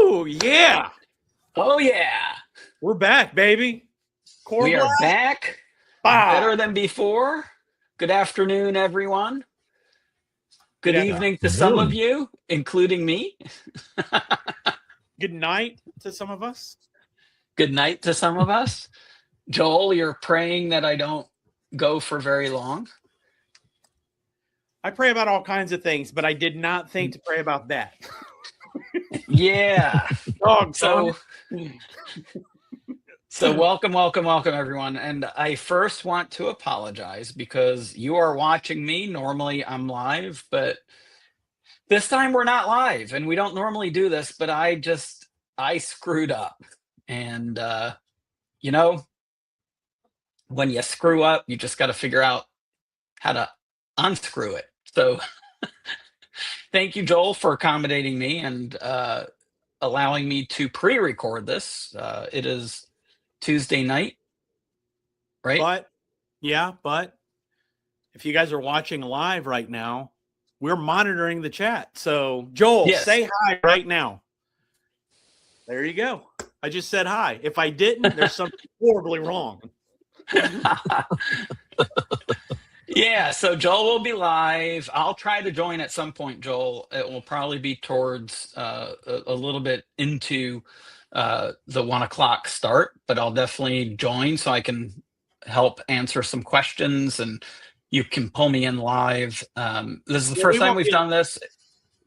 Woo! Yeah. Oh, yeah. We're back, baby. We are back. Better than before. Good afternoon, everyone. Good evening to some of you, including me. Good night to some of us. Good night to some of us. Joel, you're praying that I don't go for very long. I pray about all kinds of things, but I did not think to pray about that. Yeah. Dog, So welcome, everyone. And I first want to apologize because you are watching me. Normally I'm live, but this time we're not live, and we don't normally do this, but I screwed up. And, you know, when you screw up, you just got to figure out how to unscrew it. So thank you, Joel, for accommodating me and allowing me to pre-record this. It is Tuesday night, right? But if you guys are watching live right now, we're monitoring the chat. So Joel, say hi right now. There you go. I just said hi. If I didn't, there's something horribly wrong. Yeah, so Joel will be live. I'll try to join at some point, Joel. It will probably be towards a little bit into the 1 o'clock start, but I'll definitely join so I can help answer some questions and you can pull me in live. This is the first time we've done this.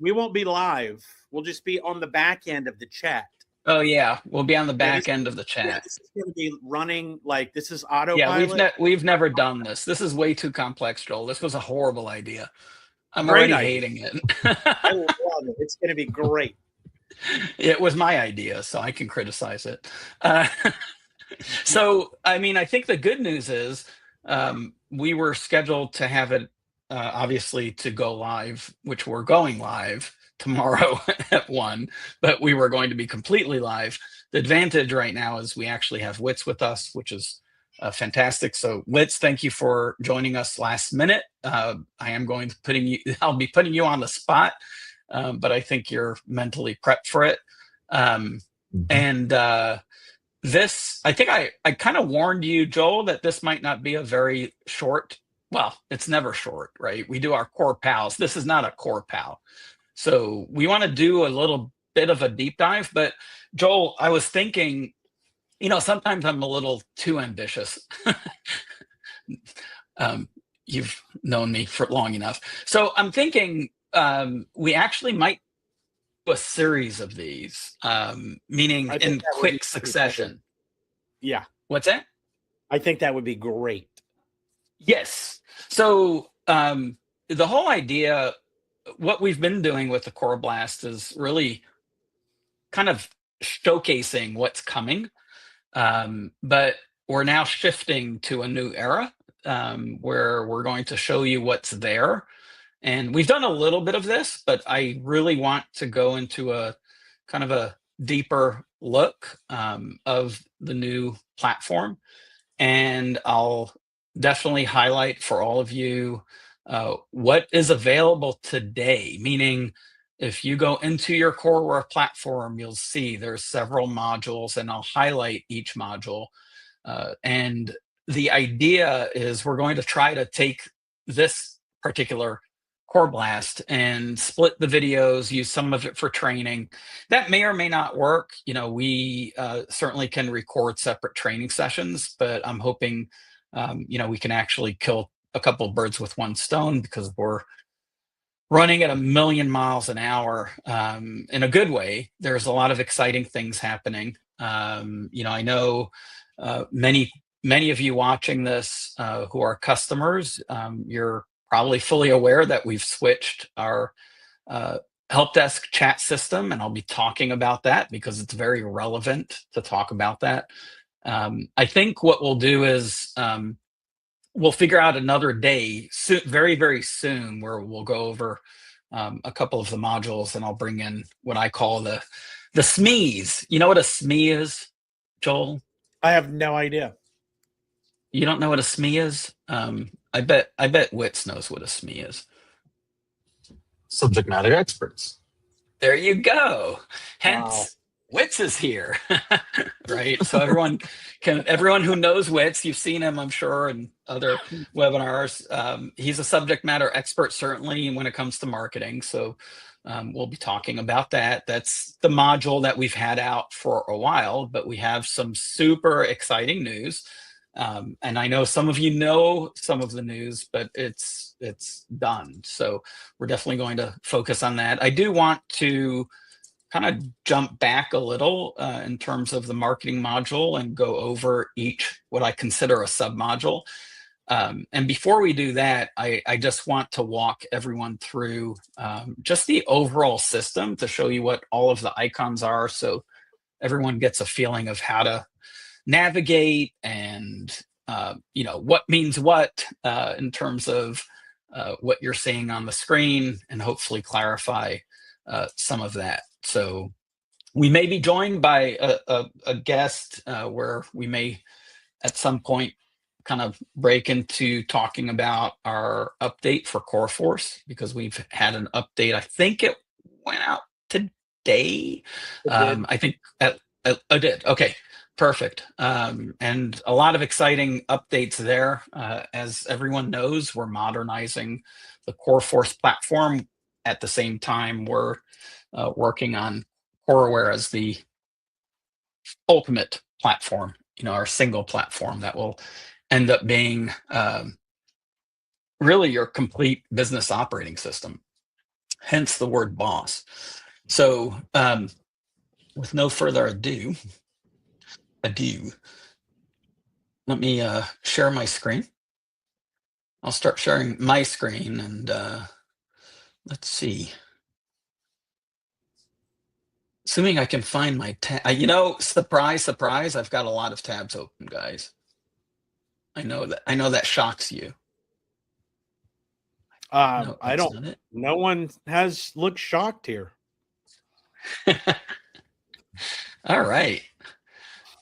We won't be live. We'll just be on the back end of the chat. Oh, yeah. We'll be on the back end of the chat. Yeah, this is going to be running like this is autopilot. Yeah, we've never done this. This is way too complex, Joel. This was a horrible idea. I'm Great already idea. hating it. I love it. It's going to be great. It was my idea, so I can criticize it. So, I mean, I think the good news is we were scheduled to have it, obviously, to go live, which we're going live tomorrow at 1, but we were going to be completely live. The advantage right now is we actually have Wits with us, which is fantastic. So Wits, thank you for joining us last minute. I am going to I'll be putting you on the spot, but I think you're mentally prepped for it. And this, I think I kind of warned you, Joel, that this might not be a very short, well, it's never short, right? We do our core pals. This is not a core pal. So we want to do a little bit of a deep dive, but Joel, I was thinking, sometimes I'm a little too ambitious. You've known me for long enough. So I'm thinking we actually might do a series of these, meaning in quick succession. Yeah. What's that? I think that would be great. Yes. So the whole idea, what we've been doing with the coreBLAST is really kind of showcasing what's coming. But we're now shifting to a new era where we're going to show you what's there. And we've done a little bit of this, but I really want to go into a kind of a deeper look of the new platform. And I'll definitely highlight for all of you what is available today, meaning if you go into your Coreware platform, you'll see there's several modules, and I'll highlight each module. And the idea is we're going to try to take this particular coreBLAST and split the videos, use some of it for training. That may or may not work. We certainly can record separate training sessions, but I'm hoping, we can actually kill a couple of birds with one stone because we're running at 1,000,000 miles an hour in a good way. There's a lot of exciting things happening. I know many of you watching this who are customers, you're probably fully aware that we've switched our help desk chat system, and I'll be talking about that because it's very relevant to talk about that. I think what we'll do is we'll figure out another day soon, very, very soon, where we'll go over a couple of the modules, and I'll bring in what I call the SMEs. You know what a SME is, Joel? I have no idea. You don't know what a SME is? I bet Wits knows what a SME is. Subject matter experts. There you go. Hence, Wits is here, right? So everyone who knows Wits, you've seen him, I'm sure, in other webinars. He's a subject matter expert, certainly, when it comes to marketing. So we'll be talking about that. That's the module that we've had out for a while, but we have some super exciting news. And I know some of you know some of the news, but it's done. So we're definitely going to focus on that. I do want to kind of jump back a little in terms of the marketing module and go over each what I consider a submodule. And before we do that, I just want to walk everyone through just the overall system to show you what all of the icons are, so everyone gets a feeling of how to navigate and what means what in terms of what you're seeing on the screen, and hopefully clarify some of that. So we may be joined by a guest where we may at some point kind of break into talking about our update for coreFORCE, because we've had an update. I think it went out today. I think I did. Okay, perfect. And a lot of exciting updates there. As everyone knows, we're modernizing the coreFORCE platform. At the same time, we're working on Coreware as the ultimate platform, our single platform that will end up being really your complete business operating system, hence the word BOSS. So with no further ado, let me share my screen. I'll start sharing my screen, and let's see. Assuming I can find my tab. Surprise, surprise, I've got a lot of tabs open, guys. I know that shocks you. No, no one has looked shocked here. All right.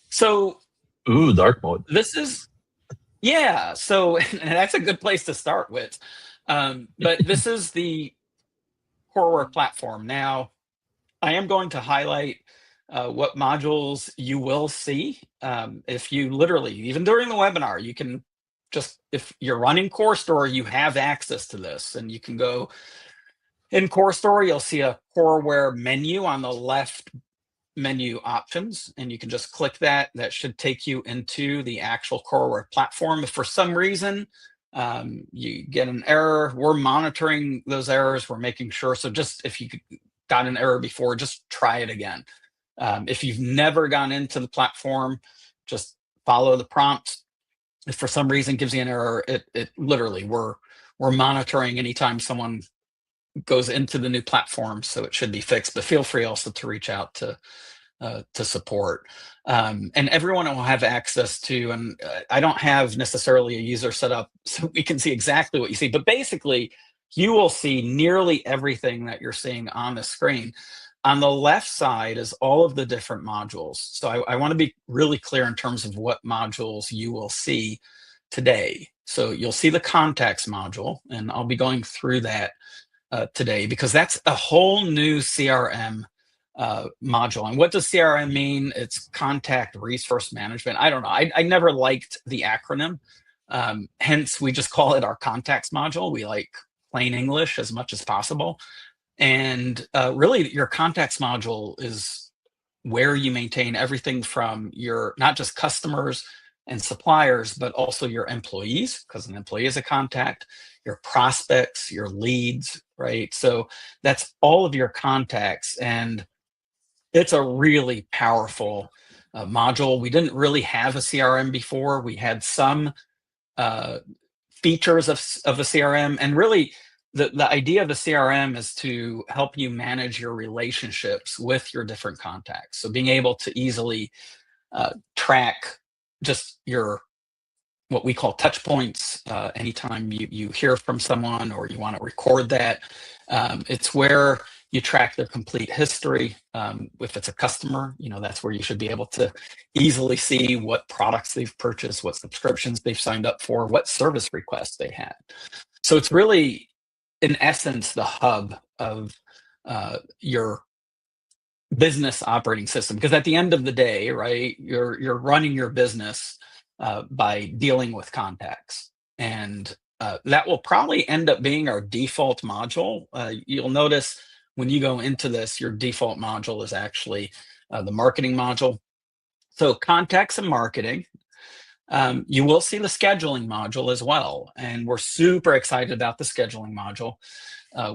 So, dark mode. This is, yeah. So that's a good place to start with. But this is the Coreware platform. Now, I am going to highlight what modules you will see. If you literally, even during the webinar, you can just, if you're running CoreStore, you have access to this, and you can go in CoreStore, you'll see a Coreware menu on the left menu options, and you can just click that. That should take you into the actual Coreware platform. If for some reason you get an error, we're monitoring those errors. We're making sure. So just if you got an error before, just try it again. If you've never gone into the platform, just follow the prompts. If for some reason it gives you an error, it literally, we're monitoring anytime someone goes into the new platform, so it should be fixed. But feel free also to reach out to support, and everyone will have access to. And I don't have necessarily a user set up so we can see exactly what you see, but basically, you will see nearly everything that you're seeing on the screen. On the left side is all of the different modules. So I want to be really clear in terms of what modules you will see today. So you'll see the contacts module, and I'll be going through that today, because that's a whole new CRM module. And what does CRM mean? It's contact resource management. I don't know. I never liked the acronym. Hence, we just call it our contacts module. We like plain English as much as possible. And really, your contacts module is where you maintain everything from your, not just customers and suppliers, but also your employees, because an employee is a contact, your prospects, your leads, right? So that's all of your contacts. And it's a really powerful module. We didn't really have a CRM before. We had some features of a CRM, and really the idea of the CRM is to help you manage your relationships with your different contacts. So being able to easily track just your, what we call touch points. Anytime you hear from someone or you want to record that, it's where you track their complete history. If it's a customer, that's where you should be able to easily see what products they've purchased, what subscriptions they've signed up for, what service requests they had. So it's really, in essence, the hub of your business operating system, because at the end of the day, right, you're running your business by dealing with contacts, and that will probably end up being our default module. You'll notice when you go into this, your default module is actually the marketing module. So contacts and marketing. You will see the scheduling module as well, and we're super excited about the scheduling module.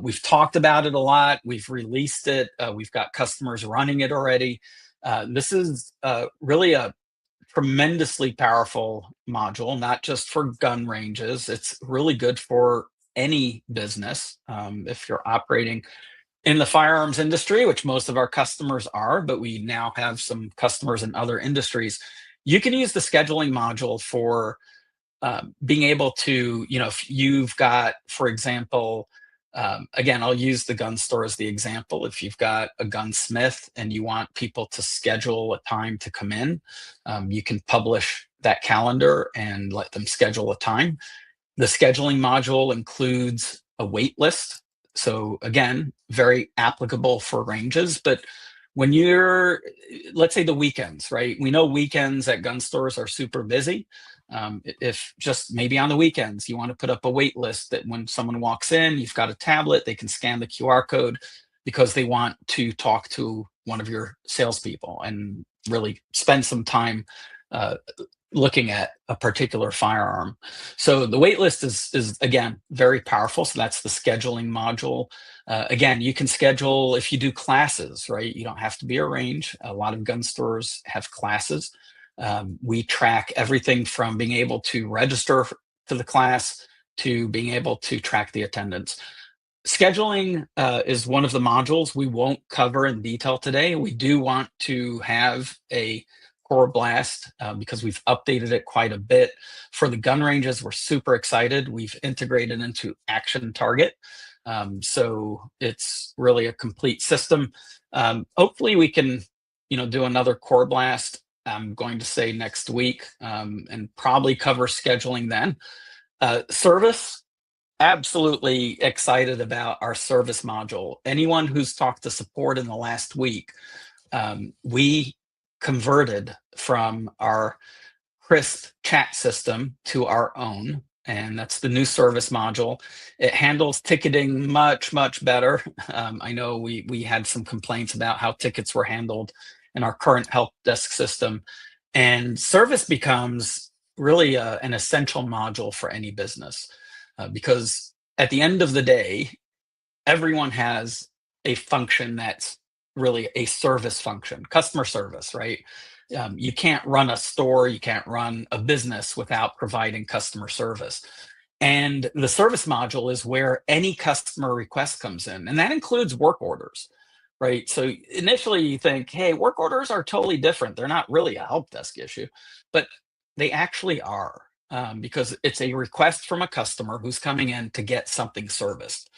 We've talked about it a lot. We've released it. We've got customers running it already. This is really a tremendously powerful module, not just for gun ranges. It's really good for any business. If you're operating in the firearms industry, which most of our customers are, but we now have some customers in other industries, you can use the scheduling module for being able to, if you've got, for example, again, I'll use the gun store as the example. If you've got a gunsmith and you want people to schedule a time to come in, you can publish that calendar and let them schedule a time. The scheduling module includes a wait list. So again, very applicable for ranges. But when you're, let's say the weekends, right? We know weekends at gun stores are super busy. If just maybe on the weekends, you want to put up a wait list that when someone walks in, you've got a tablet, they can scan the QR code because they want to talk to one of your salespeople and really spend some time looking at a particular firearm. So the wait list is again, very powerful. So that's the scheduling module. Again, you can schedule if you do classes, right? You don't have to be a range. A lot of gun stores have classes. We track everything from being able to register to the class to being able to track the attendance. Scheduling is one of the modules we won't cover in detail today. We do want to have a coreBLAST because we've updated it quite a bit. For the gun ranges, we're super excited. We've integrated into Action Target. So it's really a complete system. Hopefully we can, do another coreBLAST, I'm going to say next week, and probably cover scheduling then. Service, absolutely excited about our service module. Anyone who's talked to support in the last week, we converted from our crisp chat system to our own, and that's the new service module. It handles ticketing much, much better. I know we had some complaints about how tickets were handled in our current help desk system, and service becomes really an essential module for any business because at the end of the day, everyone has a function that's really a service function, customer service, right? You can't run a store, you can't run a business without providing customer service. And the service module is where any customer request comes in, and that includes work orders, right? So initially you think, hey, work orders are totally different. They're not really a help desk issue, but they actually are because it's a request from a customer who's coming in to get something serviced.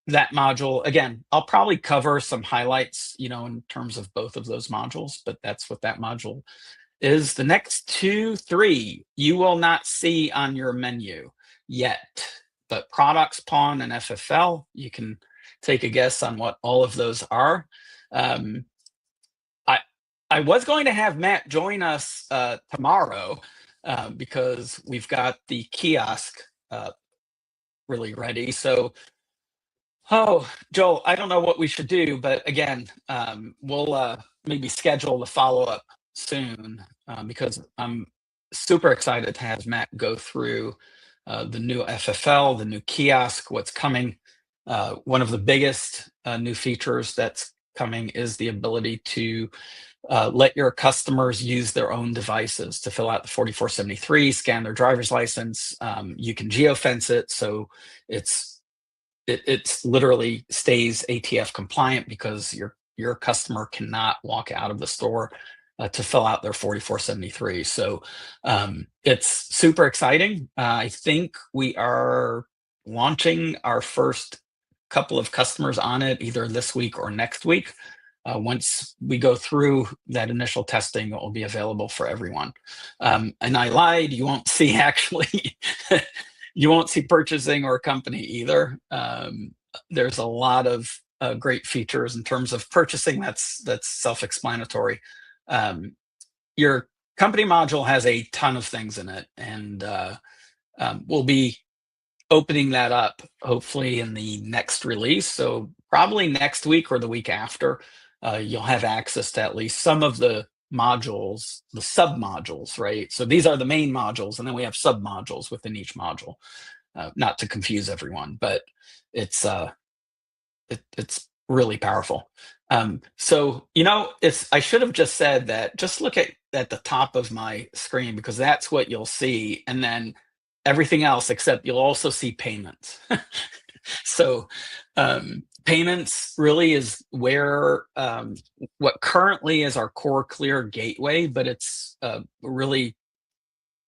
That module, again, I'll probably cover some highlights, in terms of both of those modules, but that's what that module is. The next 2, 3, you will not see on your menu yet, but products, pawn, and FFL, you can take a guess on what all of those are. I was going to have Matt join us tomorrow because we've got the kiosk really ready. So, Joel, I don't know what we should do, but again, we'll maybe schedule the follow-up soon because I'm super excited to have Matt go through the new FFL, the new kiosk, what's coming. One of the biggest new features that's coming is the ability to let your customers use their own devices to fill out the 4473, scan their driver's license. You can geofence it, so it's literally stays ATF compliant because your customer cannot walk out of the store to fill out their 4473. So it's super exciting. I think we are launching our first couple of customers on it either this week or next week. Once we go through that initial testing, it will be available for everyone. And I lied, you won't see actually, you won't see purchasing or company either. There's a lot of great features in terms of purchasing. That's self-explanatory. Your company module has a ton of things in it, and we'll be opening that up hopefully in the next release. So probably next week or the week after, you'll have access to at least some of the modules, the sub-modules, right? So these are the main modules, and then we have sub-modules within each module. Not to confuse everyone, but it's really powerful. So, I should have just said that, just look at the top of my screen, because that's what you'll see. And then everything else, except you'll also see payments. So payments really is where what currently is our core clear gateway, but it's really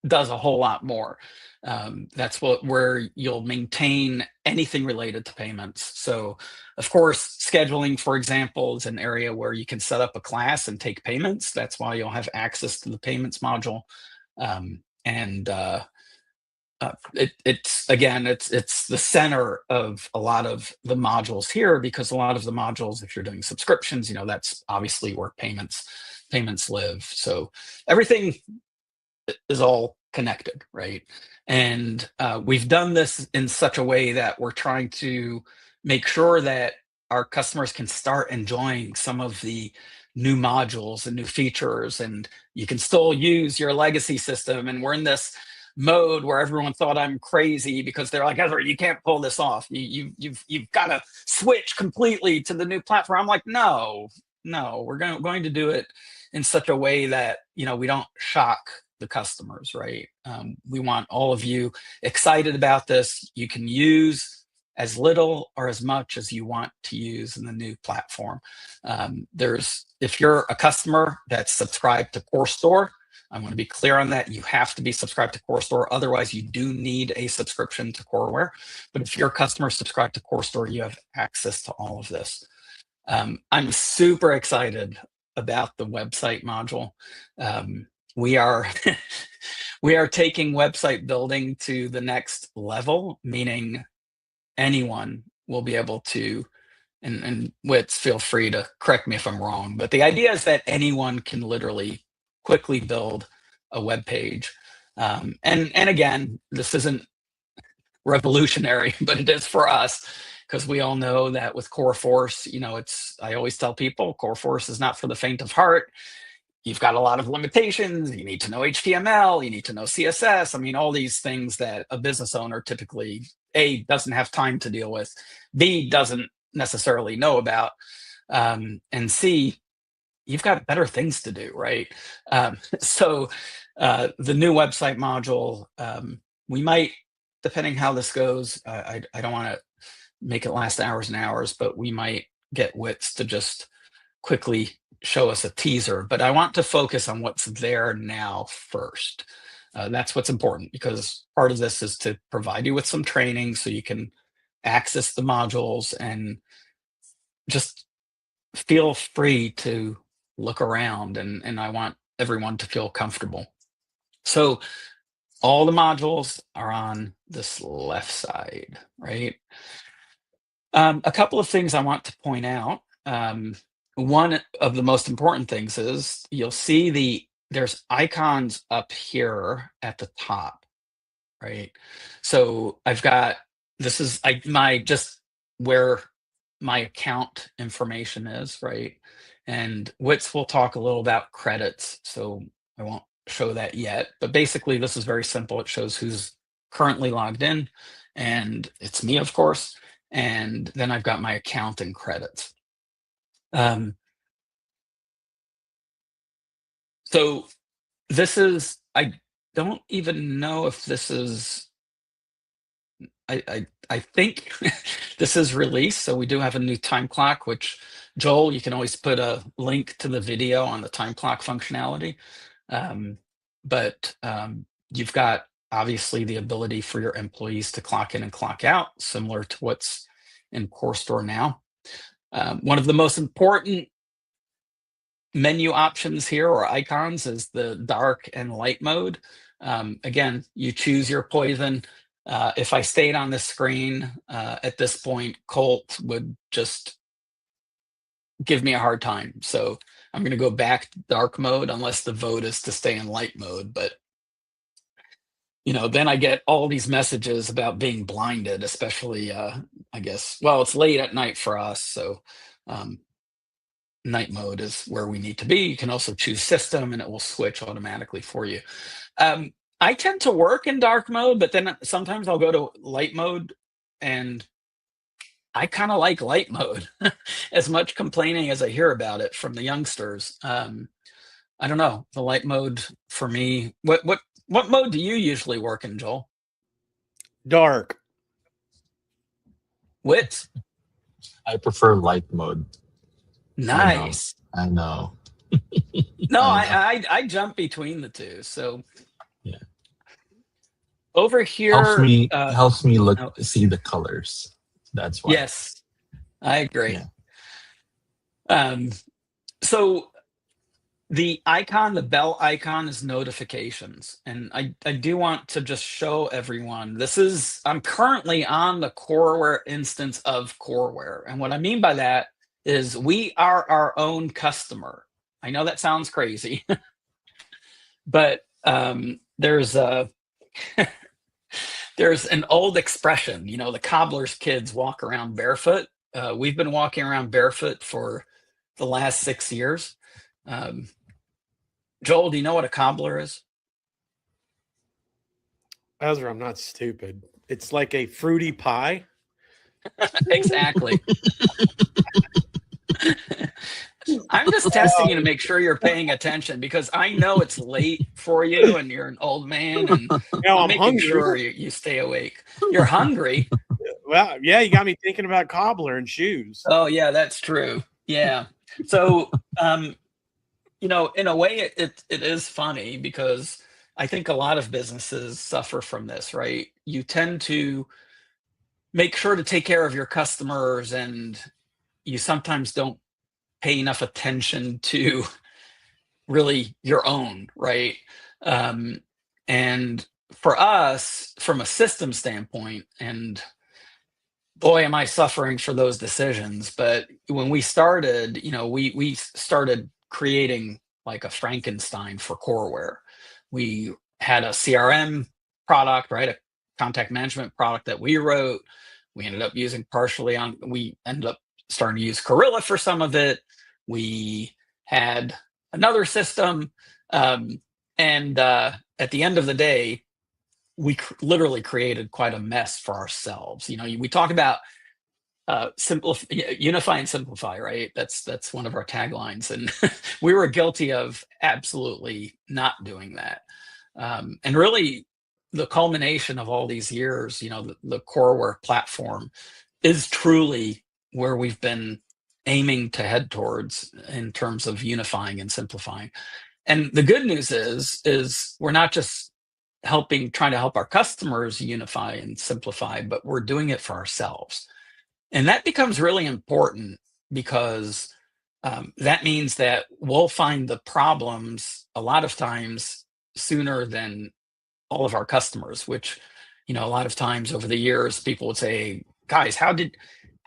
does a whole lot more. That's where you'll maintain anything related to payments. So of course, scheduling, for example, is an area where you can set up a class and take payments. That's why you'll have access to the payments module. It's the center of a lot of the modules here, because a lot of the modules, if you're doing subscriptions, that's obviously where payments live. So everything is all connected, right? And we've done this in such a way that we're trying to make sure that our customers can start enjoying some of the new modules and new features, and you can still use your legacy system. And we're in this mode where everyone thought I'm crazy because they're like, Ezra, you can't pull this off. You've got to switch completely to the new platform. I'm like, no, we're going to do it in such a way that we don't shock the customers, right? We want all of you excited about this. You can use as little or as much as you want to use in the new platform. If you're a customer that's subscribed to CoreStore, I want to be clear on that. You have to be subscribed to CoreStore. Otherwise, you do need a subscription to Coreware. But if you're a customer subscribed to CoreStore, you have access to all of this. I'm super excited about the website module. We are taking website building to the next level, meaning anyone will be able to, and Wits, feel free to correct me if I'm wrong, but the idea is that anyone can literally quickly build a web page. And again, this isn't revolutionary, but it is for us, because we all know that with coreFORCE, I always tell people, coreFORCE is not for the faint of heart. You've got a lot of limitations. You need to know HTML, you need to know CSS. I mean, all these things that a business owner typically, A, doesn't have time to deal with, B, doesn't necessarily know about, and C, you've got better things to do, right? So the new website module, we might, depending how this goes, I don't want to make it last hours and hours, but we might get Wits to just quickly show us a teaser. But I want to focus on what's there now first. That's what's important, because part of this is to provide you with some training so you can access the modules and just feel free to look around, and I want everyone to feel comfortable. So all the modules are on this left side, right? A couple of things I want to point out. One of the most important things is you'll see there's icons up here at the top, right? So I've got, this is just where my account information is, right? And Wits will talk a little about credits, so I won't show that yet. But basically, this is very simple. It shows who's currently logged in, and it's me, of course. And then I've got my account and credits. So this is, I don't even know if this is, I think this is released. So we do have a new time clock, which, Joel, you can always put a link to the video on the time clock functionality. But you've got obviously the ability for your employees to clock in and clock out, similar to what's in CoreStore now. One of the most important menu options here, or icons, is the dark and light mode. Again, you choose your poison. If I stayed on the screen at this point, Colt would just give me a hard time. So I'm going to go back to dark mode unless the vote is to stay in light mode. But then I get all these messages about being blinded, especially, I guess, well, it's late at night for us. So night mode is where we need to be. You can also choose system and it will switch automatically for you. I tend to work in dark mode, but then sometimes I'll go to light mode, and I kind of like light mode. As much complaining as I hear about it from the youngsters. I don't know, the light mode for me. What mode do you usually work in, Joel? Dark. Wits? I prefer light mode. Nice. I know. No, I jump between the two. So yeah. Over here helps me see the colors. That's why. Yes, I agree. Yeah. So the icon, the bell icon, is notifications. And I do want to just show everyone, I'm currently on the Coreware instance of Coreware. And what I mean by that is we are our own customer. I know that sounds crazy, but there's an old expression, the cobbler's kids walk around barefoot. We've been walking around barefoot for the last 6 years. Joel, do you know what a cobbler is? Ezra, I'm not stupid. It's like a fruity pie. Exactly. I'm just testing you to make sure you're paying attention, because I know it's late for you and you're an old man, and I'm making hungry. Sure you stay awake. You're hungry. Well, yeah, you got me thinking about cobbler and shoes. Oh, yeah, that's true. Yeah. So, in a way, it is funny, because I think a lot of businesses suffer from this, right? You tend to make sure to take care of your customers, and you sometimes don't pay enough attention to really your own, right? And for us, from a system standpoint, and boy, am I suffering for those decisions. But when we started, we started creating like a Frankenstein for Coreware. We had a CRM product, right? A contact management product that we wrote. We ended up using we ended up starting to use Gorilla for some of it. We had another system. And at the end of the day, we literally created quite a mess for ourselves. We talk about unify and simplify, right? That's one of our taglines, and we were guilty of absolutely not doing that. And really, the culmination of all these years, the Coreware platform is truly where we've been aiming to head towards in terms of unifying and simplifying. And the good news is we're not just trying to help our customers unify and simplify, but we're doing it for ourselves. And that becomes really important, because that means that we'll find the problems a lot of times sooner than all of our customers, which, a lot of times over the years, people would say, guys, how did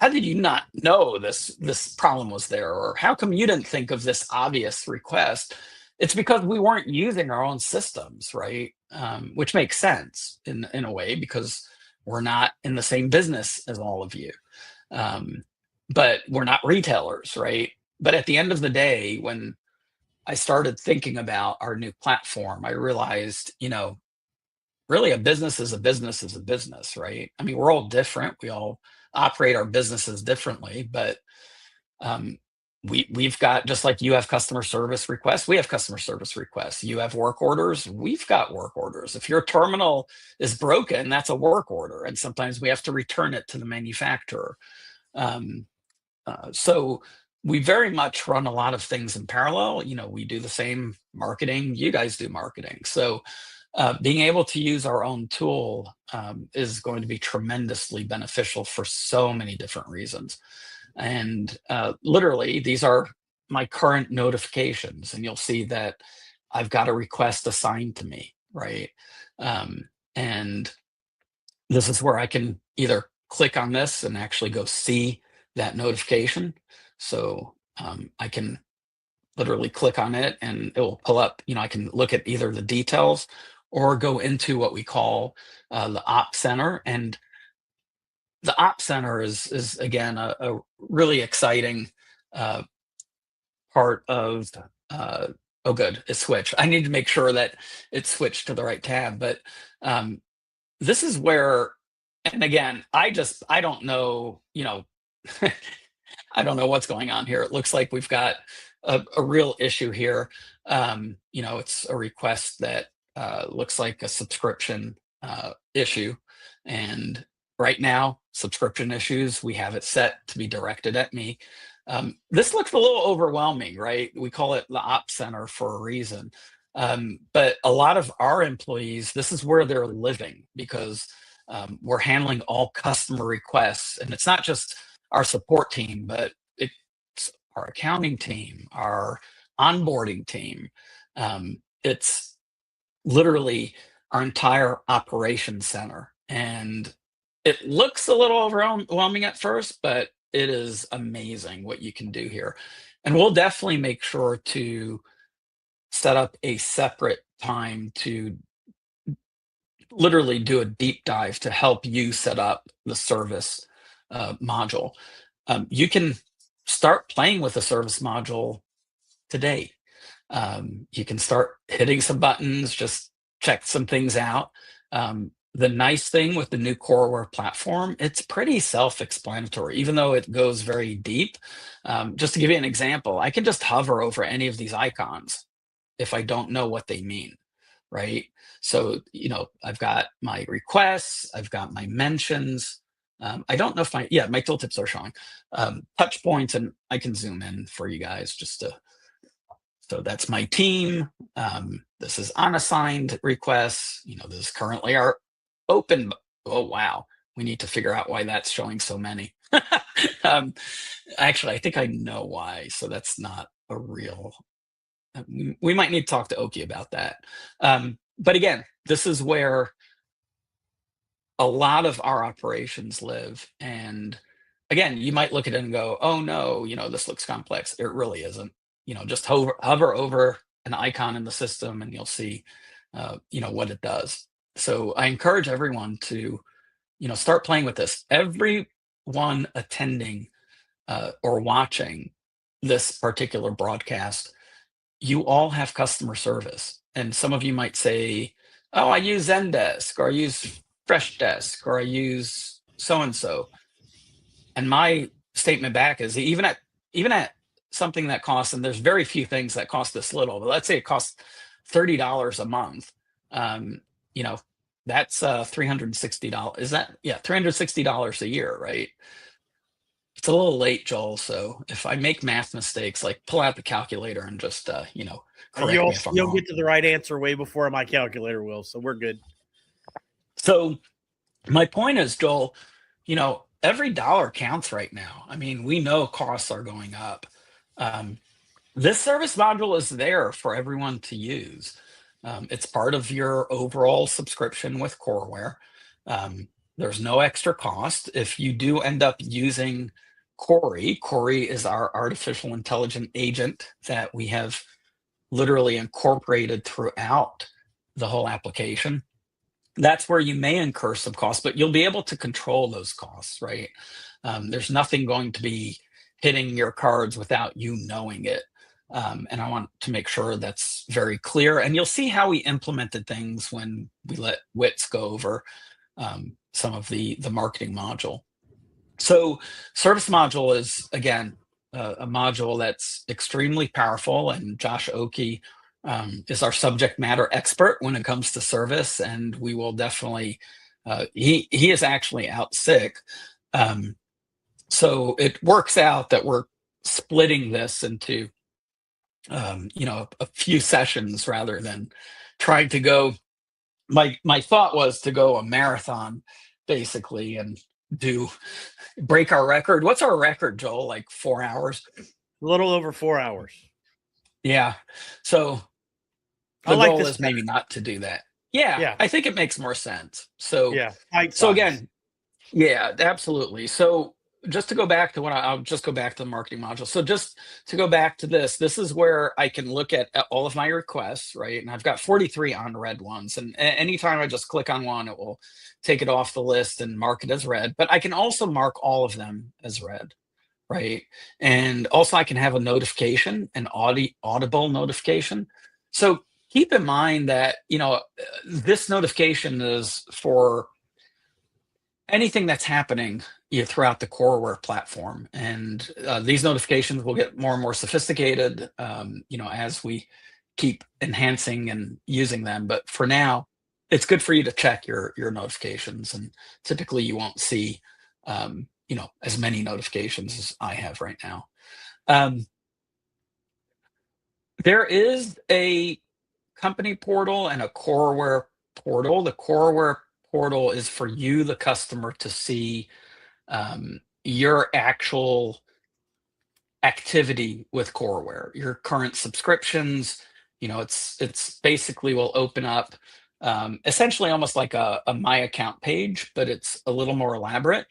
you not know this problem was there? Or how come you didn't think of this obvious request? It's because we weren't using our own systems, right? Which makes sense in a way, because we're not in the same business as all of you. But we're not retailers, right? But at the end of the day, when I started thinking about our new platform, I realized, really a business is a business is a business, right? I mean, we're all different. We all operate our businesses differently, but we've got, just like you have customer service requests, we have customer service requests. You have work orders, we've got work orders. If your terminal is broken, that's a work order, and sometimes we have to return it to the manufacturer. So we very much run a lot of things in parallel. We do the same marketing, you guys do marketing. So being able to use our own tool is going to be tremendously beneficial for so many different reasons. And literally, these are my current notifications, and you'll see that I've got a request assigned to me, right? And this is where I can either click on this and actually go see that notification. So I can literally click on it and it will pull up, I can look at either the details or go into what we call the OpsCenter. And the OpsCenter is again, a really exciting part of, oh, good, it switched. I need to make sure that it switched to the right tab. But this is where, and again, I don't know, I don't know what's going on here. It looks like we've got a real issue here. It's a request that looks like a subscription issue. And right now, subscription issues, we have it set to be directed at me. This looks a little overwhelming, right? We call it the OpsCenter for a reason. But a lot of our employees, this is where they're living, because we're handling all customer requests. And it's not just our support team, but it's our accounting team, our onboarding team. It's literally our entire operations center. And it looks a little overwhelming at first, but it is amazing what you can do here. And we'll definitely make sure to set up a separate time to literally do a deep dive to help you set up the service module. You can start playing with the service module today. You can start hitting some buttons, just check some things out. The nice thing with the new Coreware platform, it's pretty self-explanatory, even though it goes very deep. Just to give you an example, I can just hover over any of these icons if I don't know what they mean, right? So, I've got my requests, I've got my mentions. I don't know if my tooltips are showing touch points, and I can zoom in for you guys so that's my team. This is unassigned requests. This is currently our open. Oh, wow. We need to figure out why that's showing so many. Actually, I think I know why. So that's not a real, we might need to talk to Oki about that. But again, this is where a lot of our operations live. And again, you might look at it and go, oh no, this looks complex. It really isn't. Just hover over an icon in the system and you'll see, what it does. So I encourage everyone to, start playing with this. Everyone attending or watching this particular broadcast, you all have customer service. And some of you might say, oh, I use Zendesk, or I use Freshdesk, or I use so-and-so. And my statement back is even at something that costs, and there's very few things that cost this little, but let's say it costs $30 a month. That's $360. Is that, $360 a year, right? It's a little late, Joel. So if I make math mistakes, like pull out the calculator and just, correct me if I'm you'll wrong. get to the right answer way before my calculator will. So we're good. So my point is, Joel, every dollar counts right now. I mean, we know costs are going up. This service module is there for everyone to use. It's part of your overall subscription with Coreware. There's no extra cost. If you do end up using Corey is our artificial intelligent agent that we have literally incorporated throughout the whole application. That's where you may incur some costs, but you'll be able to control those costs, right? There's nothing going to be hitting your cards without you knowing it. And I want to make sure that's very clear. And you'll see how we implemented things when we let Wits go over some of the marketing module. So service module is, again, a module that's extremely powerful. And Josh Oki is our subject matter expert when it comes to service. And we will definitely, he is actually out sick. So it works out that we're splitting this into a few sessions rather than trying to go. My thought was to go a marathon basically and break our record. What's our record, Joel? Like 4 hours? A little over 4 hours. Yeah. So the goal is maybe not to do that. Yeah. I think it makes more sense. So yeah. So again, yeah, absolutely. So just to go back to I'll just go back to the marketing module. So just to go back to this is where I can look at all of my requests, right? And I've got 43 unread ones. And anytime I just click on one, it will take it off the list and mark it as read. But I can also mark all of them as read, right? And also I can have a notification, an audible notification. So keep in mind that, this notification is for anything that's happening throughout the Coreware platform. And these notifications will get more and more sophisticated, as we keep enhancing and using them. But for now, it's good for you to check your notifications. And typically you won't see, as many notifications as I have right now. There is a company portal and a Coreware portal. The Coreware portal is for you, the customer, to see your actual activity with Coreware, your current subscriptions. It's basically will open up essentially almost like a My Account page, but it's a little more elaborate.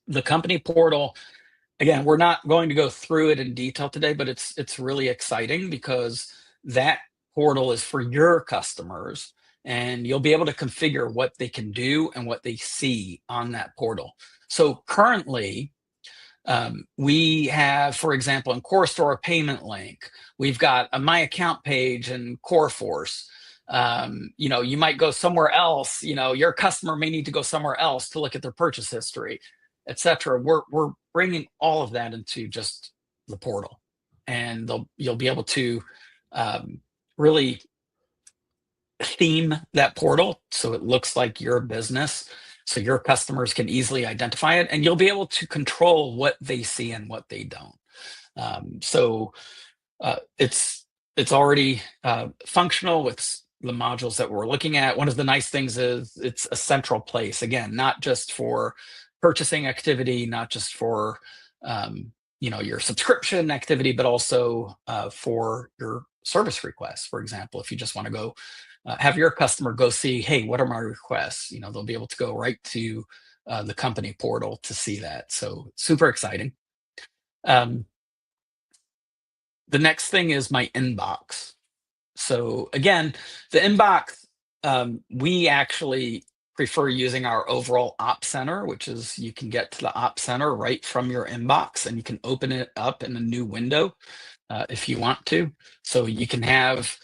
The company portal, again, we're not going to go through it in detail today, but it's really exciting because that portal is for your customers, and you'll be able to configure what they can do and what they see on that portal. So currently, we have, for example, in CoreStore, a payment link. We've got a My Account page in coreFORCE. You might go somewhere else. Your customer may need to go somewhere else to look at their purchase history, etc. We're bringing all of that into just the portal, and you'll be able to really theme that portal so it looks like your business, so your customers can easily identify it, and you'll be able to control what they see and what they don't. It's already functional with the modules that we're looking at. One of the nice things is it's a central place, again, not just for purchasing activity, not just for your subscription activity, but also for your service requests. For example, if you just want to go have your customer go see, hey, what are my requests? They'll be able to go right to the company portal to see that. So super exciting. The next thing is my inbox. So again, the inbox, we actually prefer using our overall OpsCenter, which is you can get to the OpsCenter right from your inbox, and you can open it up in a new window if you want to. So you can have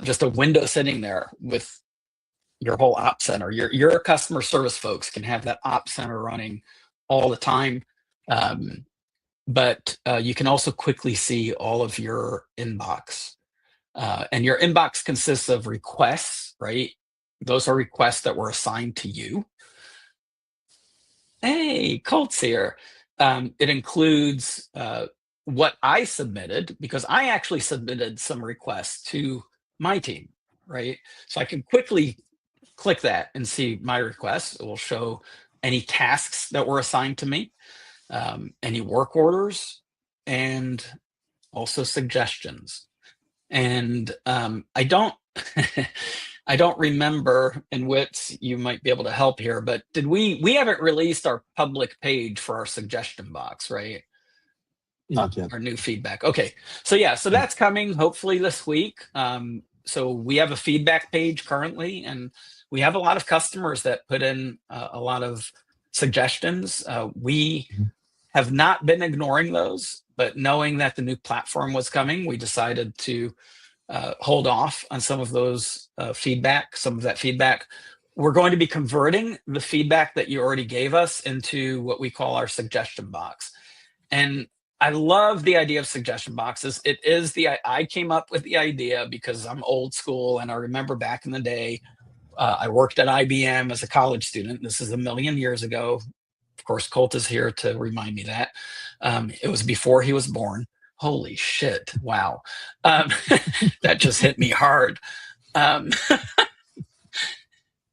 just a window sitting there with your whole OpsCenter. Your customer service folks can have that OpsCenter running all the time. But you can also quickly see all of your inbox. And your inbox consists of requests, right? Those are requests that were assigned to you. Hey, Colt's here. It includes what I submitted, because I actually submitted some requests to my team, right? So I can quickly click that and see my requests. It will show any tasks that were assigned to me, any work orders, and also suggestions. And I don't I don't remember, in which you might be able to help here, but we haven't released our public page for our suggestion box, right? Not yet. Our new feedback. Okay, so yeah, so that's coming hopefully this week. So we have a feedback page currently, and we have a lot of customers that put in a lot of suggestions. We have not been ignoring those, but knowing that the new platform was coming, we decided to hold off on some of those some of that feedback. We're going to be converting the feedback that you already gave us into what we call our suggestion box. And I love the idea of suggestion boxes. I came up with the idea because I'm old school, and I remember back in the day, I worked at IBM as a college student. This is a million years ago. Of course, Colt is here to remind me that. It was before he was born. Holy shit. Wow. That just hit me hard. I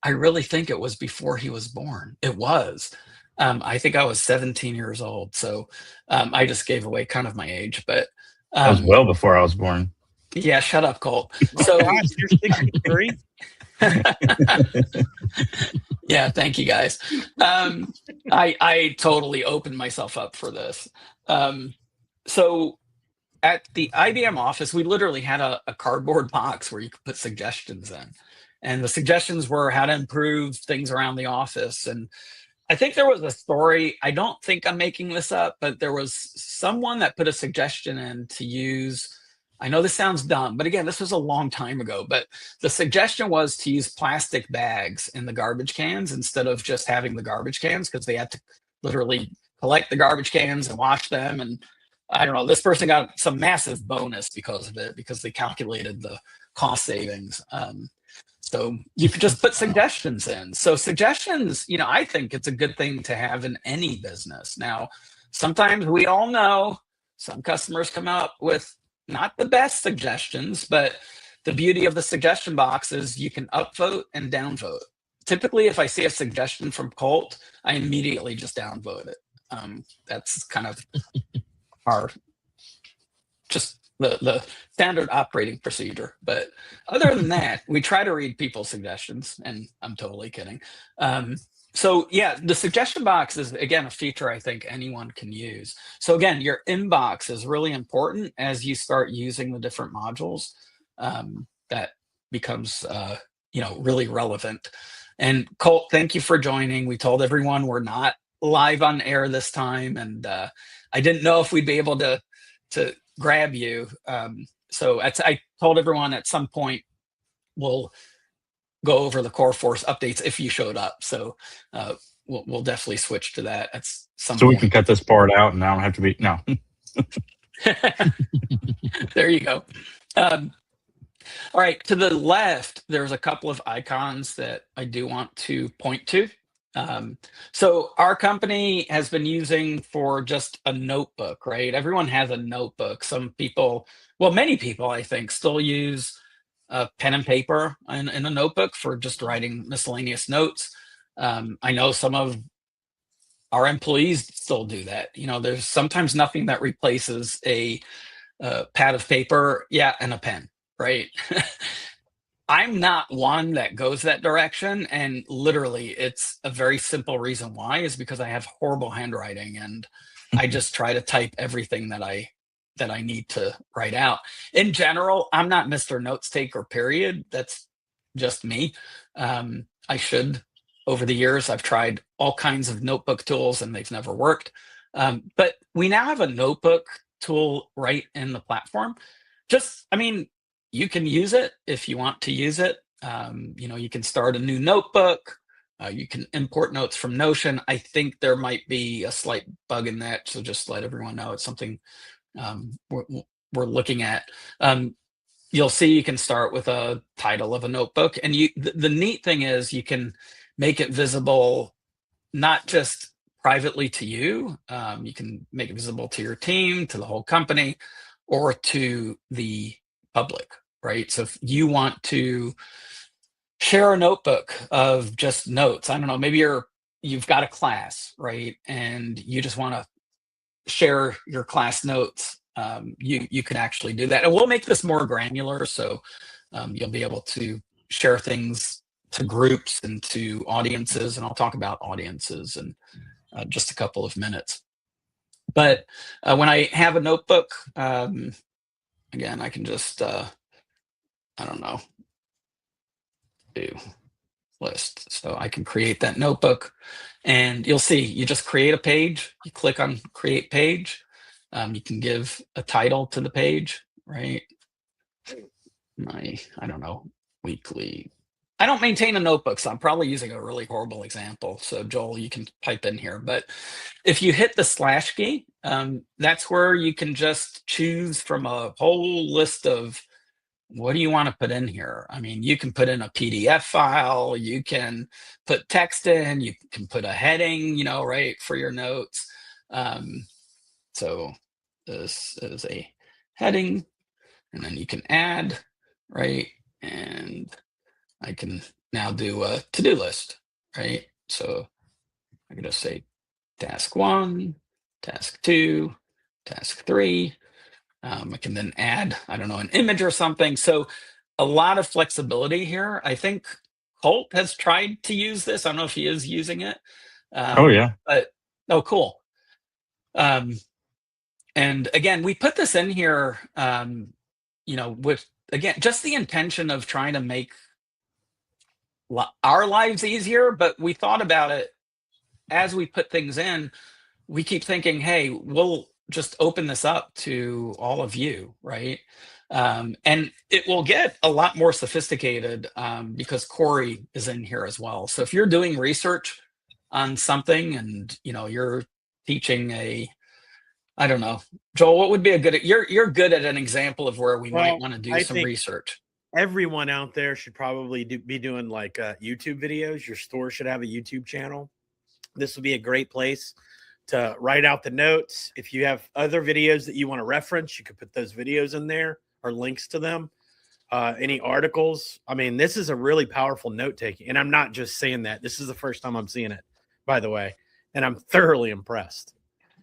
really think it was before he was born. It was. I think I was 17 years old. So I just gave away kind of my age. But that was well before I was born. Yeah, shut up, Colt. So you're 63? Yeah, thank you guys. I totally opened myself up for this. So at the IBM office, we literally had a cardboard box where you could put suggestions in. And the suggestions were how to improve things around the office. And I think there was a story, I don't think I'm making this up, but there was someone that put a suggestion in to use, I know this sounds dumb, but again, this was a long time ago, but the suggestion was to use plastic bags in the garbage cans instead of just having the garbage cans, because they had to literally collect the garbage cans and wash them. And I don't know, this person got some massive bonus because of it, because they calculated the cost savings. So you could just put suggestions in. So suggestions, I think it's a good thing to have in any business. Now, sometimes we all know some customers come up with not the best suggestions, but the beauty of the suggestion box is you can upvote and downvote. Typically, if I see a suggestion from Colt, I immediately just downvote it. That's kind of our the standard operating procedure. But other than that, we try to read people's suggestions, and I'm totally kidding. So yeah, the suggestion box is, again, a feature I think anyone can use. So again, your inbox is really important as you start using the different modules. That becomes really relevant. And Colt, thank you for joining. We told everyone we're not live on air this time, and I didn't know if we'd be able to grab you. So I told everyone at some point we'll go over the coreFORCE updates if you showed up. So we'll definitely switch to that at some so point. We can cut this part out and I don't have to be, no. There you go. All right, to the left, there's a couple of icons that I do want to point to. So our company has been using for just a notebook, right? Everyone has a notebook. Some people, well, many people, I think, still use pen and paper in a notebook for just writing miscellaneous notes. I know some of our employees still do that. There's sometimes nothing that replaces a pad of paper, and a pen, right? I'm not one that goes that direction, and literally it's a very simple reason why, is because I have horrible handwriting and I just try to type everything that I need to write out. In general, I'm not Mr. Notes Taker, period. That's just me. Over the years, I've tried all kinds of notebook tools and they've never worked. But we now have a notebook tool right in the platform. You can use it if you want to use it. You can start a new notebook. You can import notes from Notion. I think there might be a slight bug in that, so just let everyone know it's something we're looking at. You'll see you can start with a title of a notebook, and the neat thing is you can make it visible not just privately to you. You can make it visible to your team, to the whole company, or to the public. Right. So if you want to share a notebook of just notes, I don't know, maybe you've got a class, right? And you just want to share your class notes. You can actually do that. And we'll make this more granular. So you'll be able to share things to groups and to audiences. And I'll talk about audiences in just a couple of minutes. But when I have a notebook, again, I can just do list. So I can create that notebook, and you'll see you just create a page. You click on create page. You can give a title to the page, right? Weekly. I don't maintain a notebook, so I'm probably using a really horrible example. So Joel, you can pipe in here. But if you hit the / key, that's where you can just choose from a whole list of what do you want to put in here? I mean, you can put in a PDF file, you can put text in, you can put a heading, right, for your notes. So this is a heading, and then you can add, right? And I can now do a to-do list, right? So I can just say task 1, task 2, task 3. I can then add, an image or something. So a lot of flexibility here. I think Colt has tried to use this. I don't know if he is using it. Oh yeah. But oh, cool. And again, we put this in here, with, again, just the intention of trying to make our lives easier. But we thought about it as we put things in. We keep thinking, hey, we'll just open this up to all of you, right? And it will get a lot more sophisticated because Corey is in here as well. So if you're doing research on something and you're teaching I don't know, Joel, what would be a good, you're good at an example of where we might want to do some research. Everyone out there should probably be doing like YouTube videos. Your store should have a YouTube channel. This would be a great place to write out the notes. If you have other videos that you want to reference, you could put those videos in there or links to them. Any articles. I mean, this is a really powerful note taking. And I'm not just saying that. This is the first time I'm seeing it, by the way. And I'm thoroughly impressed.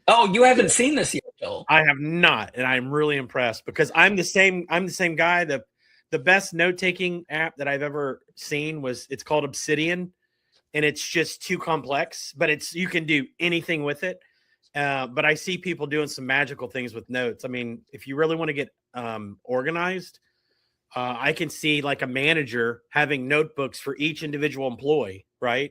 Oh, you haven't seen this yet, Joel? I have not, and I'm really impressed because I'm the same guy. The best note-taking app that I've ever seen it's called Obsidian, and it's just too complex, but you can do anything with it. But I see people doing some magical things with notes. I mean, if you really want to get organized, I can see like a manager having notebooks for each individual employee, right?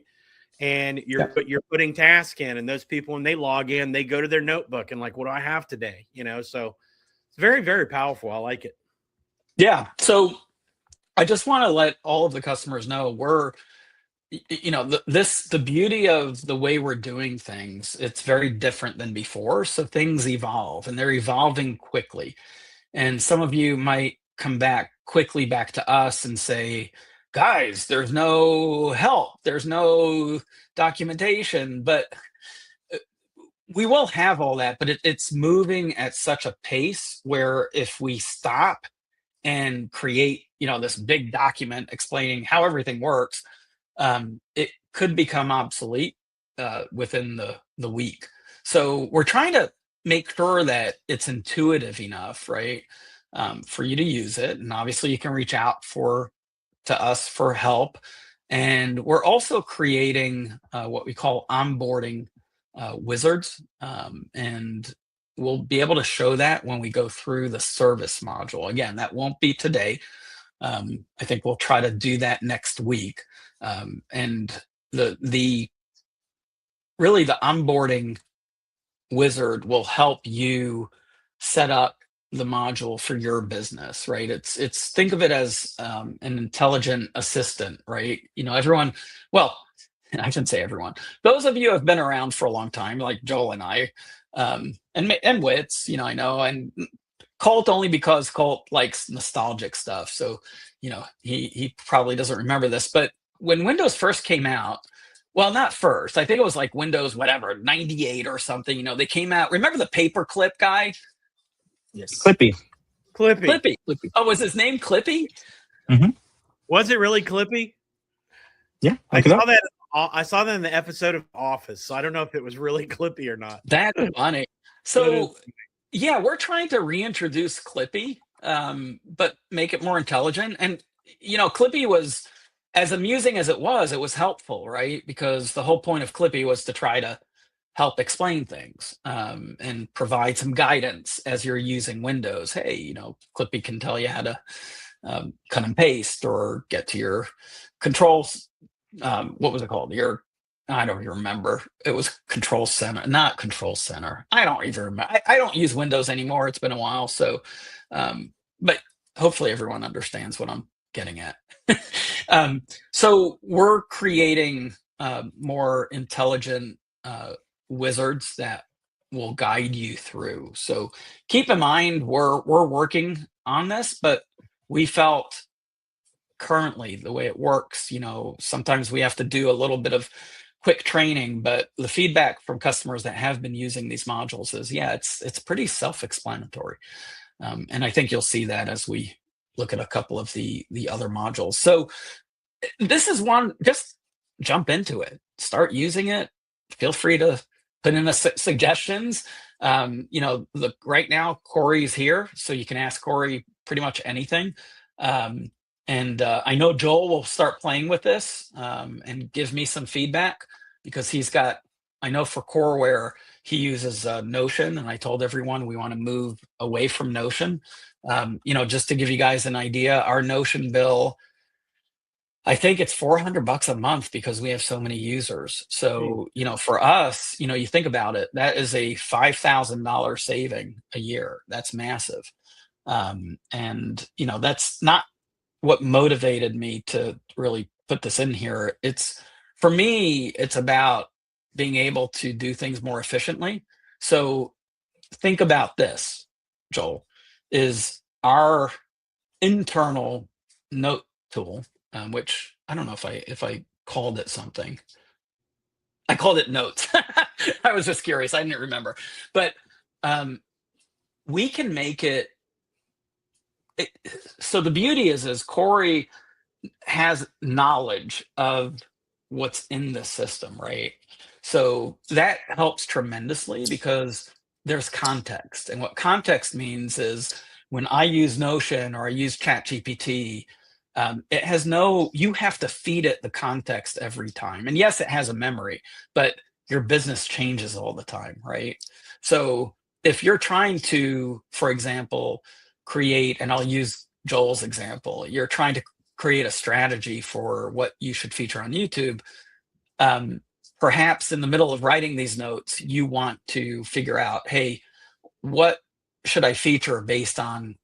And you're putting tasks in, and those people, when they log in, they go to their notebook and like, what do I have today? So it's very, very powerful. I like it. Yeah. So I just want to let all of the customers know the beauty of the way we're doing things, it's very different than before. So things evolve, and they're evolving quickly. And some of you might come back to us and say, guys, there's no help, there's no documentation, but we will have all that, but it's moving at such a pace where if we stop and create, this big document explaining how everything works, it could become obsolete within the week. So we're trying to make sure that it's intuitive enough, right, for you to use it. And obviously you can reach out to us for help. And we're also creating what we call onboarding wizards. And we'll be able to show that when we go through the service module. Again, that won't be today. I think we'll try to do that next week. And the onboarding wizard will help you set up the module for your business, right? It's think of it as an intelligent assistant, right? Everyone, well, I shouldn't say everyone. Those of you who have been around for a long time, like Joel and I, and Wits, I know, and Colt only because Colt likes nostalgic stuff. So, he probably doesn't remember this, but when Windows first came out, well, not first, I think it was like Windows, 98 or something, they came out. Remember the paperclip guy? Yes. Clippy. Oh, was his name Clippy? Mm-hmm. Was it really Clippy? Yeah, I saw that in the episode of Office, so I don't know if it was really Clippy or not. That's funny. So, yeah, we're trying to reintroduce Clippy, but make it more intelligent. And Clippy was, as amusing as it was helpful, right? Because the whole point of Clippy was to try to help explain things and provide some guidance as you're using Windows. Hey, Clippy can tell you how to cut and paste or get to your controls. What was it called? I don't even remember. It was Control Center, not Control Center. I don't even remember. I don't use Windows anymore. It's been a while. So, but hopefully everyone understands what I'm getting at. So we're creating more intelligent wizards that will guide you through. So keep in mind, we're working on this, but we felt currently the way it works, sometimes we have to do a little bit of quick training, but the feedback from customers that have been using these modules is, it's pretty self-explanatory. And I think you'll see that as we look at a couple of the other modules. So this is one, just jump into it, start using it. Feel free to put in the suggestions. Right now Corey's here, so you can ask Corey pretty much anything. And I know Joel will start playing with this and give me some feedback, because he's got, I know for Coreware, he uses Notion, and I told everyone we want to move away from Notion. You know, just to give you guys an idea, our Notion bill, I think it's $400 a month because we have so many users. So, you know, for us, you know, you think about it, that is a $5,000 saving a year. That's massive. And, you know, that's not what motivated me to really put this in here. It's, for me, it's about being able to do things more efficiently. So think about this, Joel, is our internal note tool, which I don't know if I called it something. I called it notes. I was just curious. I didn't remember, but we can make it. So the beauty is Corey has knowledge of what's in the system, right? So that helps tremendously because there's context. And what context means is when I use Notion or I use ChatGPT, it has no, you have to feed it the context every time. And yes, it has a memory, but your business changes all the time, right? So if you're trying to, for example, create, and I'll use Joel's example, you're trying to create a strategy for what you should feature on YouTube. Perhaps in the middle of writing these notes, you want to figure out, hey, what should I feature based on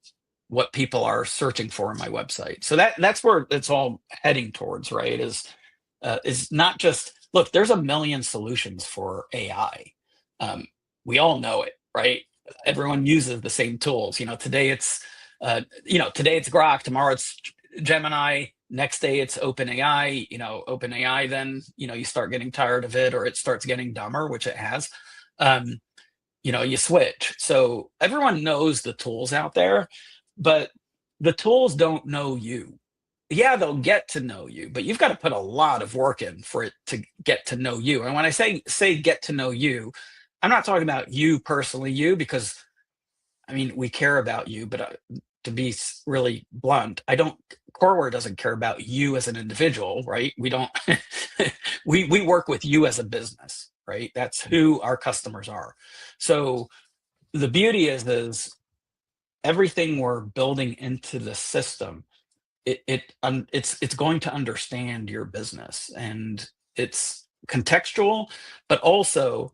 what people are searching for on my website? So that's where it's all heading towards, right? Is not just, look, there's a million solutions for AI. We all know it, right? Everyone uses the same tools. You know, today it's Grok, tomorrow it's Gemini, next day it's OpenAI. You know, OpenAI, then, you know, you start getting tired of it, or it starts getting dumber, which it has. You know, you switch. So everyone knows the tools out there, but the tools don't know you. Yeah, they'll get to know you, but you've got to put a lot of work in for it to get to know you. And when I say get to know you, I'm not talking about you personally, you, because I mean, we care about you, but to be really blunt, Coreware doesn't care about you as an individual, right? We don't, we work with you as a business, right? That's who our customers are. So the beauty is everything we're building into the system, it's going to understand your business, and it's contextual, but also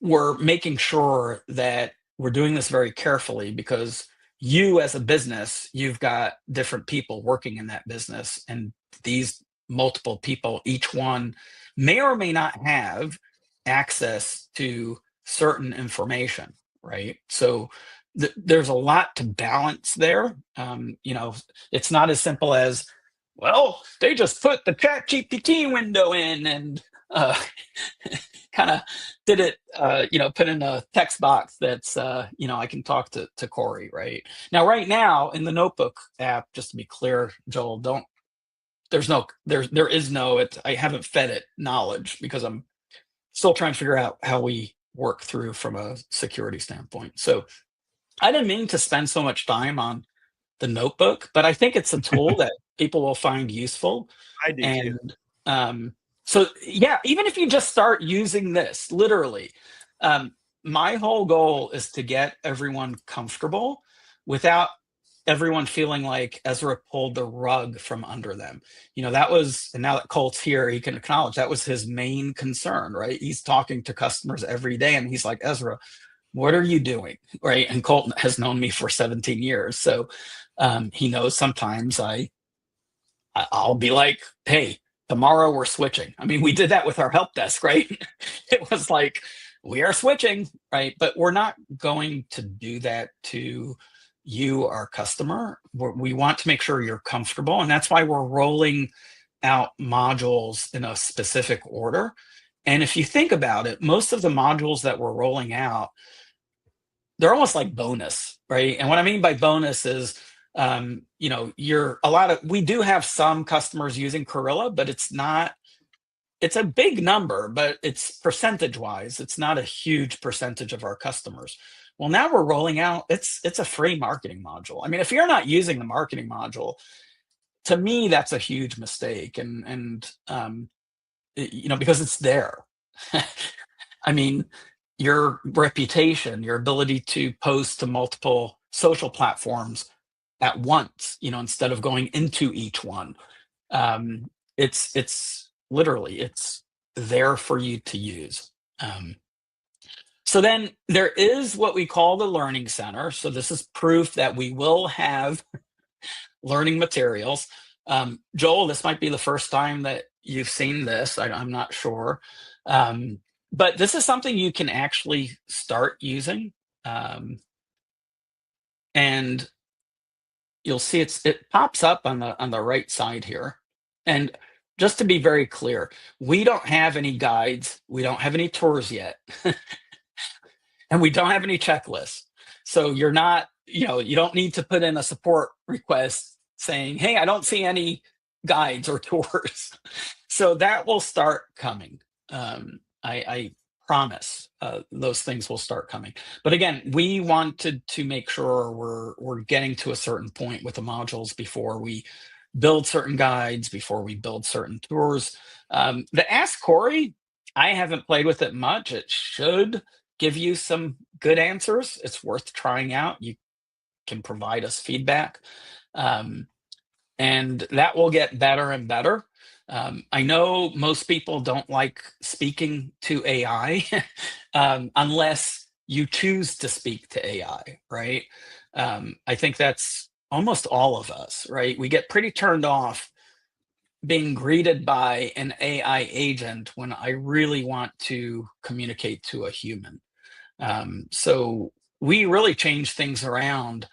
we're making sure that we're doing this very carefully, because you as a business, you've got different people working in that business, and these multiple people, each one may or may not have access to certain information, right? So there's a lot to balance there. You know, it's not as simple as, well, they just put the ChatGPT window in and kind of did it, you know, put in a text box that's, you know, I can talk to Corey, right? Now, right now in the Notebook app, just to be clear, Joel, there is no, I haven't fed it knowledge because I'm still trying to figure out how we work through from a security standpoint. So I didn't mean to spend so much time on the Notebook, but I think it's a tool that people will find useful. I do too. So yeah, even if you just start using this, literally, my whole goal is to get everyone comfortable without everyone feeling like Ezra pulled the rug from under them. You know, that was, and now that Colt's here, he can acknowledge that was his main concern, right? He's talking to customers every day, and he's like, Ezra, what are you doing, right? And Colt has known me for 17 years. So he knows sometimes I'll be like, hey, tomorrow we're switching. I mean, we did that with our help desk, right? It was like, we are switching, right? But we're not going to do that to you, our customer. We want to make sure you're comfortable. And that's why we're rolling out modules in a specific order. And if you think about it, most of the modules that we're rolling out, they're almost like bonus, right? And what I mean by bonus is, you know, we do have some customers using Corilla, but it's a big number, but it's percentage wise, it's not a huge percentage of our customers. Well, now we're rolling out, it's a free marketing module. I mean, if you're not using the marketing module, to me, that's a huge mistake. Because it's there. I mean, your reputation, your ability to post to multiple social platforms at once, instead of going into each one. It's literally, it's there for you to use. So then there is what we call the Learning Center. So this is proof that we will have learning materials. Joel, this might be the first time that you've seen this. I'm not sure. But this is something you can actually start using. And you'll see it pops up on the right side here. And just to be very clear, we don't have any guides. We don't have any tours yet. And we don't have any checklists. So you're not, you don't need to put in a support request saying, hey, I don't see any guides or tours. So that will start coming. I promise those things will start coming. But again, we wanted to make sure we're getting to a certain point with the modules before we build certain guides, before we build certain tours. The Ask Corey, I haven't played with it much. It should give you some good answers. It's worth trying out. You can provide us feedback. And that will get better and better. I know most people don't like speaking to AI unless you choose to speak to AI, right? I think that's almost all of us, right? We get pretty turned off being greeted by an AI agent when I really want to communicate to a human. So we really change things around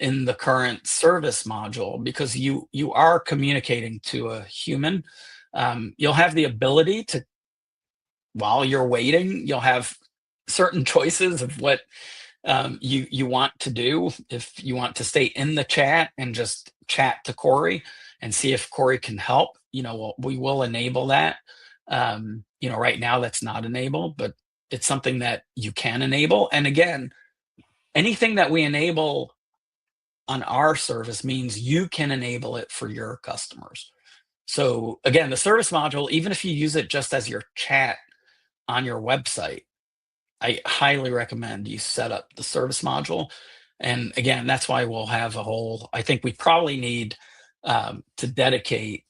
in the current service module, because you are communicating to a human. You'll have the ability to, while you're waiting, you'll have certain choices of what you want to do. If you want to stay in the chat and just chat to Corey and see if Corey can help, we will enable that. Right now that's not enabled, but it's something that you can enable. And again, anything that we enable on our service means you can enable it for your customers. So again, the service module, even if you use it just as your chat on your website, I highly recommend you set up the service module. And again, that's why we'll have I think we probably need to dedicate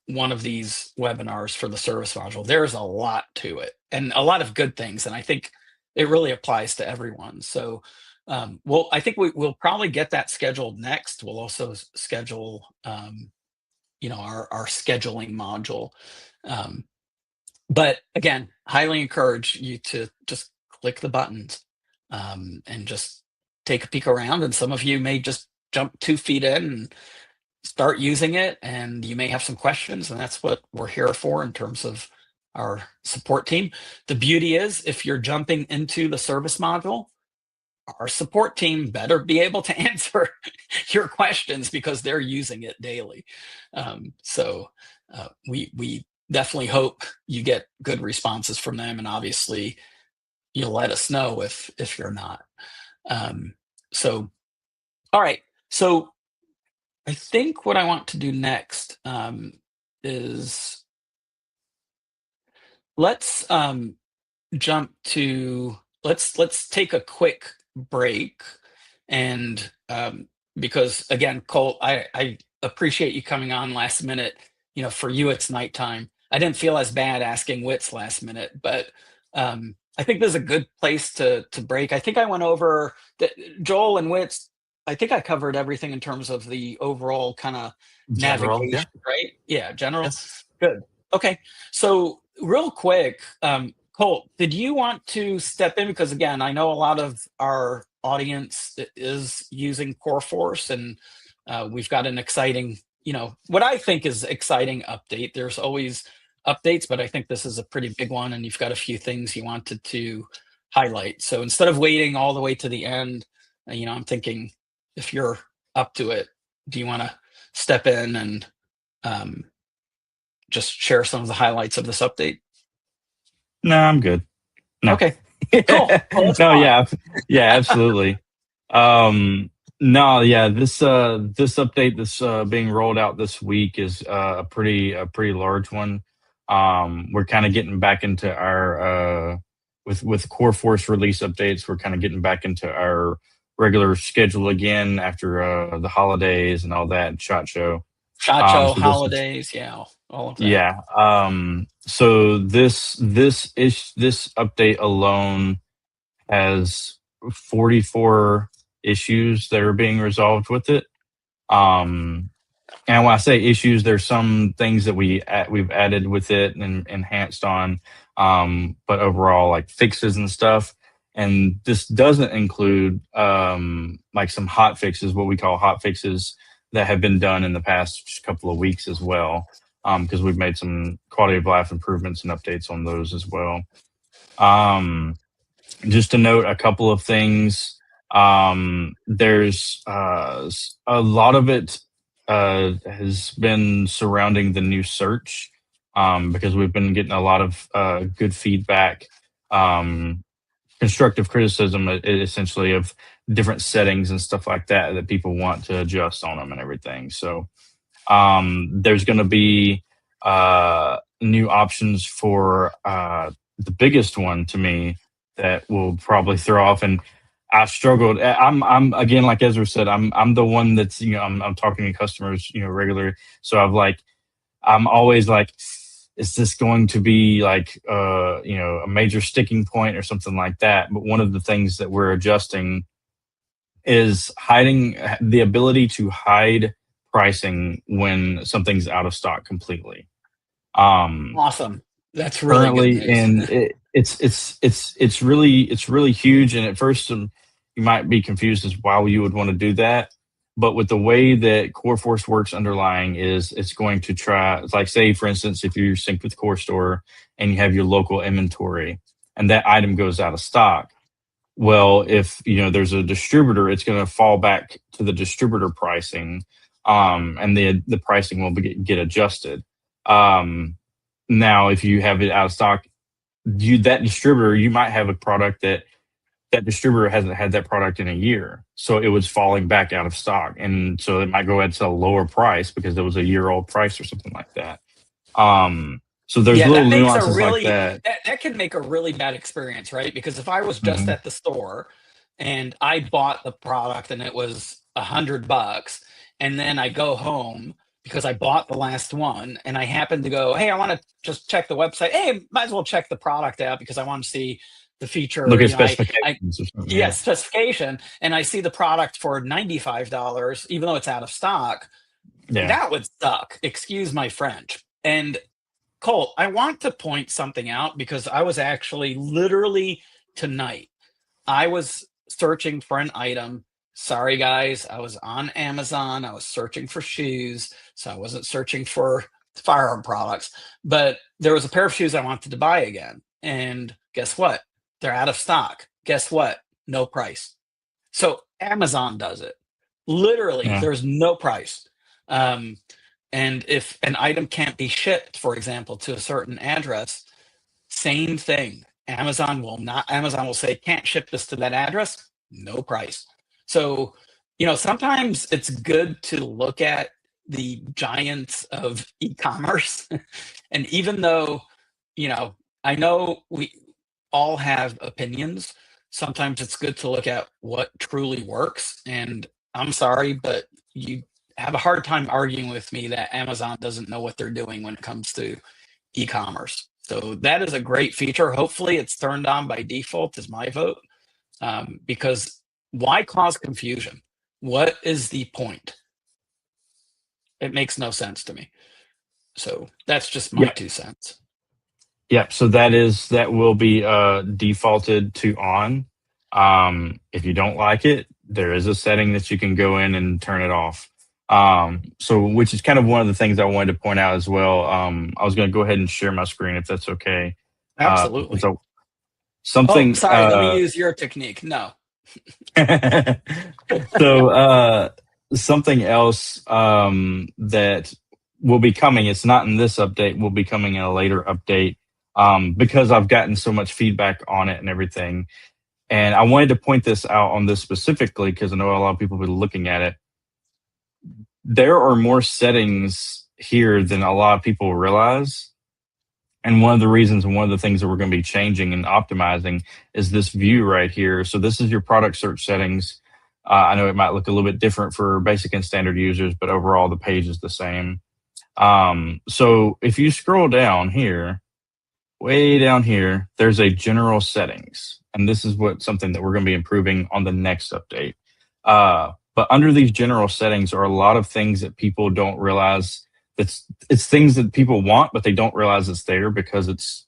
one of these webinars for the service module. There's a lot to it and a lot of good things. And I think it really applies to everyone. So I think we'll probably get that scheduled next. We'll also schedule, our scheduling module. But again, highly encourage you to just click the buttons and just take a peek around. And some of you may just jump 2 feet in and start using it, and you may have some questions, and that's what we're here for in terms of our support team. The beauty is, if you're jumping into the service module, our support team better be able to answer your questions because they're using it daily. So we definitely hope you get good responses from them, and obviously you'll let us know if you're not. So, all right. So I think what I want to do next is let's take a quick break, and because again, Colt, I appreciate you coming on last minute. For you it's nighttime. I didn't feel as bad asking Wits last minute, but I think this is a good place to break. I think I went over Joel and Wits. I think I covered everything in terms of the overall kind of navigation, yeah. right? Yeah, general. Yes. Good. Okay. So real quick, Colt, did you want to step in? Because again, I know a lot of our audience is using coreFORCE, and we've got an exciting, what I think is exciting update. There's always updates, but I think this is a pretty big one, and you've got a few things you wanted to highlight. So instead of waiting all the way to the end, I'm thinking, if you're up to it, do you want to step in and just share some of the highlights of this update? No, I'm good. No. Okay, cool. Well, no, yeah, absolutely. No, yeah, this update that's being rolled out this week is a pretty large one. We're kind of getting back into our with coreFORCE release updates. We're kind of getting back into our regular schedule again after the holidays and all that SHOT Show. SHOT Show, So holidays, yeah, all of that. yeah. So this update alone has 44 issues that are being resolved with it. And when I say issues, there's some things that we've added with it and enhanced on, but overall like fixes and stuff. And this doesn't include like some hot fixes, what we call hot fixes that have been done in the past couple of weeks as well, because we've made some quality of life improvements and updates on those as well. Just to note a couple of things, there's a lot of it has been surrounding the new search, because we've been getting a lot of good feedback, constructive criticism essentially of different settings and stuff like that people want to adjust on them and everything. So there's going to be new options for the biggest one to me that will probably throw off. And I struggled. I'm again, like Ezra said, I'm the one that's, I'm talking to customers, regularly. So I'm always like, is this going to be like, a major sticking point or something like that? But one of the things that we're adjusting is hiding the ability to hide pricing when something's out of stock completely. Awesome. That's really good news. And it's really huge. And at first, you might be confused as why you would want to do that. But with the way that coreFORCE works underlying is it's going to try, like say, for instance, if you're synced with CoreStore and you have your local inventory and that item goes out of stock, well, if there's a distributor, it's going to fall back to the distributor pricing, and the pricing will get adjusted. Now, if you have it out of stock, that distributor, you might have a product that distributor hasn't had that product in a year. So it was falling back out of stock. And so it might go ahead and sell a lower price because it was a year-old price or something like that. So there's little nuances like that. That can make a really bad experience, right? Because if I was just at the store and I bought the product and it was $100, and then I go home because I bought the last one and I happen to go, hey, I want to just check the website. Hey, might as well check the product out because I want to see the feature. Look at specifications or something. Yeah, specification. And I see the product for $95, even though it's out of stock. Yeah. That would suck. Excuse my French. And Colt, I want to point something out because I was actually literally tonight, I was searching for an item. Sorry, guys, I was on Amazon. I was searching for shoes. So I wasn't searching for firearm products. But there was a pair of shoes I wanted to buy again. And guess what? They're out of stock. Guess what? No price. So Amazon does it. Literally, there's no price. And if an item can't be shipped, for example, to a certain address, same thing. Amazon will say, can't ship this to that address, no price. So, sometimes it's good to look at the giants of e-commerce. And even though, I know we all have opinions, sometimes it's good to look at what truly works. And I'm sorry, but you have a hard time arguing with me that Amazon doesn't know what they're doing when it comes to e-commerce. So that is a great feature. Hopefully it's turned on by default is my vote, because why cause confusion? What is the point? It makes no sense to me. So that's just my 2 cents. Yep. So that will be defaulted to on. If you don't like it, there is a setting that you can go in and turn it off. So which is kind of one of the things I wanted to point out as well. I was going to go ahead and share my screen if that's okay. Absolutely. So something. Sorry, let me use your technique. No. So something else that will be coming. It's not in this update. Will be coming in a later update. Because I've gotten so much feedback on it and everything. And I wanted to point this out on this specifically because I know a lot of people have been looking at it. There are more settings here than a lot of people realize. And one of the reasons and one of the things that we're going to be changing and optimizing is this view right here. So this is your product search settings. I know it might look a little bit different for basic and standard users, but overall the page is the same. So if you scroll down here, way down here, there's a general settings. And this is something that we're going to be improving on the next update. But under these general settings are a lot of things that people don't realize. It's things that people want, but they don't realize it's there because it's,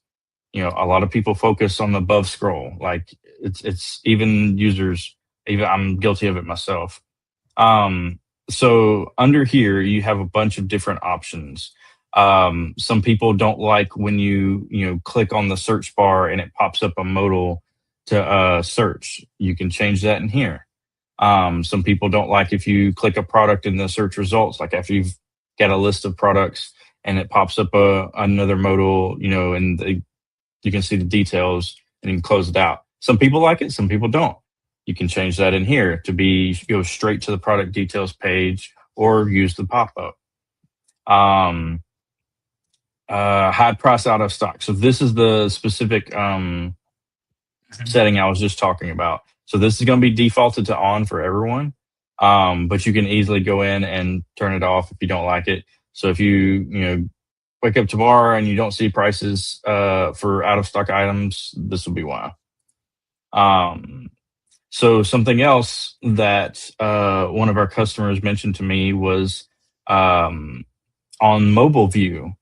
a lot of people focus on the above scroll. Like it's even users, even I'm guilty of it myself. So under here, you have a bunch of different options. Some people don't like when you click on the search bar and it pops up a modal to search. You can change that in here. Some people don't like if you click a product in the search results, like after you've got a list of products and it pops up another modal, and you can see the details and you can close it out. Some people like it, some people don't. You can change that in here to go straight to the product details page or use the pop-up. High price out of stock. So this is the specific setting I was just talking about. So this is going to be defaulted to on for everyone. But you can easily go in and turn it off if you don't like it. So if you wake up tomorrow and you don't see prices for out of stock items, this will be why. So something else that one of our customers mentioned to me was on mobile view,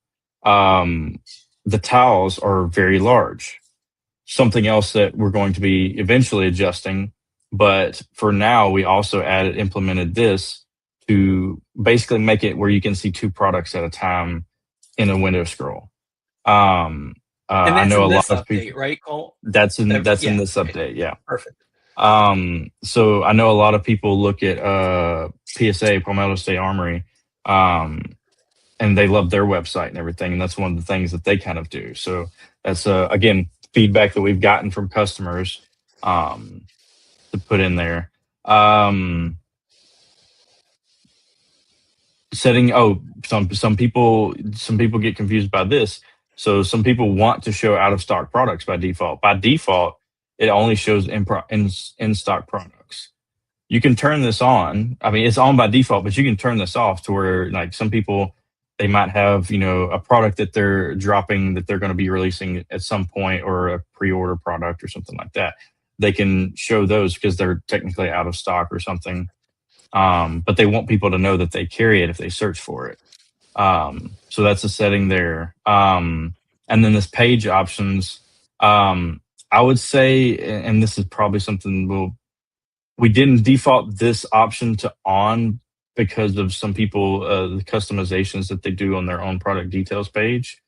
the tiles are very large. Something else that we're going to be eventually adjusting, but for now we also implemented this to basically make it where you can see 2 products at a time in a window scroll. And that's I know in a this lot of update, people, right, Cole? that's in this update, yeah. Perfect. So I know a lot of people look at PSA, Palmetto State Armory, and they love their website and everything, and that's one of the things that they kind of do. So that's again feedback that we've gotten from customers to put in there. Some people get confused by this. So some people want to show out of stock products by default. By default, it only shows in stock products. You can turn this on. I mean, it's on by default, but you can turn this off to where, like, some people, they might have, a product that they're dropping that they're going to be releasing at some point, or a pre-order product or something like that. They can show those because they're technically out of stock or something. But they want people to know that they carry it if they search for it. So that's a setting there. And then this page options, I would say, and this is probably something we didn't default this option to on because of some people, the customizations that they do on their own product details page.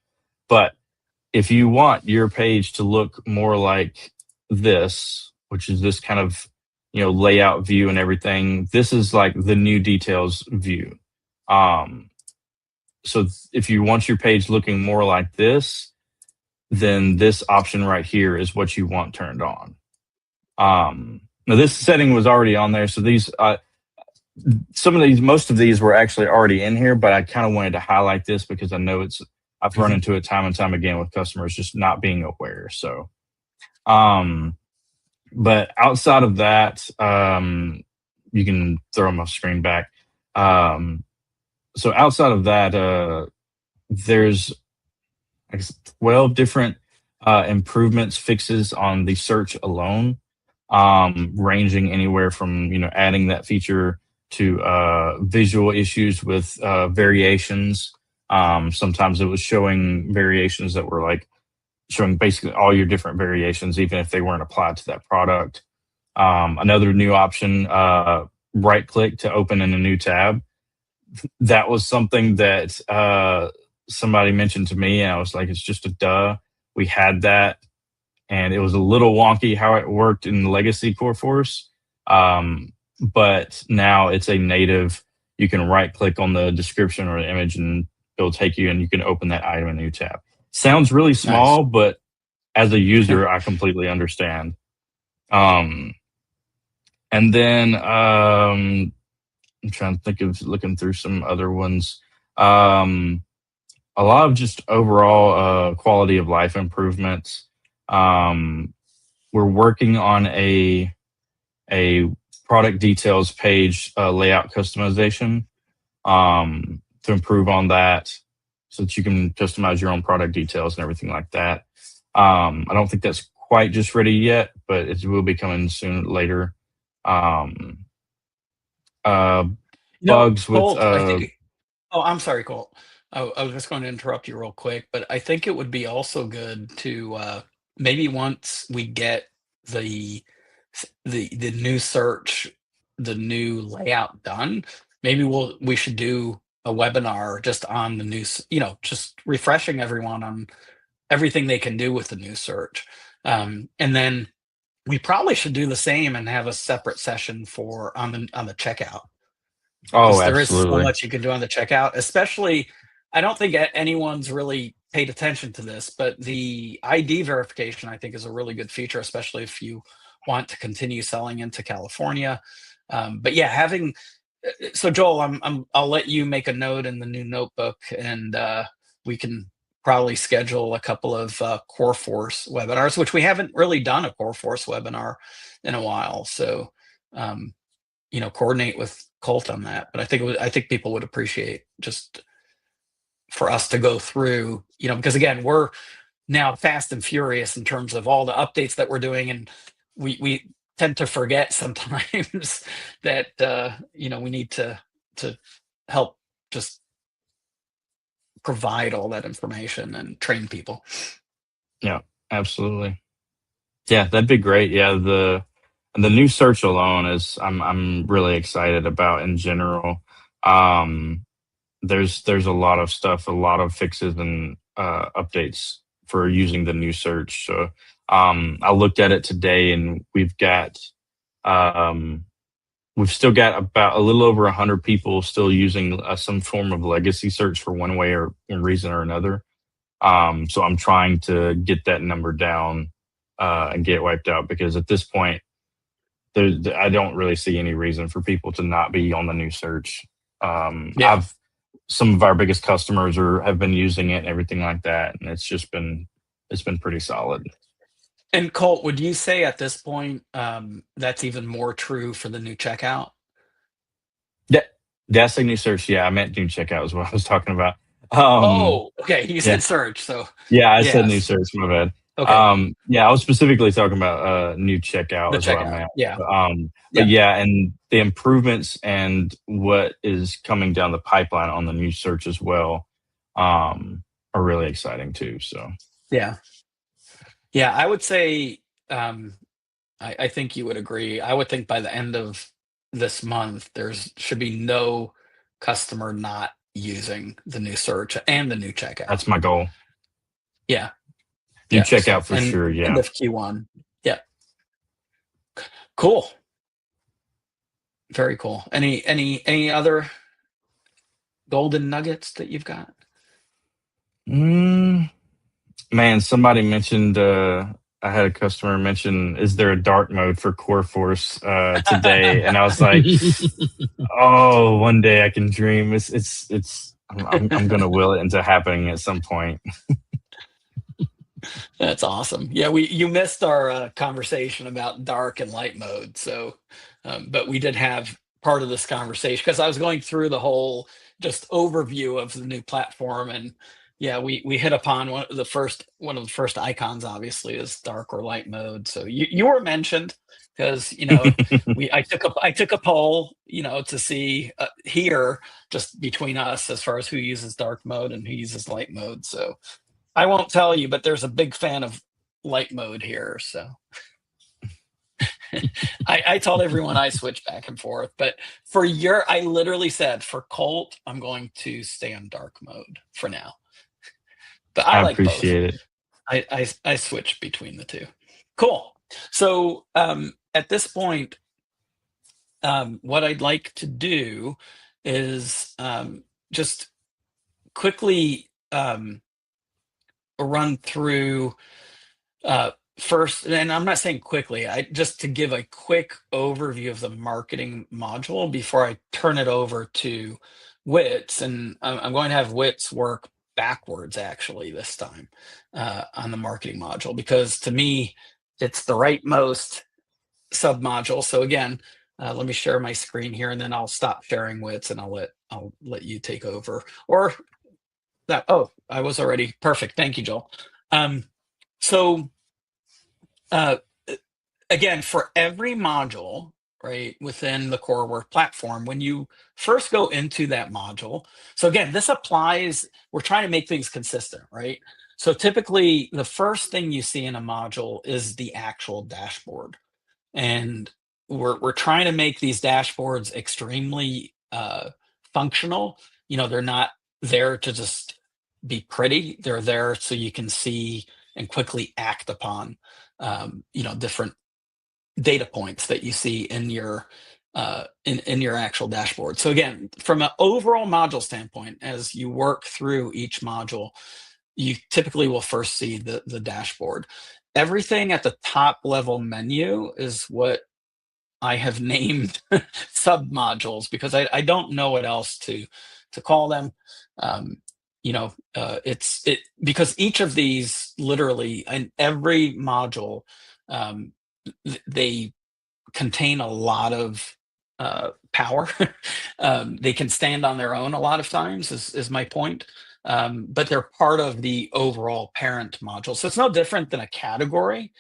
But if you want your page to look more like this, which is this kind of, layout view and everything, this is like the new details view. So if you want your page looking more like this, then this option right here is what you want turned on. Now this setting was already on there. So these, most of these were actually already in here, but I kind of wanted to highlight this because I know I've run into it time and time again with customers just not being aware. So, but outside of that, you can throw my screen back. So outside of that, there's 12 different improvements, fixes on the search alone, ranging anywhere from adding that feature to visual issues with variations. Sometimes it was showing variations that were like showing basically all your different variations, even if they weren't applied to that product. Another new option, right click to open in a new tab. That was something that somebody mentioned to me, and I was like, it's just a duh. We had that, and it was a little wonky how it worked in the legacy coreFORCE. But now it's a native. You can right click on the description or the image and it'll take you, and you can open that item in a new tab. Sounds really small, but as a user, I completely understand. And then I'm trying to think of looking through some other ones. A lot of just overall quality of life improvements. We're working on a product details page layout customization to improve on that, so that you can customize your own product details and everything like that. I don't think that's quite just ready yet, but it will be coming soon later. Bugs Colt, with I think. Oh, I'm sorry, Colt. I was just going to interrupt you real quick, but I think it would be also good to maybe once we get the new search, the new layout done, maybe we should do a webinar just on the new, just refreshing everyone on everything they can do with the new search. And then we probably should do the same and have a separate session for on the checkout. Oh, There is so absolutely. much you can do on the checkout, especially. I don't think anyone's really paid attention to this, but the ID verification, I think, is a really good feature, especially if you want to continue selling into California. But yeah, so Joel, I'll let you make a note in the new notebook, and we can probably schedule a couple of coreFORCE webinars, which we haven't really done a coreFORCE webinar in a while. So, coordinate with Colt on that. But I think people would appreciate just for us to go through, because again, we're now fast and furious in terms of all the updates that we're doing, and we tend to forget sometimes that we need to help just provide all that information and train people. Yeah, absolutely. Yeah, that'd be great. Yeah, the new search alone is I'm really excited about in general. There's a lot of stuff, a lot of fixes and updates for using the new search. So I looked at it today, and we've still got about a little over 100 people still using some form of legacy search for one way or one reason or another. So I'm trying to get that number down and get it wiped out, because at this point, I don't really see any reason for people to not be on the new search. Some of our biggest customers have been using it and everything like that, and it's been pretty solid. And Colt, would you say at this point that's even more true for the new checkout? That's a new search. Yeah, I meant new checkout is what I was talking about. Okay. You said search, so yeah, I said new search. My bad. Okay. Yeah, I was specifically talking about new checkout. The is checkout. What I meant. Yeah. But yeah, and the improvements and what is coming down the pipeline on the new search as well are really exciting too. So yeah, I would say I think you would agree. I would think by the end of this month, should be no customer not using the new search and the new checkout. That's my goal. Yeah. New checkout for sure. Yeah. End of Q1. Yeah. Cool. Very cool. Any other golden nuggets that you've got? Man, somebody mentioned. I had a customer mention, "Is there a dark mode for coreFORCE today?" And I was like, "Oh, one day I can dream." I'm gonna will it into happening at some point. That's awesome. Yeah, you missed our conversation about dark and light mode. So, but we did have part of this conversation because I was going through the whole just overview of the new platform, and yeah, we hit upon one of the first icons. Obviously, is dark or light mode. So you were mentioned because I took a poll to see here just between us as far as who uses dark mode and who uses light mode. So I won't tell you, but there's a big fan of light mode here. So I told everyone I switch back and forth, but I literally said for Colt, I'm going to stay on dark mode for now. But I like appreciate both. it. I switch between the two. Cool. So at this point, what I'd like to do is just quickly run through first, and I'm not saying quickly, just to give a quick overview of the marketing module before I turn it over to Wits, and I'm going to have Wits work backwards actually this time on the marketing module, because to me, it's the rightmost sub-module. So again, let me share my screen here, and then I'll stop sharing Wits, and I'll let you take over. Or that, oh, I was already perfect. Thank you, Joel. So again, for every module, right, within the Coreware platform, when you first go into that module, so again, this applies, we're trying to make things consistent, right? So typically, the first thing you see in a module is the actual dashboard. And we're trying to make these dashboards extremely functional. You know, they're not there to just be pretty. They're there so you can see and quickly act upon, you know, different data points that you see in your in your actual dashboard. So again, from an overall module standpoint, as you work through each module, you typically will first see the dashboard. Everything at the top level menu is what I have named sub modules, because I don't know what else to call them. You know, it's because each of these, literally, in every module, they contain a lot of power. They can stand on their own a lot of times, is my point. But they're part of the overall parent module. So it's no different than a category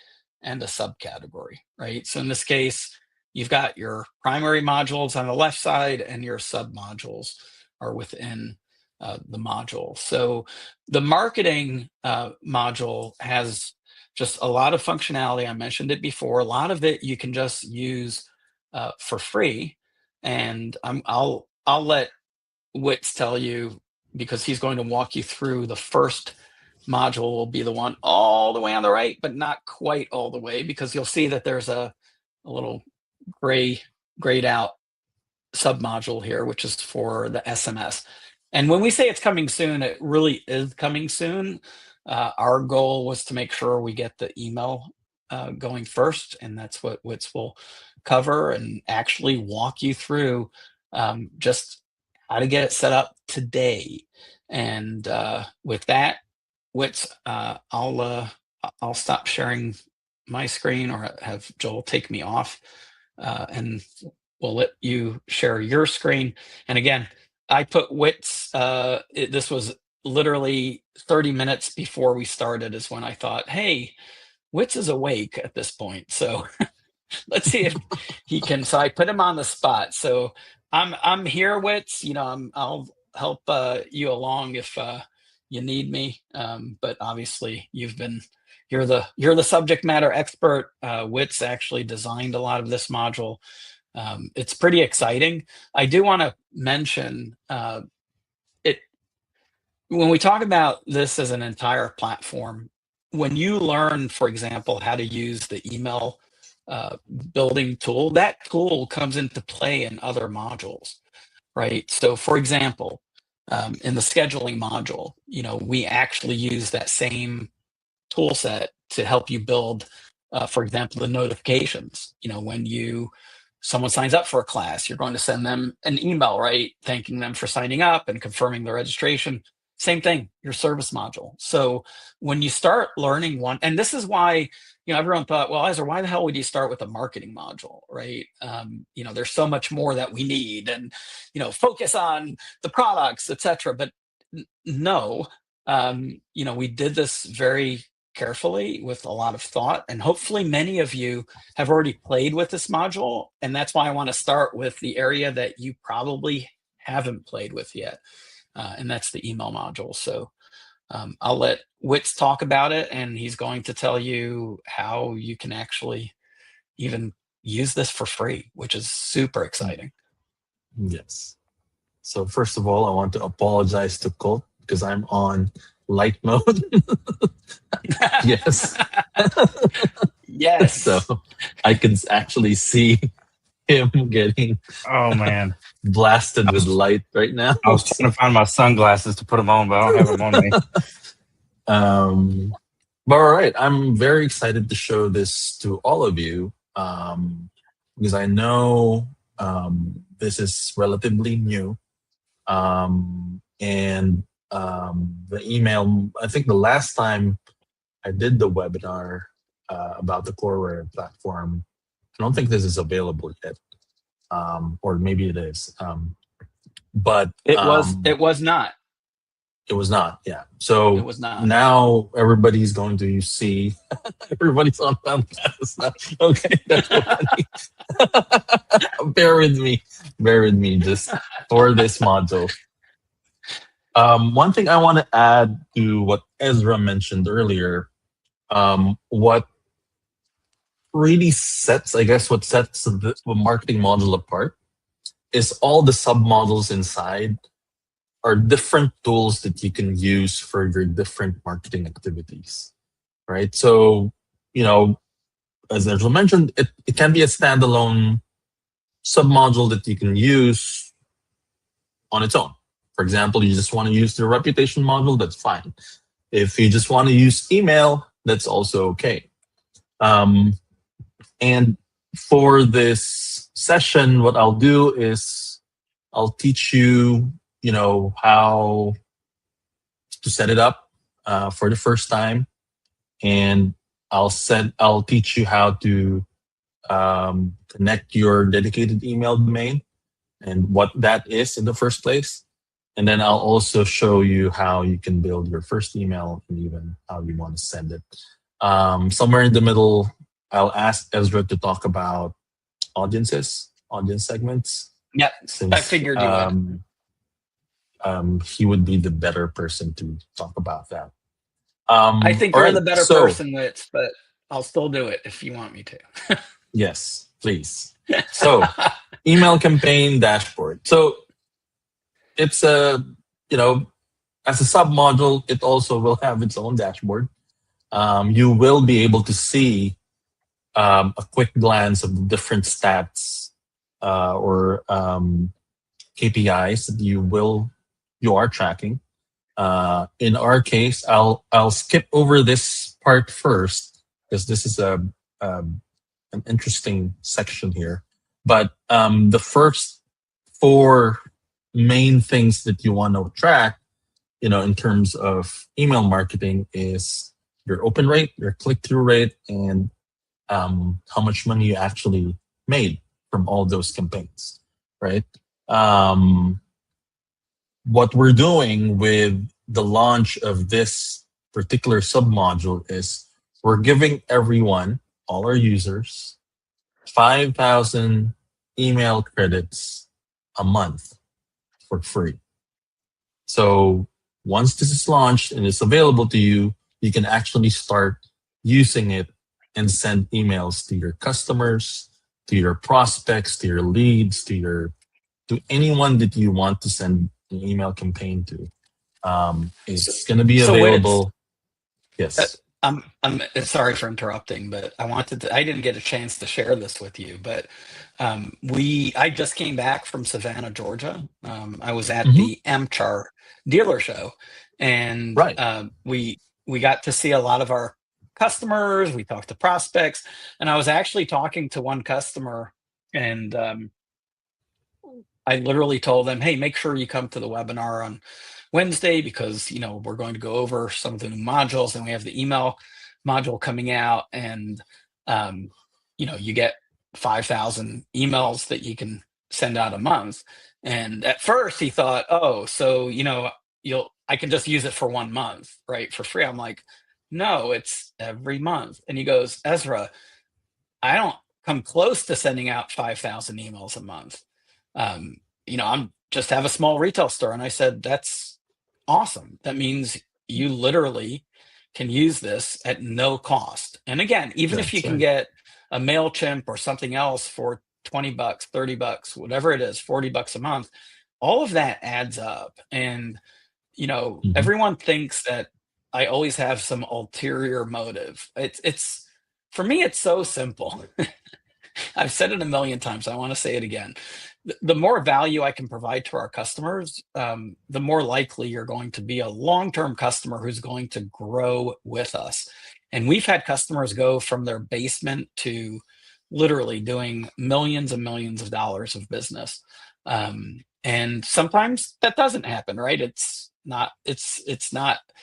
and a subcategory, right? So in this case, you've got your primary modules on the left side, and your sub-modules are within the module. So the marketing module has just a lot of functionality. I mentioned it before. A lot of it you can just use for free, and I'll let Wits tell you, because he's going to walk you through the first module. Will be the one all the way on the right, but not quite all the way, because you'll see that there's a little grayed out sub-module here, which is for the SMS. And when we say it's coming soon, it really is coming soon. Our goal was to make sure we get the email going first, and that's what Wits will cover and actually walk you through just how to get it set up today. And with that, Wits, I'll stop sharing my screen, or have Joel take me off, and we'll let you share your screen. And again, I put Wits, this was literally 30 minutes before we started is when I thought, hey, Wits is awake at this point. So let's see if he can. So I put him on the spot. So I'm here, Wits. You know, I'll help you along if you need me. But obviously, you're the subject matter expert. Wits actually designed a lot of this module. It's pretty exciting. I do want to mention it when we talk about this as an entire platform. When you learn, for example, how to use the email building tool, that tool comes into play in other modules, right? So for example, in the scheduling module, you know, we actually use that same tool set to help you build, for example, the notifications. You know, when someone signs up for a class, you're going to send them an email, right? Thanking them for signing up and confirming the registration. Same thing, your service module. So when you start learning one, and this is why, you know, everyone thought, well, Ezra, why the hell would you start with a marketing module, right? You know, there's so much more that we need, and, you know, focus on the products, etc. But no, you know, we did this very carefully with a lot of thought, and hopefully many of you have already played with this module. And that's why I want to start with the area that you probably haven't played with yet. And that's the email module. So I'll let Wits talk about it, and he's going to tell you how you can actually even use this for free, which is super exciting. Yes. So first of all, I want to apologize to Colt because I'm on light mode. Yes. Yes. So I can actually see him getting blasted with light right now. I was trying to find my sunglasses to put them on, but I don't have them on me. But all right, I'm very excited to show this to all of you because I know this is relatively new. And the email, I think the last time I did the webinar about the Coreware platform, I don't think this is available yet. Or maybe it is. But It was not. It was not, yeah. So It was not. now everybody's going to see. Everybody's on Webcast now. Okay, that's funny. Bear with me, just for this module. One thing I want to add to what Ezra mentioned earlier, what really sets, I guess, what sets the marketing module apart is all the sub-modules inside are different tools that you can use for your different marketing activities, right? So, as Angela mentioned, it can be a standalone submodule that you can use on its own. For example, you just want to use the reputation module, that's fine. If you just want to use email, that's also okay. And for this session, what I'll do is I'll teach you how to set it up for the first time, and I'll teach you how to connect your dedicated email domain and what that is in the first place. And then I'll also show you how you can build your first email and even how you want to send it. Somewhere in the middle, I'll ask Ezra to talk about audience segments. Yeah, I figured you would. He would be the better person to talk about that. I think you're the better person, Witz, but I'll still do it if you want me to. Yes, please. So, email campaign dashboard. So, it's as a sub module, it also will have its own dashboard. You will be able to see a quick glance of the different stats or KPIs that you are tracking. In our case, I'll skip over this part first because this is an interesting section here. But the first 4 main things that you want to track, in terms of email marketing is your open rate, your click-through rate, and how much money you actually made from all those campaigns, right? What we're doing with the launch of this particular submodule is we're giving everyone, all our users, 5,000 email credits a month for free. So once this is launched and it's available to you, you can actually start using it and send emails to your customers, to your prospects, to your leads, to anyone that you want to send an email campaign to. It's going to be available. Yes. I'm sorry for interrupting, but I didn't get a chance to share this with you, but I just came back from Savannah, Georgia. I was at the MCHAR dealer show, and we got to see a lot of our customers. We talked to prospects, and I was actually talking to one customer, and I literally told them, hey, make sure you come to the webinar on Wednesday because we're going to go over some of the new modules, and we have the email module coming out, and you get 5,000 emails that you can send out a month. And at first he thought, oh, so I can just use it for 1 month, right, for free. I'm like, no, it's every month. And he goes, Ezra, I don't come close to sending out 5,000 emails a month. I'm just have a small retail store. And I said, that's awesome. That means you literally can use this at no cost. And again, even if you can get a MailChimp or something else for $20, $30, whatever it is, $40 a month, all of that adds up. And, everyone thinks that I always have some ulterior motive. It's for me, it's so simple. I've said it a million times. I want to say it again. The more value I can provide to our customers, the more likely you're going to be a long-term customer who's going to grow with us. And we've had customers go from their basement to literally doing millions and millions of dollars of business. And sometimes that doesn't happen, right? It's not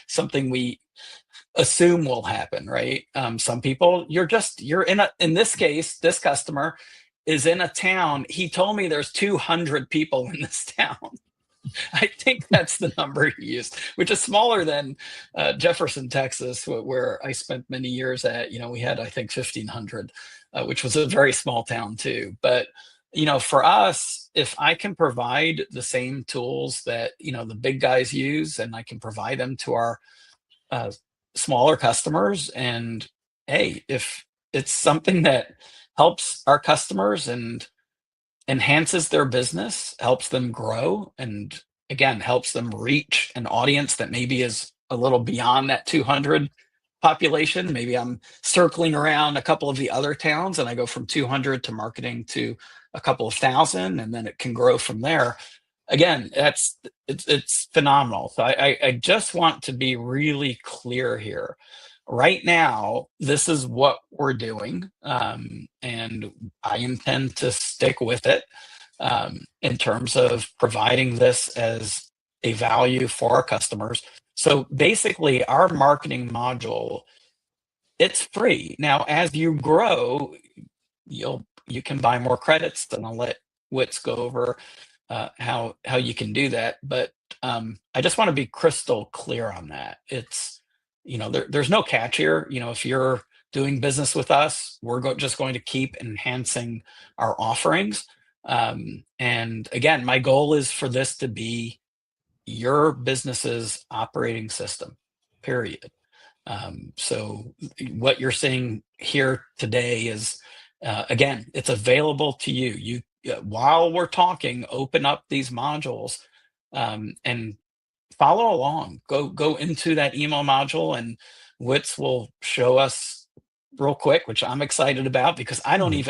something we assume will happen, right? Some people, in this case, this customer is in a town. He told me there's 200 people in this town. I think that's the number he used, which is smaller than Jefferson, Texas, where I spent many years at. We had, I think, 1,500, which was a very small town too. But, for us, if I can provide the same tools that, the big guys use, and I can provide them to our smaller customers, and hey, if it's something that helps our customers and enhances their business, helps them grow, and again, helps them reach an audience that maybe is a little beyond that 200 population. Maybe I'm circling around a couple of the other towns and I go from 200 to marketing to a couple of thousand, and then it can grow from there. Again, it's phenomenal. So I just want to be really clear here. Right now, this is what we're doing, and I intend to stick with it in terms of providing this as a value for our customers. So basically, our marketing module, it's free. Now, as you grow, you can buy more credits, and I'll let Witz go over how you can do that. But I just want to be crystal clear on that. It's there's no catch here. If you're doing business with us, we're just going to keep enhancing our offerings. And again, my goal is for this to be your business's operating system, period. So what you're seeing here today is, again, it's available to you. While we're talking, open up these modules and follow along. Go into that email module, and Witz will show us real quick, which I'm excited about, because I need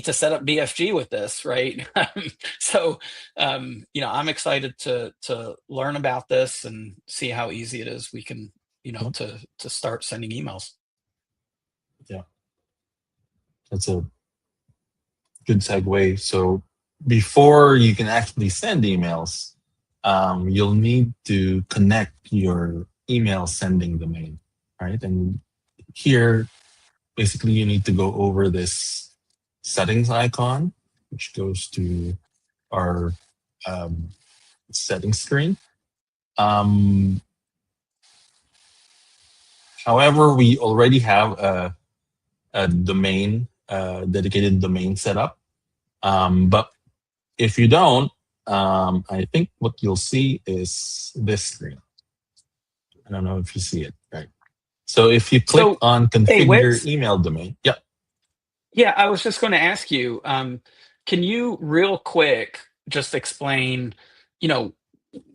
to set up BFG with this, right? So I'm excited to learn about this and see how easy it is we can to start sending emails. Yeah, that's a good segue. So before you can actually send emails, you'll need to connect your email sending domain, right? And here, basically, you need to go over this settings icon, which goes to our settings screen. However, we already have a domain, dedicated domain set up. But if you don't, I think what you'll see is this screen. I don't know if you see it, right? So if you click on configure email domain, yeah. Yeah, I was just going to ask you, can you real quick just explain,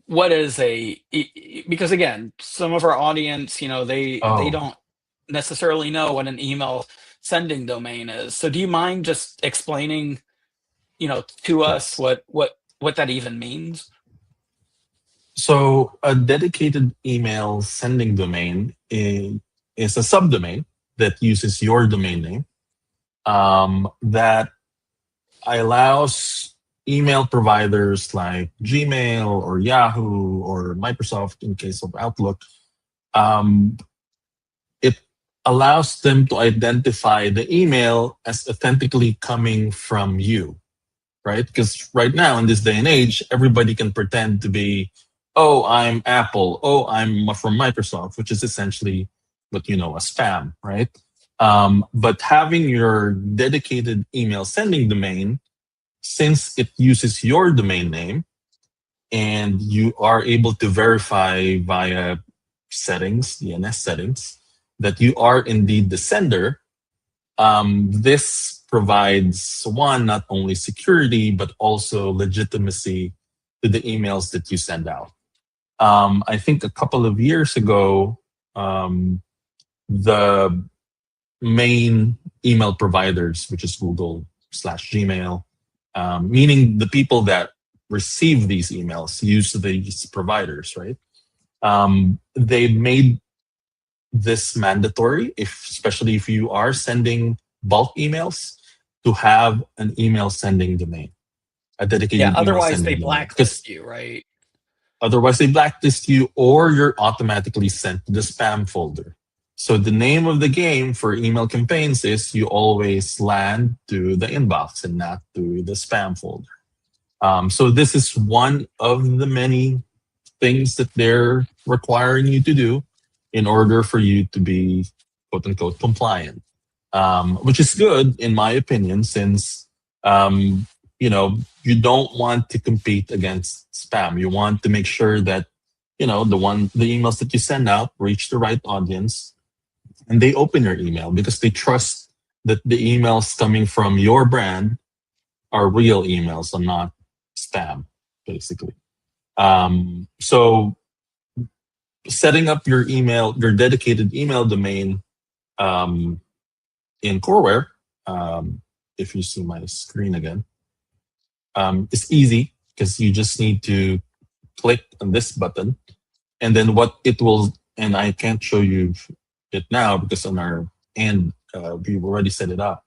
what is because again, some of our audience, they don't necessarily know what an email sending domain is. So do you mind just explaining, to us what that even means? So a dedicated email sending domain is a subdomain that uses your domain name that allows email providers like Gmail or Yahoo or Microsoft in case of Outlook. It allows them to identify the email as authentically coming from you, right? Because right now in this day and age, everybody can pretend to be, oh, I'm Apple, oh, I'm from Microsoft, which is essentially what a spam, right? But having your dedicated email sending domain, since it uses your domain name and you are able to verify via settings, DNS settings, that you are indeed the sender, this provides not only security, but also legitimacy to the emails that you send out. I think a couple of years ago, the main email providers, which is Google/Gmail, meaning the people that receive these emails use these providers, right? They made this mandatory, especially if you are sending bulk emails, to have an email sending domain, a dedicated email otherwise sending they domain. blacklist you, right? Otherwise, they blacklist you, or you're automatically sent to the spam folder. So the name of the game for email campaigns is you always land to the inbox and not to the spam folder. So this is one of the many things that they're requiring you to do in order for you to be quote unquote compliant, which is good in my opinion, since you don't want to compete against spam. You want to make sure that the emails that you send out reach the right audience and they open your email because they trust that the emails coming from your brand are real emails and not spam, basically. So setting up your dedicated email domain in Coreware, if you see my screen again, it's easy because you just need to click on this button, and then what it will, and I can't show you it now because on our end we've already set it up.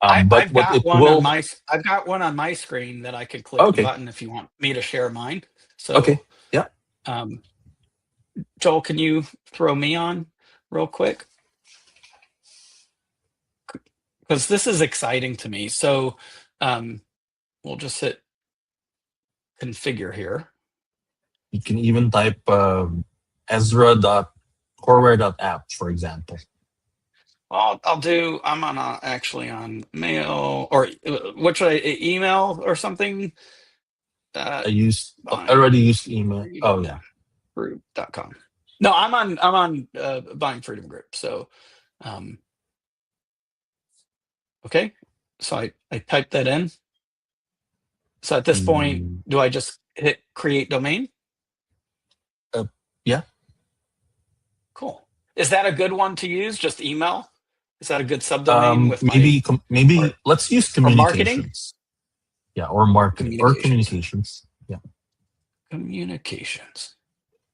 I've got one on my screen that I could click the button if you want me to share mine. So okay, yeah. Joel, can you throw me on real quick? Because this is exciting to me. So we'll just hit configure here. You can even type ezra.coreware.app, for example. I'm actually on mail, or what should I, email or something? I already used email. Oh yeah. Group.com. No, I'm on Buying Freedom Group. So okay. So I typed that in. So at this point, do I just hit create domain? Yeah. Cool. Is that a good one to use? Just email? Is that a good subdomain with maybe let's use communications. Yeah, or marketing or communications. Yeah. Communications.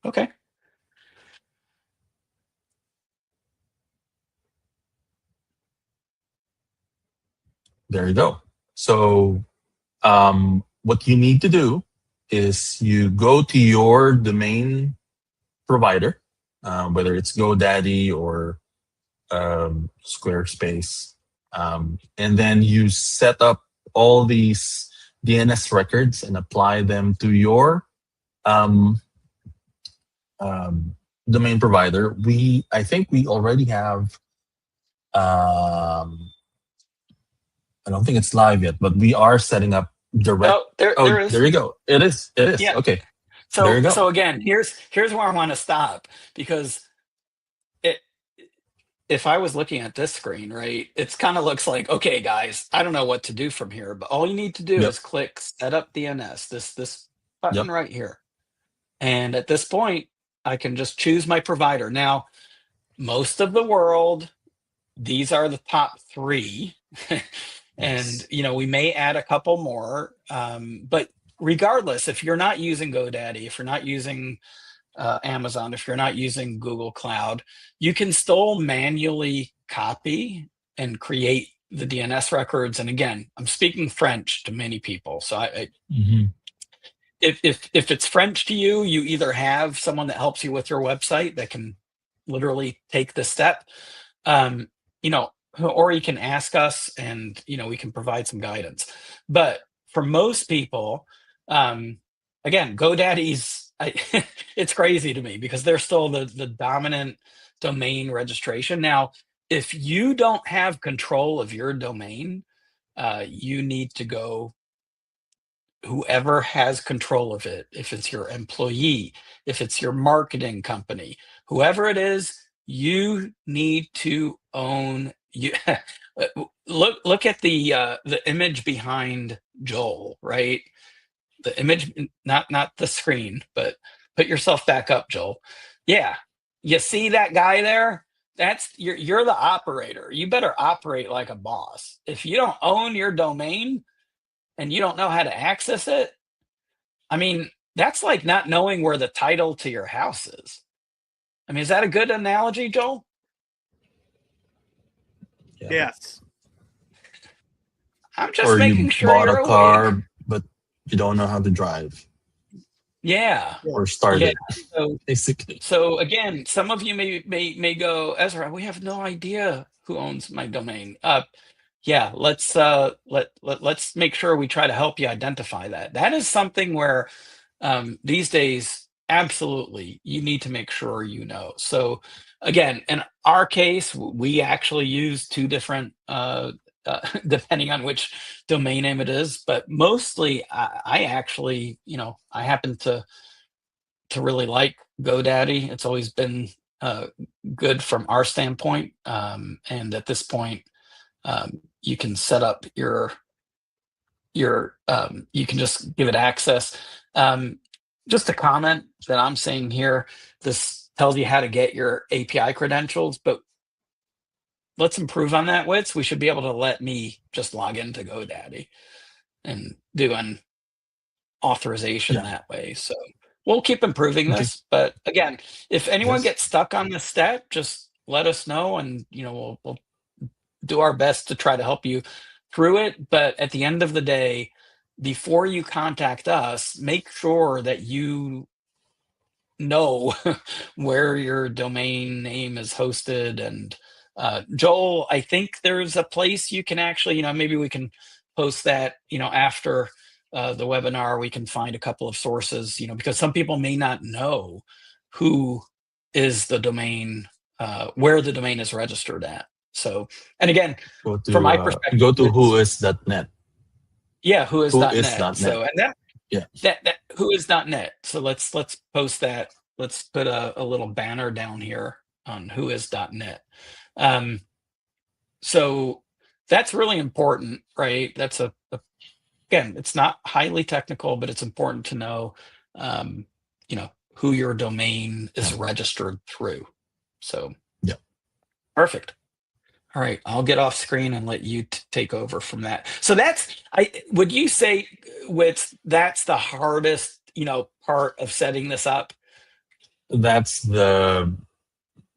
Okay. There you go. So what you need to do is you go to your domain provider, whether it's GoDaddy or Squarespace, and then you set up all these DNS records and apply them to your domain provider. I think we already have. I don't think it's live yet, but we are setting up direct. There is. There you go. It is. Yeah. Okay. So there you go. So again, here's where I want to stop, because if I was looking at this screen, right, it's kind of looks like, okay, guys, I don't know what to do from here, but all you need to do is click set up DNS, this button right here. And at this point, I can just choose my provider. Now, most of the world, these are the top 3. And, we may add a couple more. But regardless, if you're not using GoDaddy, if you're not using Amazon, if you're not using Google Cloud, you can still manually copy and create the DNS records. And again, I'm speaking French to many people. So if it's French to you, you either have someone that helps you with your website that can literally take the step, or you can ask us and, we can provide some guidance. But for most people, again, GoDaddy's, it's crazy to me because they're still the dominant domain registration. Now, if you don't have control of your domain, you need to go whoever has control of it. If it's your employee, if it's your marketing company, whoever it is, you need to own. Look at the image behind Joel, right? The image, not the screen, but put yourself back up, Joel. Yeah, you see that guy there? You're the operator. You better operate like a boss. If you don't own your domain and you don't know how to access it, I mean, that's like not knowing where the title to your house is. I mean, is that a good analogy, Joel? Yeah. Yes. I'm just Or making you sure bought you're a car, awake. but you don't know how to drive Yeah. or start Yeah. it, So, basically. so again, some of you may go, Ezra, we have no idea who owns my domain. Yeah, let's make sure we try to help you identify that. That is something where these days, absolutely, you need to make sure you know. So again, in our case, we actually use two different, depending on which domain name it is, but mostly I actually, I happen to really like GoDaddy. It's always been good from our standpoint, and at this point, you can set up your you can just give it access. Just a comment that I'm saying here, this tells you how to get your API credentials, but let's improve on that, Wits. We should be able to let me just log into GoDaddy and do an authorization that way. So we'll keep improving this. But again, if anyone gets stuck on this step, just let us know, and we'll do our best to try to help you through it. But at the end of the day, before you contact us, make sure that you know where your domain name is hosted. And Joel, I think there's a place you can actually, maybe we can post that, after the webinar. We can find a couple of sources, because some people may not know who is the domain, where the domain is registered at. So, and again, from my perspective, go to whois.net. Yeah, whois.net. Whois.net. So, and that, yeah, that whois.net. So let's post that. Let's put a little banner down here on whois.net. So that's really important, right? That's again, it's not highly technical, but it's important to know, who your domain is registered through. So, yeah, perfect. All right, I'll get off screen and let you take over from that. So would you say, that's the hardest, part of setting this up? That's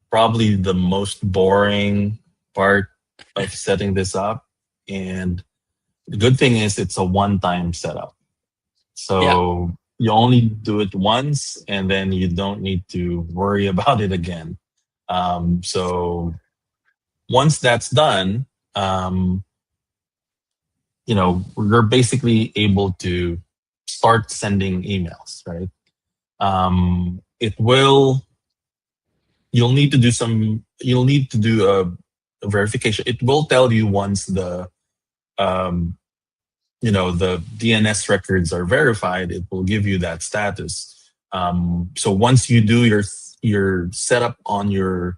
probably the most boring part of setting this up. And the good thing is it's a one-time setup. So you only do it once, and then you don't need to worry about it again. So once that's done, we're basically able to start sending emails, right? You'll need to do a verification. It will tell you once the DNS records are verified. It will give you that status. So once you do your setup on your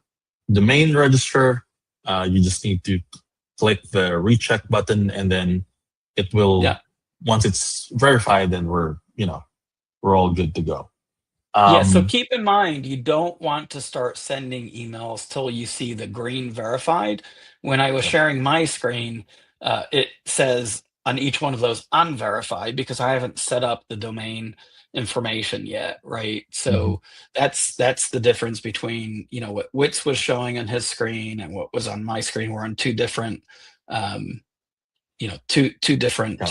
domain register, you just need to click the recheck button, and then it will. Once it's verified, then we're all good to go. So keep in mind, you don't want to start sending emails till you see the green verified. When I was sharing my screen, it says on each one of those unverified, because I haven't set up the domain information yet, right? So that's the difference between what Wits was showing on his screen and what was on my screen. We're on two different two different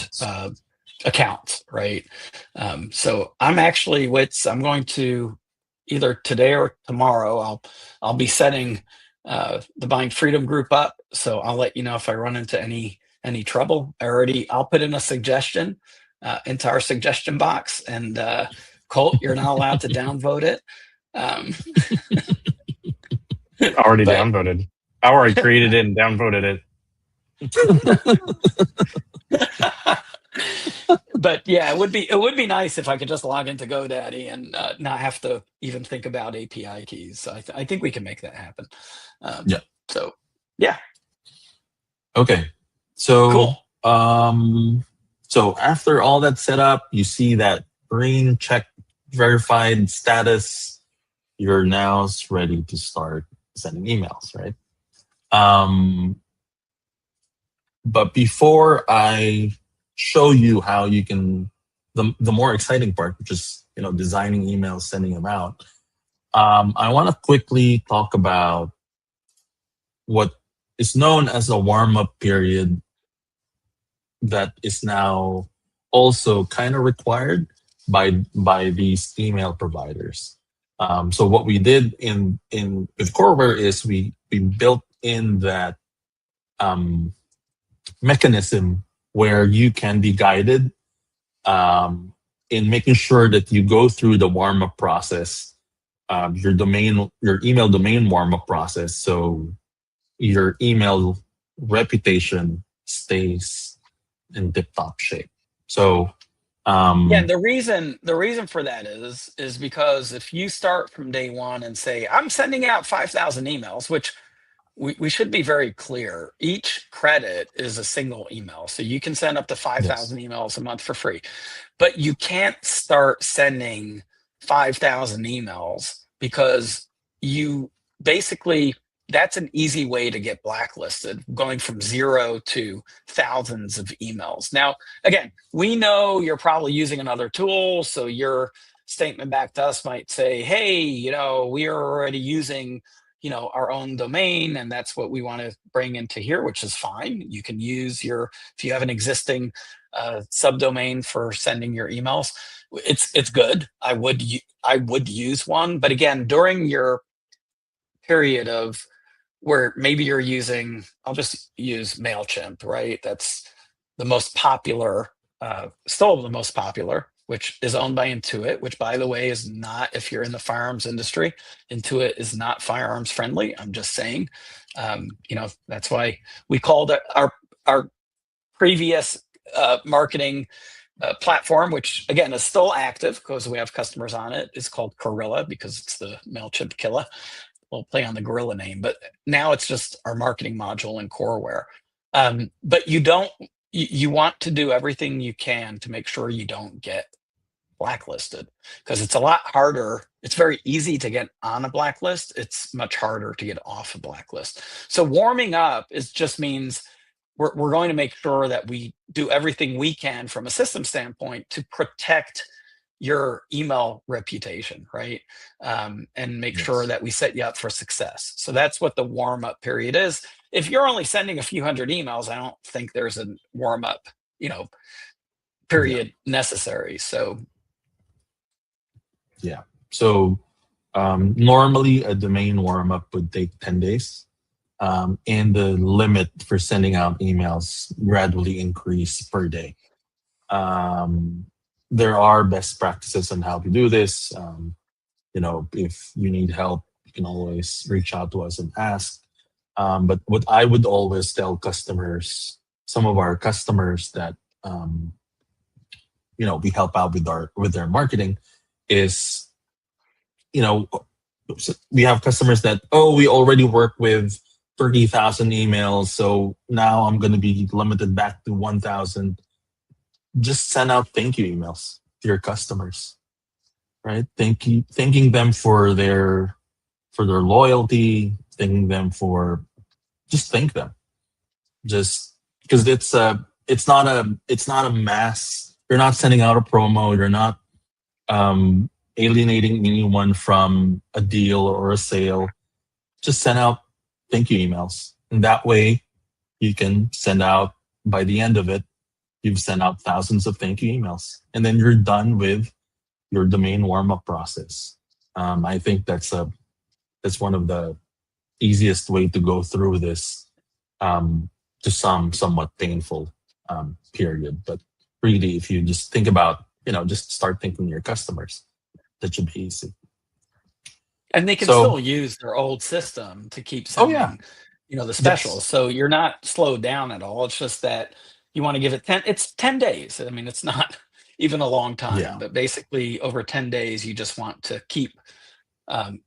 accounts, right? So I'm actually, Wits, I'm going to either today or tomorrow, I'll be setting the Bind Freedom group up. So I'll let you know if I run into any trouble. I'll put in a suggestion into our suggestion box, and Colt, you're not allowed to downvote it. Already downvoted. I already created it and downvoted it. But yeah, it would be nice if I could just log into GoDaddy and not have to even think about API keys. So I think we can make that happen. So yeah. Okay. So cool. So after all that set up, you see that green check verified status. You're now ready to start sending emails, right? But before I show you how you can, the more exciting part, which is designing emails, sending them out, I want to quickly talk about what is known as a warm-up period that is now also kind of required by these email providers. So what we did in with Coreware is we built in that mechanism where you can be guided in making sure that you go through the warm-up process, your email domain warm-up process, so your email reputation stays in tip-top shape. So yeah, and the reason for that is because if you start from day one and say, I'm sending out 5,000 emails, which we should be very clear, each credit is a single email. So you can send up to 5,000 emails a month for free, but you can't start sending 5,000 emails because you basically, that's an easy way to get blacklisted, going from 0 to thousands of emails. Now, again, we know you're probably using another tool, so your statement back to us might say, hey, we are already using our own domain, and that's what we want to bring into here, which is fine. You can use if you have an existing subdomain for sending your emails, it's good. I would use one, but again, during your period of where maybe you're using, I'll just use MailChimp, right? That's the most popular, still the most popular, which is owned by Intuit, which, by the way, is not, if you're in the firearms industry, Intuit is not firearms friendly. I'm just saying, that's why we called it our previous marketing platform, which again is still active because we have customers on it, is called Gorilla because it's the MailChimp killer. We'll play on the Gorilla name, but now it's just our marketing module in Coreware. But you want to do everything you can to make sure you don't get blacklisted, because it's a lot harder. It's very easy to get on a blacklist. It's much harder to get off a blacklist. So warming up just means we're going to make sure that we do everything we can from a system standpoint to protect your email reputation, right? And make sure that we set you up for success. So that's what the warm-up period is. If you're only sending a few hundred emails, I don't think there's a warm-up, period necessary. So yeah. So normally a domain warm-up would take 10 days. And the limit for sending out emails gradually increase per day. There are best practices on how to do this. If you need help, you can always reach out to us and ask. But what I would always tell customers, some of our customers that we help out with their marketing, is we have customers that, we already work with 30,000 emails, so now I'm going to be limited back to 1,000. Just send out thank you emails to your customers, right? Thanking them for their loyalty, thanking them just thank them. Just because it's not a mass. You're not sending out a promo. You're not alienating anyone from a deal or a sale. Just send out thank you emails, and that way you can send out, by the end of it, you've sent out thousands of thank you emails, and then you're done with your domain warm-up process. I think that's one of the easiest way to go through this to somewhat painful period. But really, if you just think about, just start thinking your customers, that should be easy. And they can still use their old system to keep sending, the specials. Yes. So you're not slowed down at all. It's just that you want to give it 10 days. I mean, it's not even a long time, but basically over 10 days, you just want to keep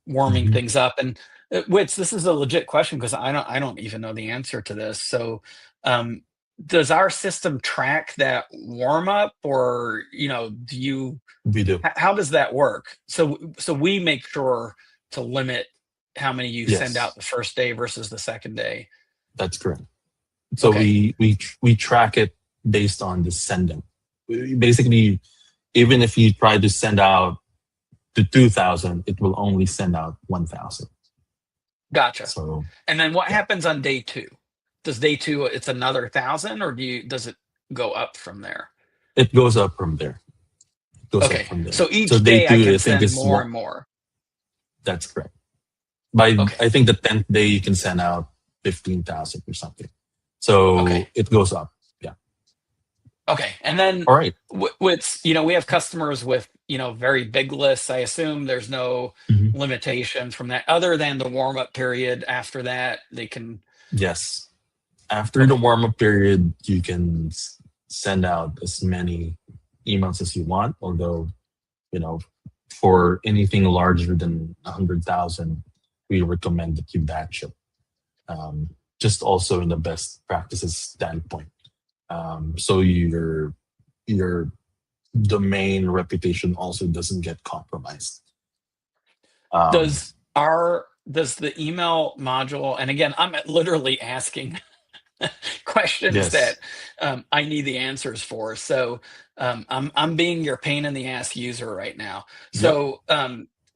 warming things up. And Wits, this is a legit question because I don't even know the answer to this. So does our system track that warm up, or, we do. How does that work? So we make sure to limit how many you send out the first day versus the second day. That's correct. So we track it based on the sending. Basically, even if you try to send out to 2,000, it will only send out 1,000. Gotcha. So, and then what happens on day 2? does day 2 it's another 1,000, or does it go up from there? It goes up from there. It goes up Okay, from there. so each So day day I 2, can I think, send is more and more. That's correct. By Okay. I think the 10th day you can send out 15,000 or something. So it goes up. Yeah. Okay, and then All right. with we have customers with very big lists. I assume there's no Mhm. limitation from that, other than the warm up period. After that, they can. Yes. After the warm up period, you can send out as many emails as you want. Although, for anything larger than 100,000, we recommend that you batch it. Just also in the best practices standpoint. So your domain reputation also doesn't get compromised. Does the email module, and again, I'm literally asking questions that I need the answers for. So I'm being your pain in the ass user right now. So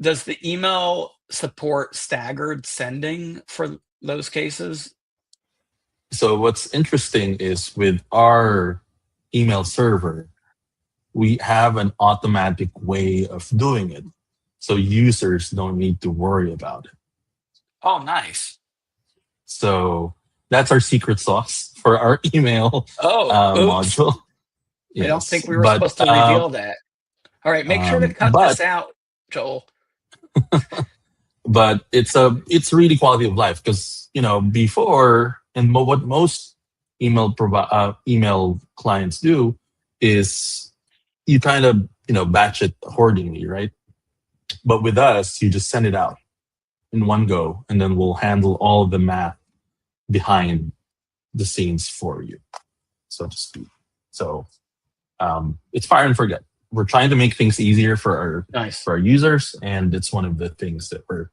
does the email support staggered sending for those cases? So what's interesting is with our email server, we have an automatic way of doing it. So users don't need to worry about it. Oh, nice. So that's our secret sauce for our email module. Yes. I don't think we were supposed to reveal that. All right, make sure to cut this out, Joel. But it's really quality of life because before, and what most email clients do is you kind of batch it accordingly, right? But with us, you just send it out in one go, and then we'll handle all the math behind the scenes for you, so to speak. So it's fire and forget. We're trying to make things easier for our users, and it's one of the things that we're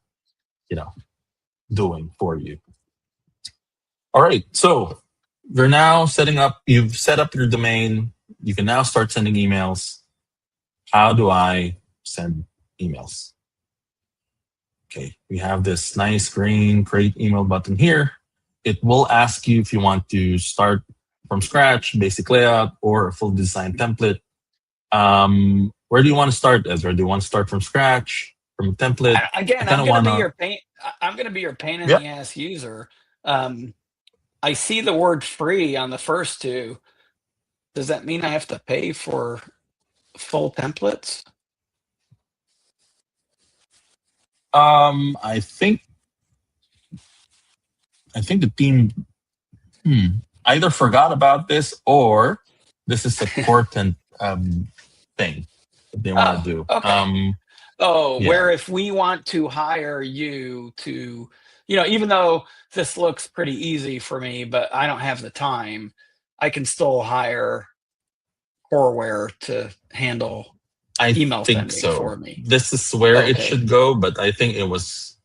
doing for you. All right, so we're now setting up. You've set up your domain. You can now start sending emails. How do I send emails? Okay, we have this nice green create email button here. It will ask you if you want to start from scratch, basic layout, or a full design template. Where do you want to start, Ezra? Do you want to start from scratch, from a template? Again, I'm going to be your pain. I'm going to be your pain in the ass user. I see the word free on the first two. Does that mean I have to pay for full templates? I think the team either forgot about this or this is a important thing that they want to do. Okay. Where if we want to hire you to, even though this looks pretty easy for me, but I don't have the time, I can still hire Coreware to handle email sending for me. This is where it should go, but I think it was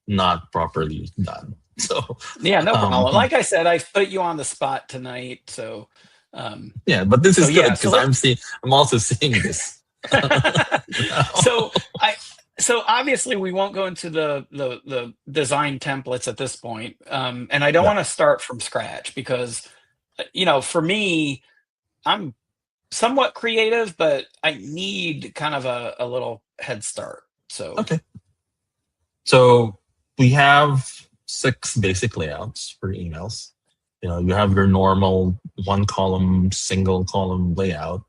not properly done. So yeah, no problem. Like I said, I put you on the spot tonight. So but this is good because I'm also seeing this. So obviously we won't go into the design templates at this point, and I don't want to start from scratch because for me, I'm somewhat creative, but I need kind of a little head start. So so we have 6 basic layouts for emails. You have your normal 1-column, single column layout,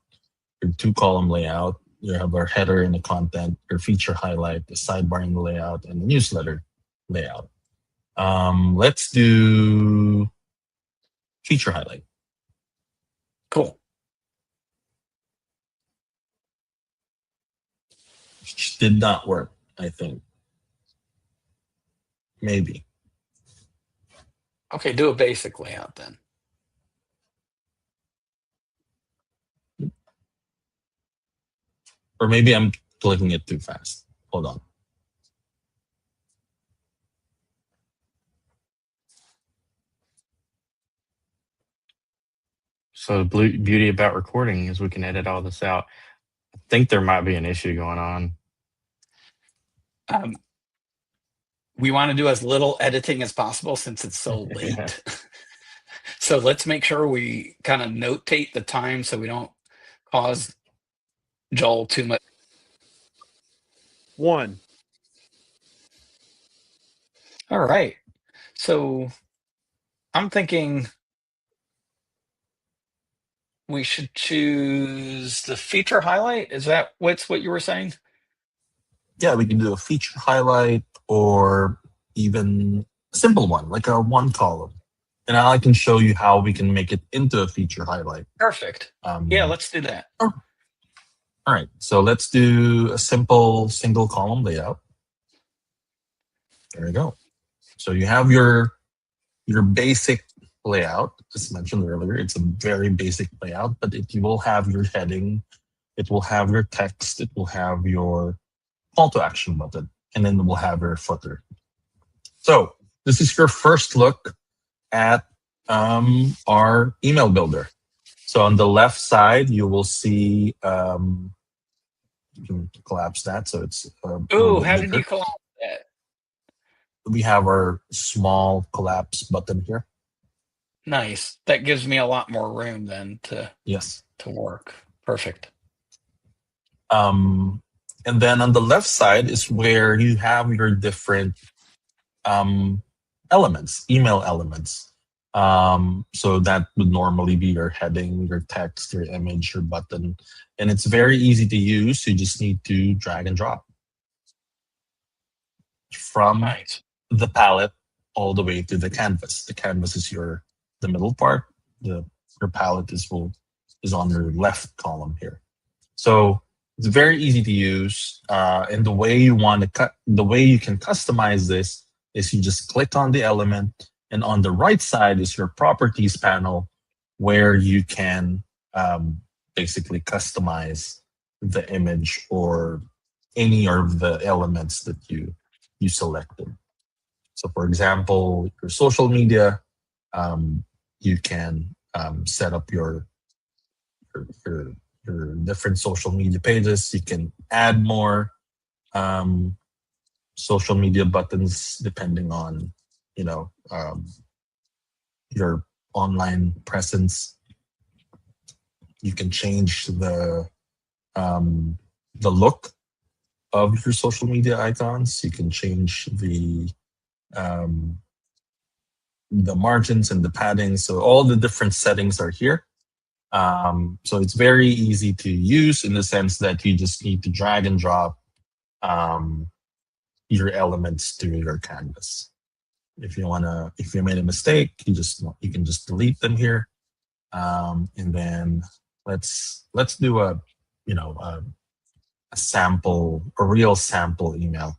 your 2-column layout. You have our header and the content, your feature highlight, the sidebar in the layout, and the newsletter layout. Let's do feature highlight. Cool. Which did not work, I think. Maybe. Okay, do a basic layout then. Or maybe I'm clicking it too fast. Hold on. So the beauty about recording is we can edit all this out. I think there might be an issue going on. We want to do as little editing as possible since it's so late. So let's make sure we kind of notate the time so we don't cause Joel too much. 1. All right. So I'm thinking we should choose the feature highlight. Is that what you were saying? Yeah, we can do a feature highlight or even a simple one, like a 1 column. And I can show you how we can make it into a feature highlight. Perfect. Yeah, let's do that. All right, so let's do a simple single column layout. There we go. So you have your basic layout, as mentioned earlier. It's a very basic layout, but it will have your heading, it will have your text, it will have your call to action button, and then it will have your footer. So this is your first look at our email builder. So on the left side, you will see, you can collapse that so it's Oh, how did you collapse that? We have our small collapse button here. Nice. That gives me a lot more room then to work. Perfect. And then on the left side is where you have your different elements, email elements. So that would normally be your heading, your text, your image, your button. And it's very easy to use. You just need to drag and drop from the palette all the way to the canvas. The canvas is the middle part. Your palette is on your left column here. So it's very easy to use. And the way you can customize this is you just click on the element, and on the right side is your properties panel where you can basically customize the image or any of the elements that you selected. So for example, your social media, you can set up your different social media pages. You can add more social media buttons depending on your online presence. You can change the look of your social media icons. You can change the margins and the padding. So all the different settings are here. So it's very easy to use in the sense that you just need to drag and drop your elements to your canvas. If you made a mistake, you can just delete them here. And then let's do a real sample email.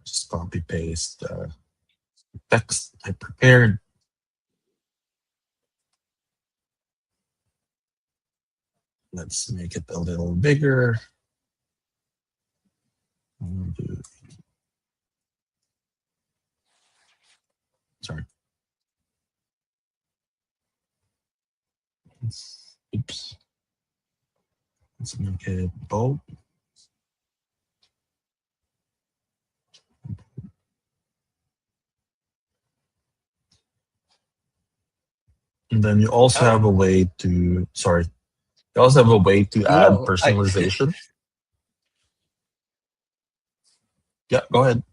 Just copy paste text I prepared. Let's make it a little bigger. Sorry. Oops. Let's make it bold. And then you also have a way to, you also have a way to add personalization. Yeah, go ahead.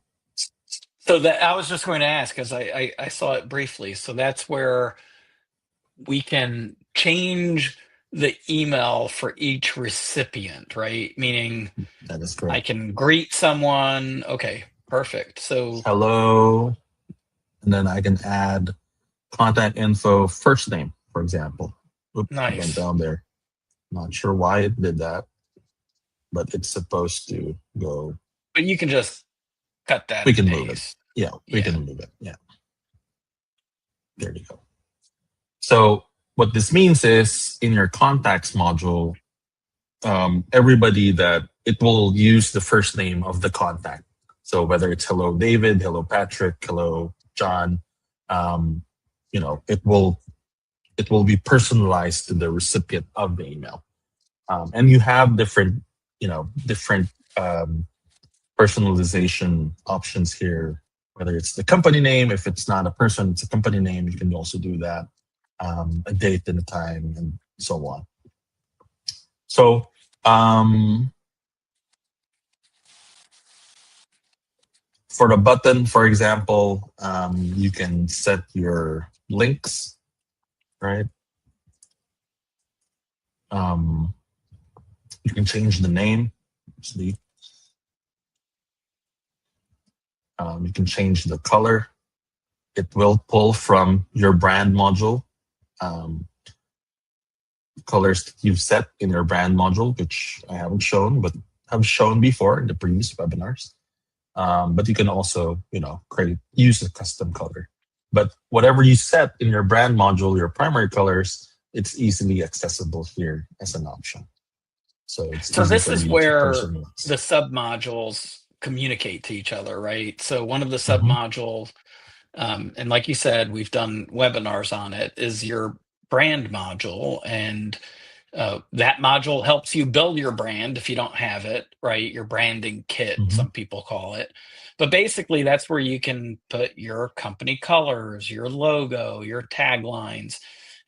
So that I was just going to ask, because I saw it briefly. So that's where we can change the email for each recipient, right? Meaning that is correct. I can greet someone. Okay, perfect. So hello, and then I can add contact info, first name, for example. Oops, nice. Went down there. Not sure why it did that, but it's supposed to go. But you can just cut that. We can move it. Yeah, we can move it. Yeah. There you go. So what this means is in your contacts module, everybody that it will use the first name of the contact. So whether it's hello David, hello Patrick, hello John, it will be personalized to the recipient of the email. And you have different personalization options here. whether it's the company name. If it's not a person, it's a company name. You can also do that. A date and a time, and so on. So for the button, for example, you can set your links, right? You can change the name. You can change the color. It will pull from your brand module. Colors that you've set in your brand module, which I haven't shown, but have shown before in the previous webinars. But you can also, use a custom color. But whatever you set in your brand module, your primary colors, it's easily accessible here as an option. So this is where the submodules communicate to each other, right? So one of the submodules, and like you said, we've done webinars on it, is your brand module, and that module helps you build your brand if you don't have it, right? Your branding kit, some people call it. But basically, that's where you can put your company colors, your logo, your taglines.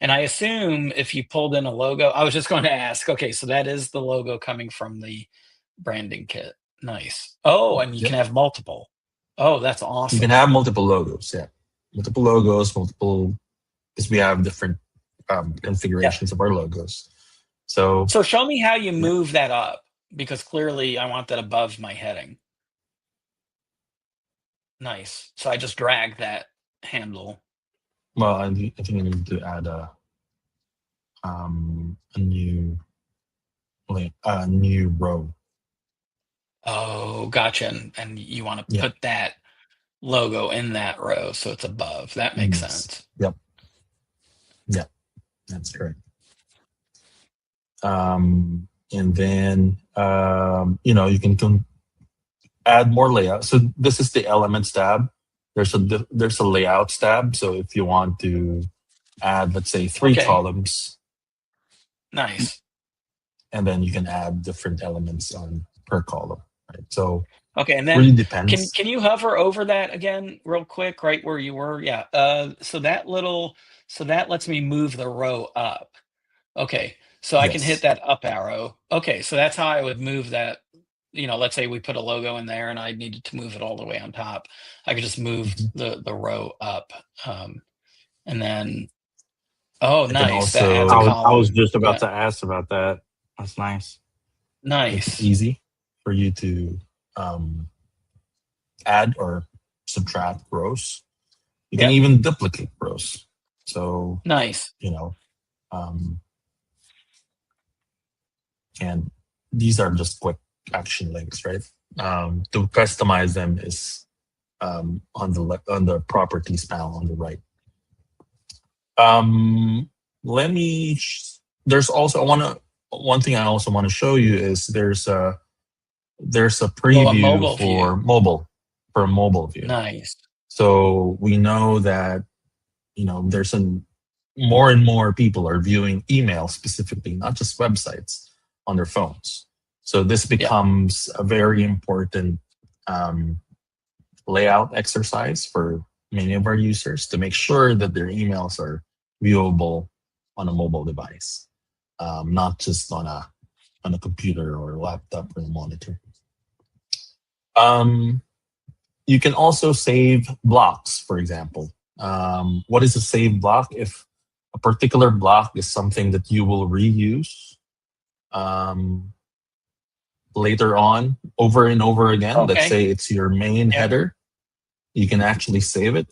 And I assume if you pulled in a logo, I was just going to ask, okay, so that is the logo coming from the branding kit. Nice. Oh, and you can have multiple. Oh, that's awesome. You can have multiple logos, multiple logos, because we have different configurations of our logos. So show me how you move that up, because clearly I want that above my heading. Nice. So I just drag that handle. Well, I think I need to add a new row. Oh, gotcha. And you want to put that logo in that row so it's above. That makes sense. Yep, that's correct. And then you can add more layout. So this is the Elements tab. There's a Layouts tab. So if you want to add, let's say, 3 columns. Nice. And then you can add different elements on per column. Right? So and then really depends. Can you hover over that again real quick, right where you were? Yeah. So that lets me move the row up. Okay. So I can hit that up arrow. Okay. So that's how I would move that. Let's say we put a logo in there and I needed to move it all the way on top. I could just move the row up. And then, nice. That adds a column. I was just about to ask about that. That's nice. Nice. It's easy for you to add or subtract rows. You can even duplicate rows. So nice. And these are just quick action links, right? To customize them is on the properties panel on the right. There's also one thing I also want to show you is there's a preview for a mobile view. Nice. So we know that there's more and more people are viewing email specifically, not just websites, on their phones. So this becomes a very important layout exercise for many of our users to make sure that their emails are viewable on a mobile device, not just on a computer or a laptop or a monitor. You can also save blocks, for example. What is a save block? If a particular block is something that you will reuse later on over and over again, let's say it's your main header, you can actually save it.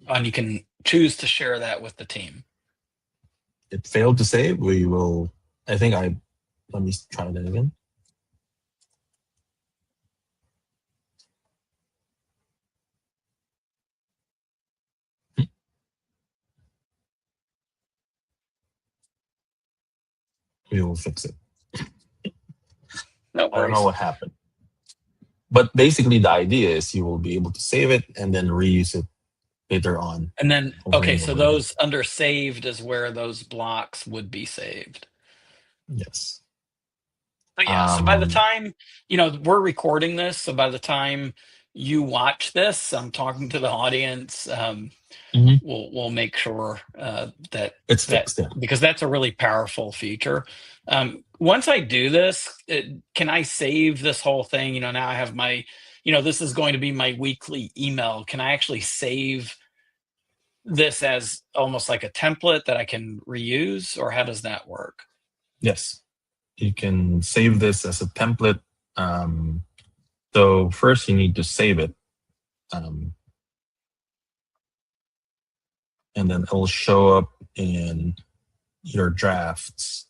And you can choose to share that with the team. It failed to save. Let me try that again. We will fix it. No worries. I don't know what happened. But basically the idea is you will be able to save it and then reuse it later on. And then, over okay, and so over again. those under saved is where those blocks would be saved. Yes. So yeah, so by the time, we're recording this, so by the time you watch this, I'm talking to the audience. We'll make sure that it's fixed. Yeah. because that's a really powerful feature. Once I do this, can I save this whole thing? Now I have my, this is going to be my weekly email. Can I actually save this as almost like a template that I can reuse, or how does that work? Yes. You can save this as a template. So first you need to save it. And then it will show up in your drafts.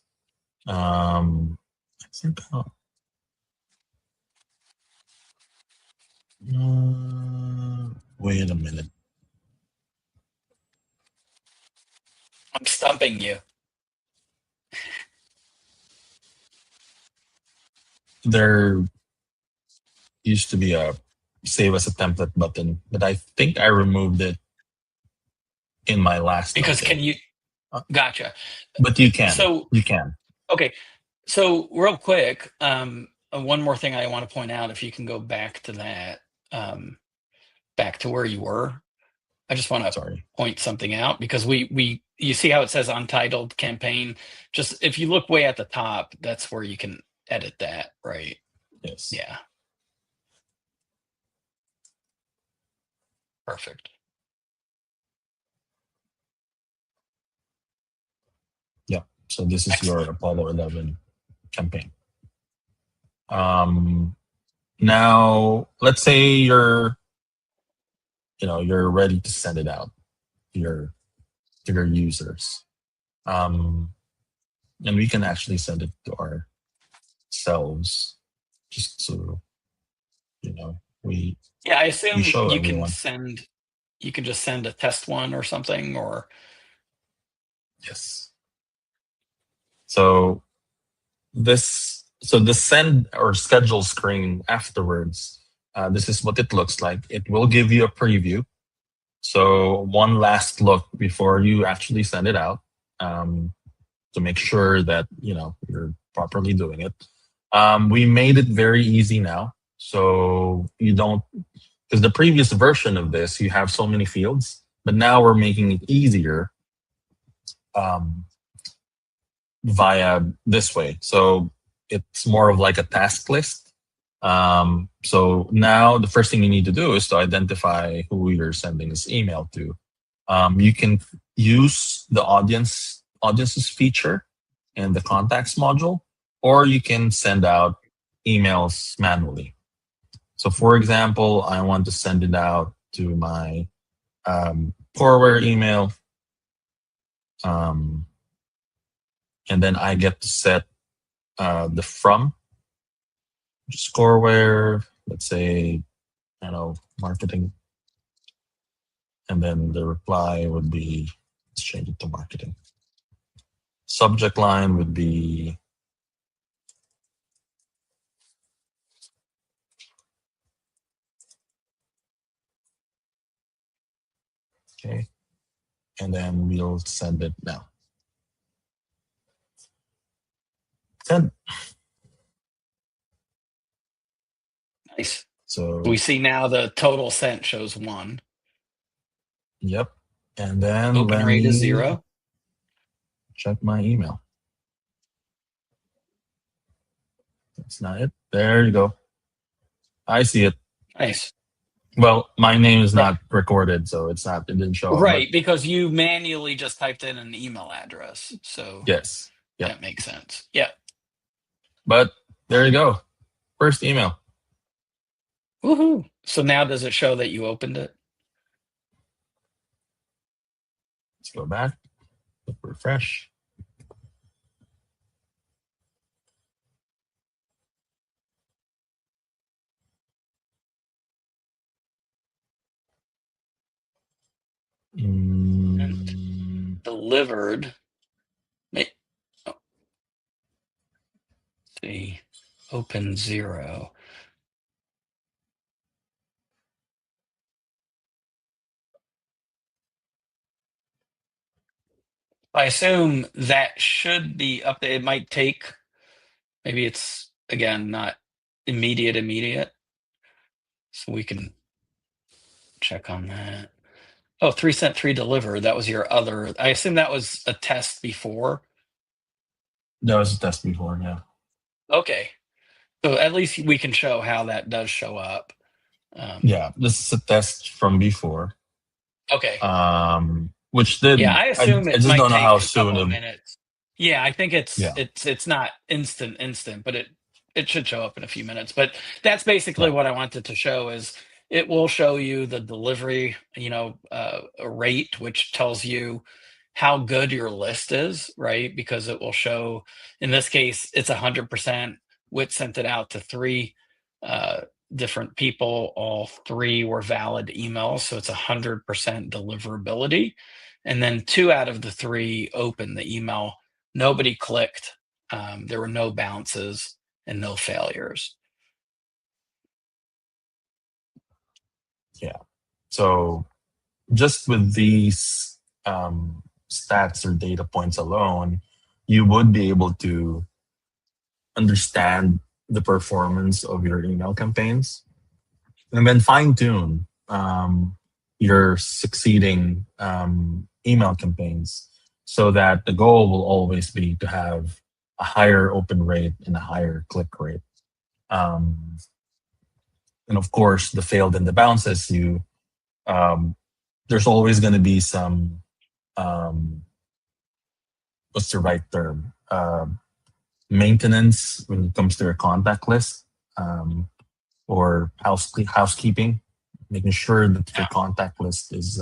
I think, wait a minute. I'm stumping you. There used to be a save as a template button, but I think I removed it in my last because update. Can you gotcha, but you can. So you can. Okay, so real quick, one more thing I want to point out, if you can go back to that, back to where you were. I just want to point something out, because you see how it says untitled campaign. Just if you look way at the top, that's where you can edit that, right? Yes. Yeah. Perfect. Yeah. So this is Excellent. your Apollo 11 campaign. Now let's say you're ready to send it out to your users. And we can actually send it to ourselves, just so we I assume show you everyone. you can just send a test one or something, or yes. So the send or schedule screen afterwards, this is what it looks like. It will give you a preview. So one last look before you actually send it out, to make sure that you're properly doing it. We made it very easy now, so you don't, because the previous version of this you have so many fields, but now we're making it easier via this way. So it's more of like a task list. So now the first thing you need to do is to identify who you're sending this email to. You can use the audiences feature in the contacts module, or you can send out emails manually. So for example, I want to send it out to my Coreware email. And then I get to set the from, just Coreware, let's say, marketing. And then the reply would be, let's change it to marketing. Subject line would be okay. And then we'll send it now. Send. nice. So We see now the total sent shows 1. Yep. And then Open rate is 0. Check my email. That's not it. There you go. I see it. Nice. Well, my name is not recorded, so it didn't show up. Right, because you manually just typed in an email address. So yes. Yep. That makes sense. Yeah. But there you go. First email. Woohoo. So now does it show that you opened it? Let's go back. Refresh. And delivered. Oh. See, open 0. I assume that should be updated. It might take, maybe it's, again, not immediate. So we can check on that. Oh, 3 sent, 3 delivered. That was your other. I assume that was a test before. That was a test before, yeah. Okay. So at least we can show how that does show up. Yeah, this is a test from before. Okay. Which did. Yeah, I assume I it just might don't know take how a couple of soon. minutes. Yeah, I think it's Yeah. it's not instant, but it should show up in a few minutes. But that's basically Yeah. what I wanted to show is it will show you the delivery, rate, which tells you how good your list is, right? Because it will show, in this case, it's 100%. Whit sent it out to 3 different people. All 3 were valid emails, so it's 100% deliverability. And then 2 out of the 3 opened the email. Nobody clicked. There were no bounces and no failures. Yeah. So just with these stats or data points alone, you would be able to understand the performance of your email campaigns and then fine tune your succeeding email campaigns so that the goal will always be to have a higher open rate and a higher click rate. And of course, the failed and the bounces, there's always going to be some, what's the right term? Maintenance when it comes to your contact list, or housekeeping, making sure that your contact list is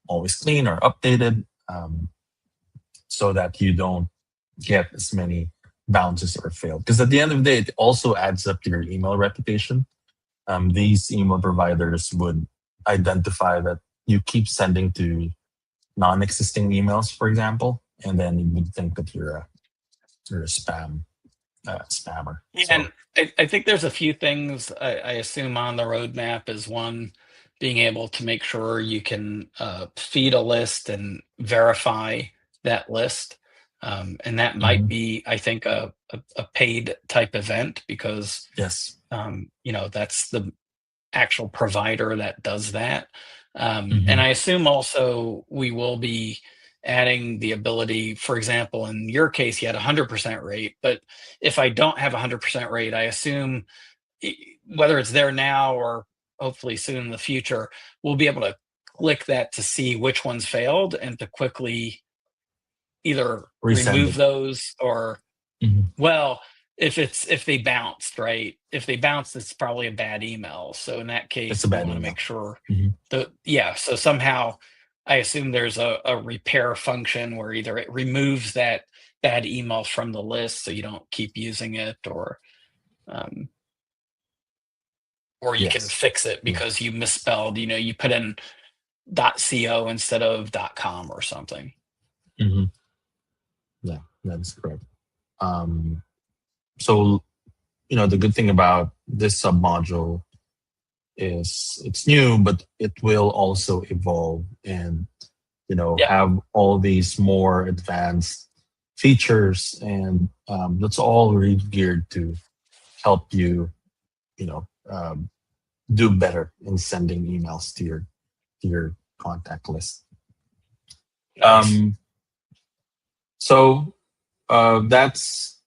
always clean or updated, so that you don't get as many bounces or failed. Because at the end of the day, it also adds up to your email reputation. These email providers would identify that you keep sending to non-existing emails, for example, and then you would think that you're a spammer. Yeah, and I think there's a few things I assume on the roadmap is one, being able to make sure you can feed a list and verify that list. And that might be, I think, a paid type event because yes, that's the actual provider that does that. And I assume also we will be adding the ability, for example, in your case, you had 100% rate, but if I don't have 100% rate, I assume whether it's there now or hopefully soon in the future, we'll be able to click that to see which ones failed and to quickly either remove those or, well, if they bounced, right? If they bounced, it's probably a bad email. So in that case, we want to make sure so somehow I assume there's a repair function where either it removes that bad email from the list so you don't keep using it, or you can fix it because you misspelled, you put in .co instead of .com or something. Yeah, that is correct. So, the good thing about this submodule is it's new, but it will also evolve and, have all these more advanced features, and that's all really geared to help you, do better in sending emails to your contact list. Nice. So that's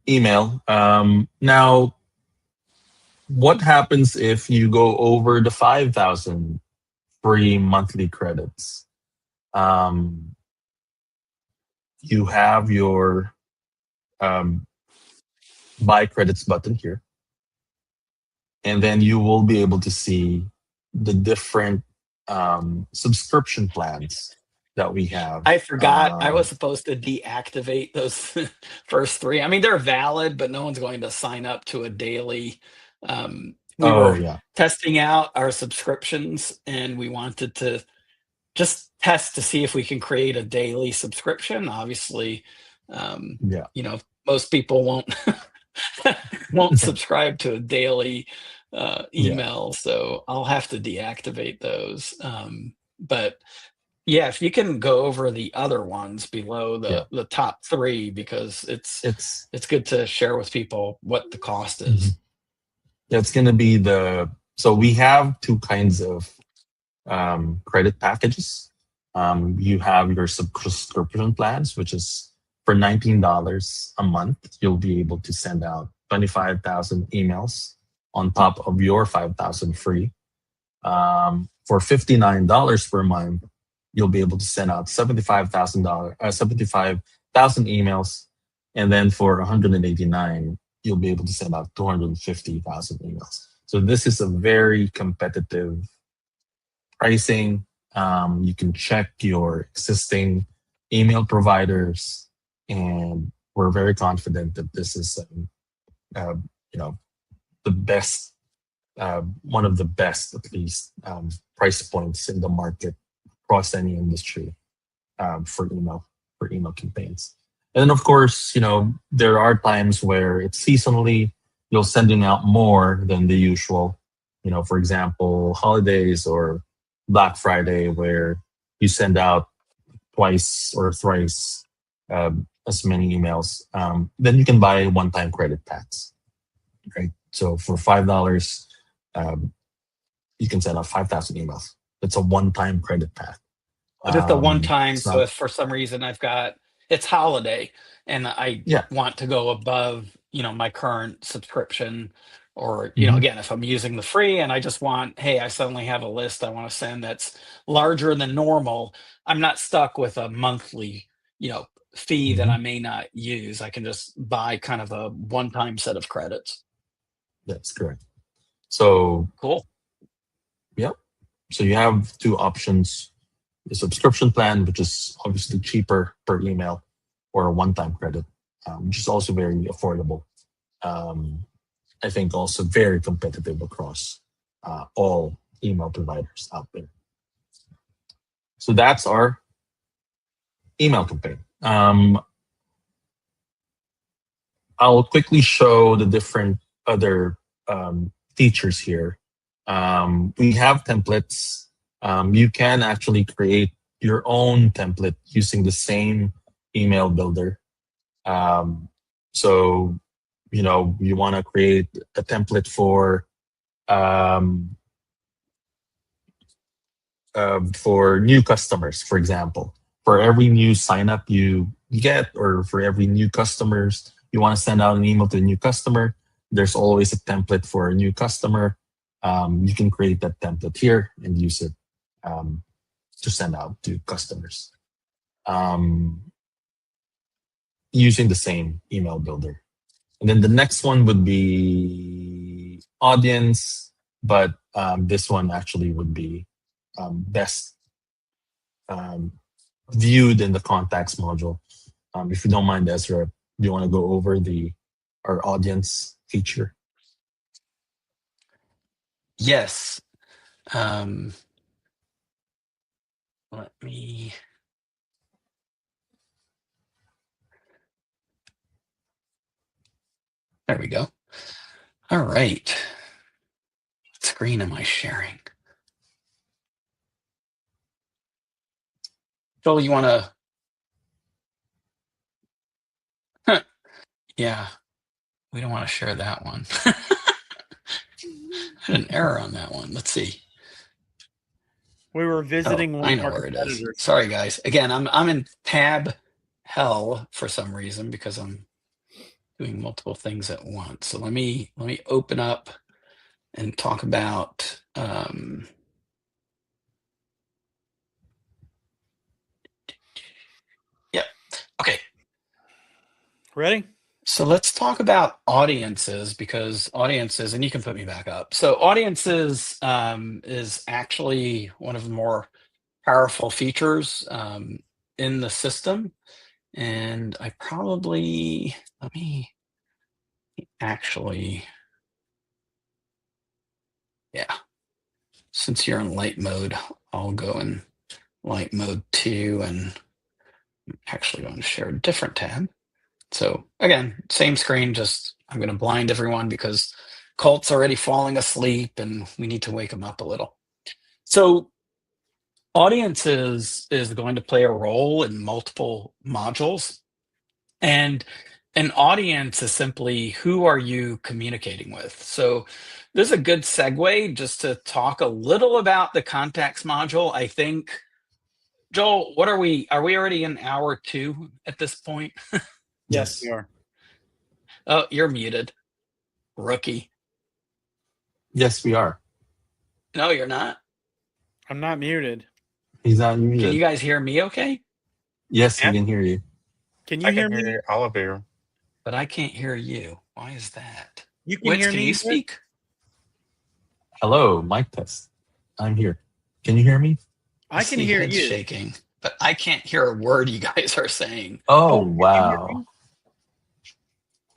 email. Now, what happens if you go over the 5,000 free monthly credits? You have your buy credits button here. And then you will be able to see the different subscription plans that we have. I forgot I was supposed to deactivate those first 3. I mean, they're valid, but no one's going to sign up to a daily. We were testing out our subscriptions, and we wanted to just test to see if we can create a daily subscription. Obviously, most people won't subscribe to a daily email, so I'll have to deactivate those. But Yeah, if you can go over the other ones below the top 3, because it's good to share with people what the cost is. It's going to be so we have 2 kinds of credit packages. You have your subscription plans, which is for $19 a month. You'll be able to send out 25,000 emails on top of your 5,000 free. For $59 per month, you'll be able to send out 75,000 emails, and then for $189, you'll be able to send out 250,000 emails. So this is a very competitive pricing. You can check your existing email providers, and we're very confident that this is, the best, one of the best, at least, price points in the market across any industry for email campaigns. And then, of course, there are times where it's seasonally, you're sending out more than the usual. For example, holidays or Black Friday, where you send out twice or thrice as many emails. Then you can buy one-time credit packs, right? So for $5, you can send out 5,000 emails. It's a one-time credit pack. Just a one-time. So if for some reason it's holiday and I want to go above, my current subscription, or, again, if I'm using the free and I just want, hey, I suddenly have a list I want to send that's larger than normal, I'm not stuck with a monthly, fee that I may not use. I can just buy kind of a one-time set of credits. That's correct. So cool. Yep. So you have 2 options: the subscription plan, which is obviously cheaper per email, or a one-time credit, which is also very affordable. I think also very competitive across all email providers out there. So that's our email campaign. I'll quickly show the different other features here. We have templates. You can actually create your own template using the same email builder. So, you want to create a template for new customers, for example. For every new sign up you get, or for every new customers you want to send out an email to a new customer, there's always a template for a new customer. You can create that template here and use it to send out to customers using the same email builder. And then the next one would be audience, but this one actually would be best viewed in the contacts module. If you don't mind, Ezra, do you want to go over our audience feature? Yes. Let me. There we go. All right. What screen am I sharing? Joel, you want to? Yeah, we don't want to share that one. I had an error on that one. Let's see. We were visiting one I of know our where competitors. it is. Sorry, guys. Again, I'm in tab hell for some reason because I'm doing multiple things at once. So let me open up and talk about Yep. Okay. Ready? So let's talk about audiences, because audiences, and you can put me back up. So audiences is actually one of the more powerful features in the system. And I probably, let me actually, yeah, since you're in light mode, I'll go in light mode 2, and I'm actually going to share a different tab. So again, same screen, just I'm going to blind everyone because Colt's already falling asleep and we need to wake him up a little. So Audiences is going to play a role in multiple modules. And an audience is simply who are you communicating with? So this is a good segue just to talk a little about the contacts module. I think, Joel, what are we already in hour 2 at this point? Yes, we are. Oh, you're muted, rookie. Yes, we are. No, you're not. I'm not muted. He's not muted. Can you guys hear me okay? Yes, Yeah. we can hear you. Can you hear me? Hear all of you. But I can't hear you. Why is that? You can Wits, hear can me? you speak? Hello, mic test. I'm here. Can you hear me? I can see hear heads you. shaking, but I can't hear a word you guys are saying. Oh, can you hear wow. me?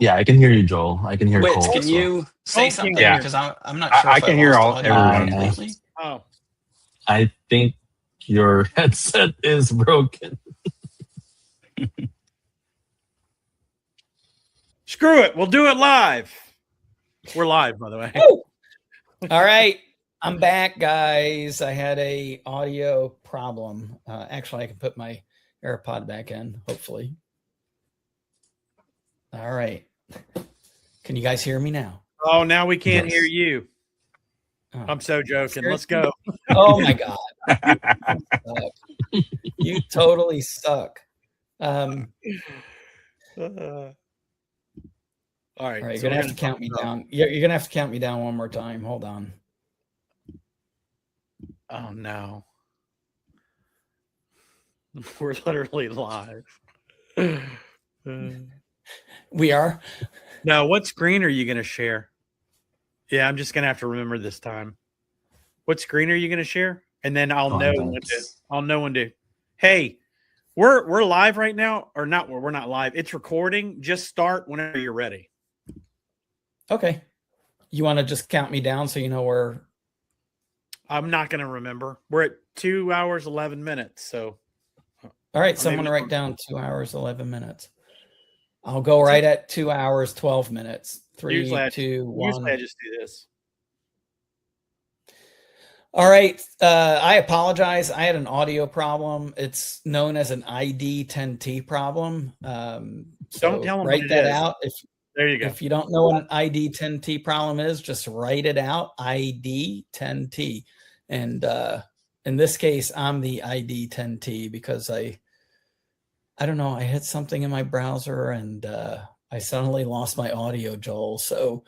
Yeah, I can hear you, Joel. I can hear Wits, Cole. can as well. you say Cole something? can hear. Because I'm not sure I if can I hear lost all audio everyone. completely. Oh, I think your headset is broken. screw it. We'll do it live. We're live, by the way. All right, I'm back, guys. I had a audio problem. Actually, I can put my AirPod back in, hopefully. All right. Can you guys hear me now? Oh, now we can't Yes. hear you. Oh, I'm so joking. Let's seriously? go. Oh my God. You totally suck. All right. All right, so you're we're gonna have to count me down. You're gonna have to count me down one more time. Hold on. Oh no. We're literally live. We are. Now, what screen are you going to share? Yeah, I'm just going to have to remember this time. What screen are you going to share? And then I'll know when to. I'll know when to. Hey, we're live right now, or not? We're not live. It's recording. Just start whenever you're ready. Okay. You want to just count me down so you know where? I'm not going to remember. We're at 2 hours 11 minutes. So. All right, Or someone maybe- write down 2 hours 11 minutes. I'll go right at 2 hours 12 minutes. Three, Usually 2, 1. Usually I just do this. All right. I apologize. I had an audio problem. It's known as an ID 10T problem. So Don't tell them write what it that is. out. There you go. If you don't know what an ID 10T problem is, just write it out. ID 10T. And in this case, I'm the ID 10T because I don't know, I hit something in my browser and I suddenly lost my audio, Joel. So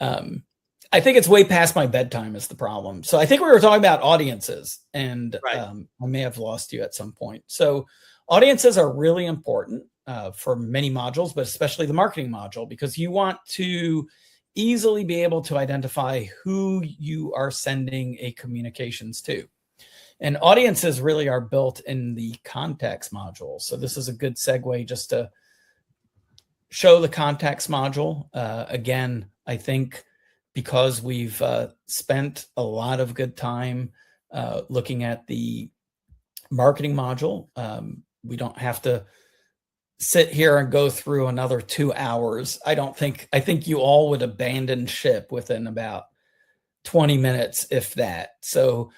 I think it's way past my bedtime is the problem. So I think we were talking about audiences, and Right. I may have lost you at some point. So audiences are really important for many modules, but especially the marketing module, because you want to easily be able to identify who you are sending a communications to. And audiences really are built in the contacts module. So this is a good segue just to show the contacts module. Again, I think because we've spent a lot of good time looking at the marketing module, we don't have to sit here and go through another 2 hours. I think you all would abandon ship within about 20 minutes, if that. So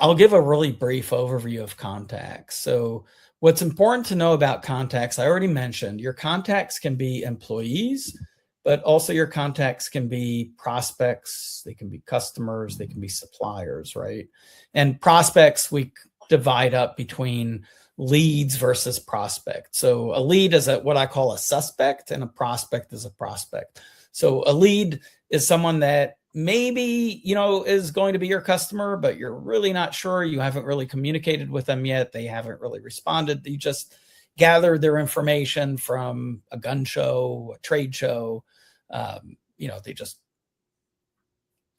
I'll give a really brief overview of contacts. So what's important to know about contacts, I already mentioned, your contacts can be employees, but also your contacts can be prospects, they can be customers, they can be suppliers, right? And prospects, we divide up between leads versus prospect. So a lead is what I call a suspect, and a prospect is a prospect. So a lead is someone that maybe, is going to be your customer, but you're really not sure. You haven't really communicated with them yet. They haven't really responded. You just gathered their information from a gun show, a trade show. They just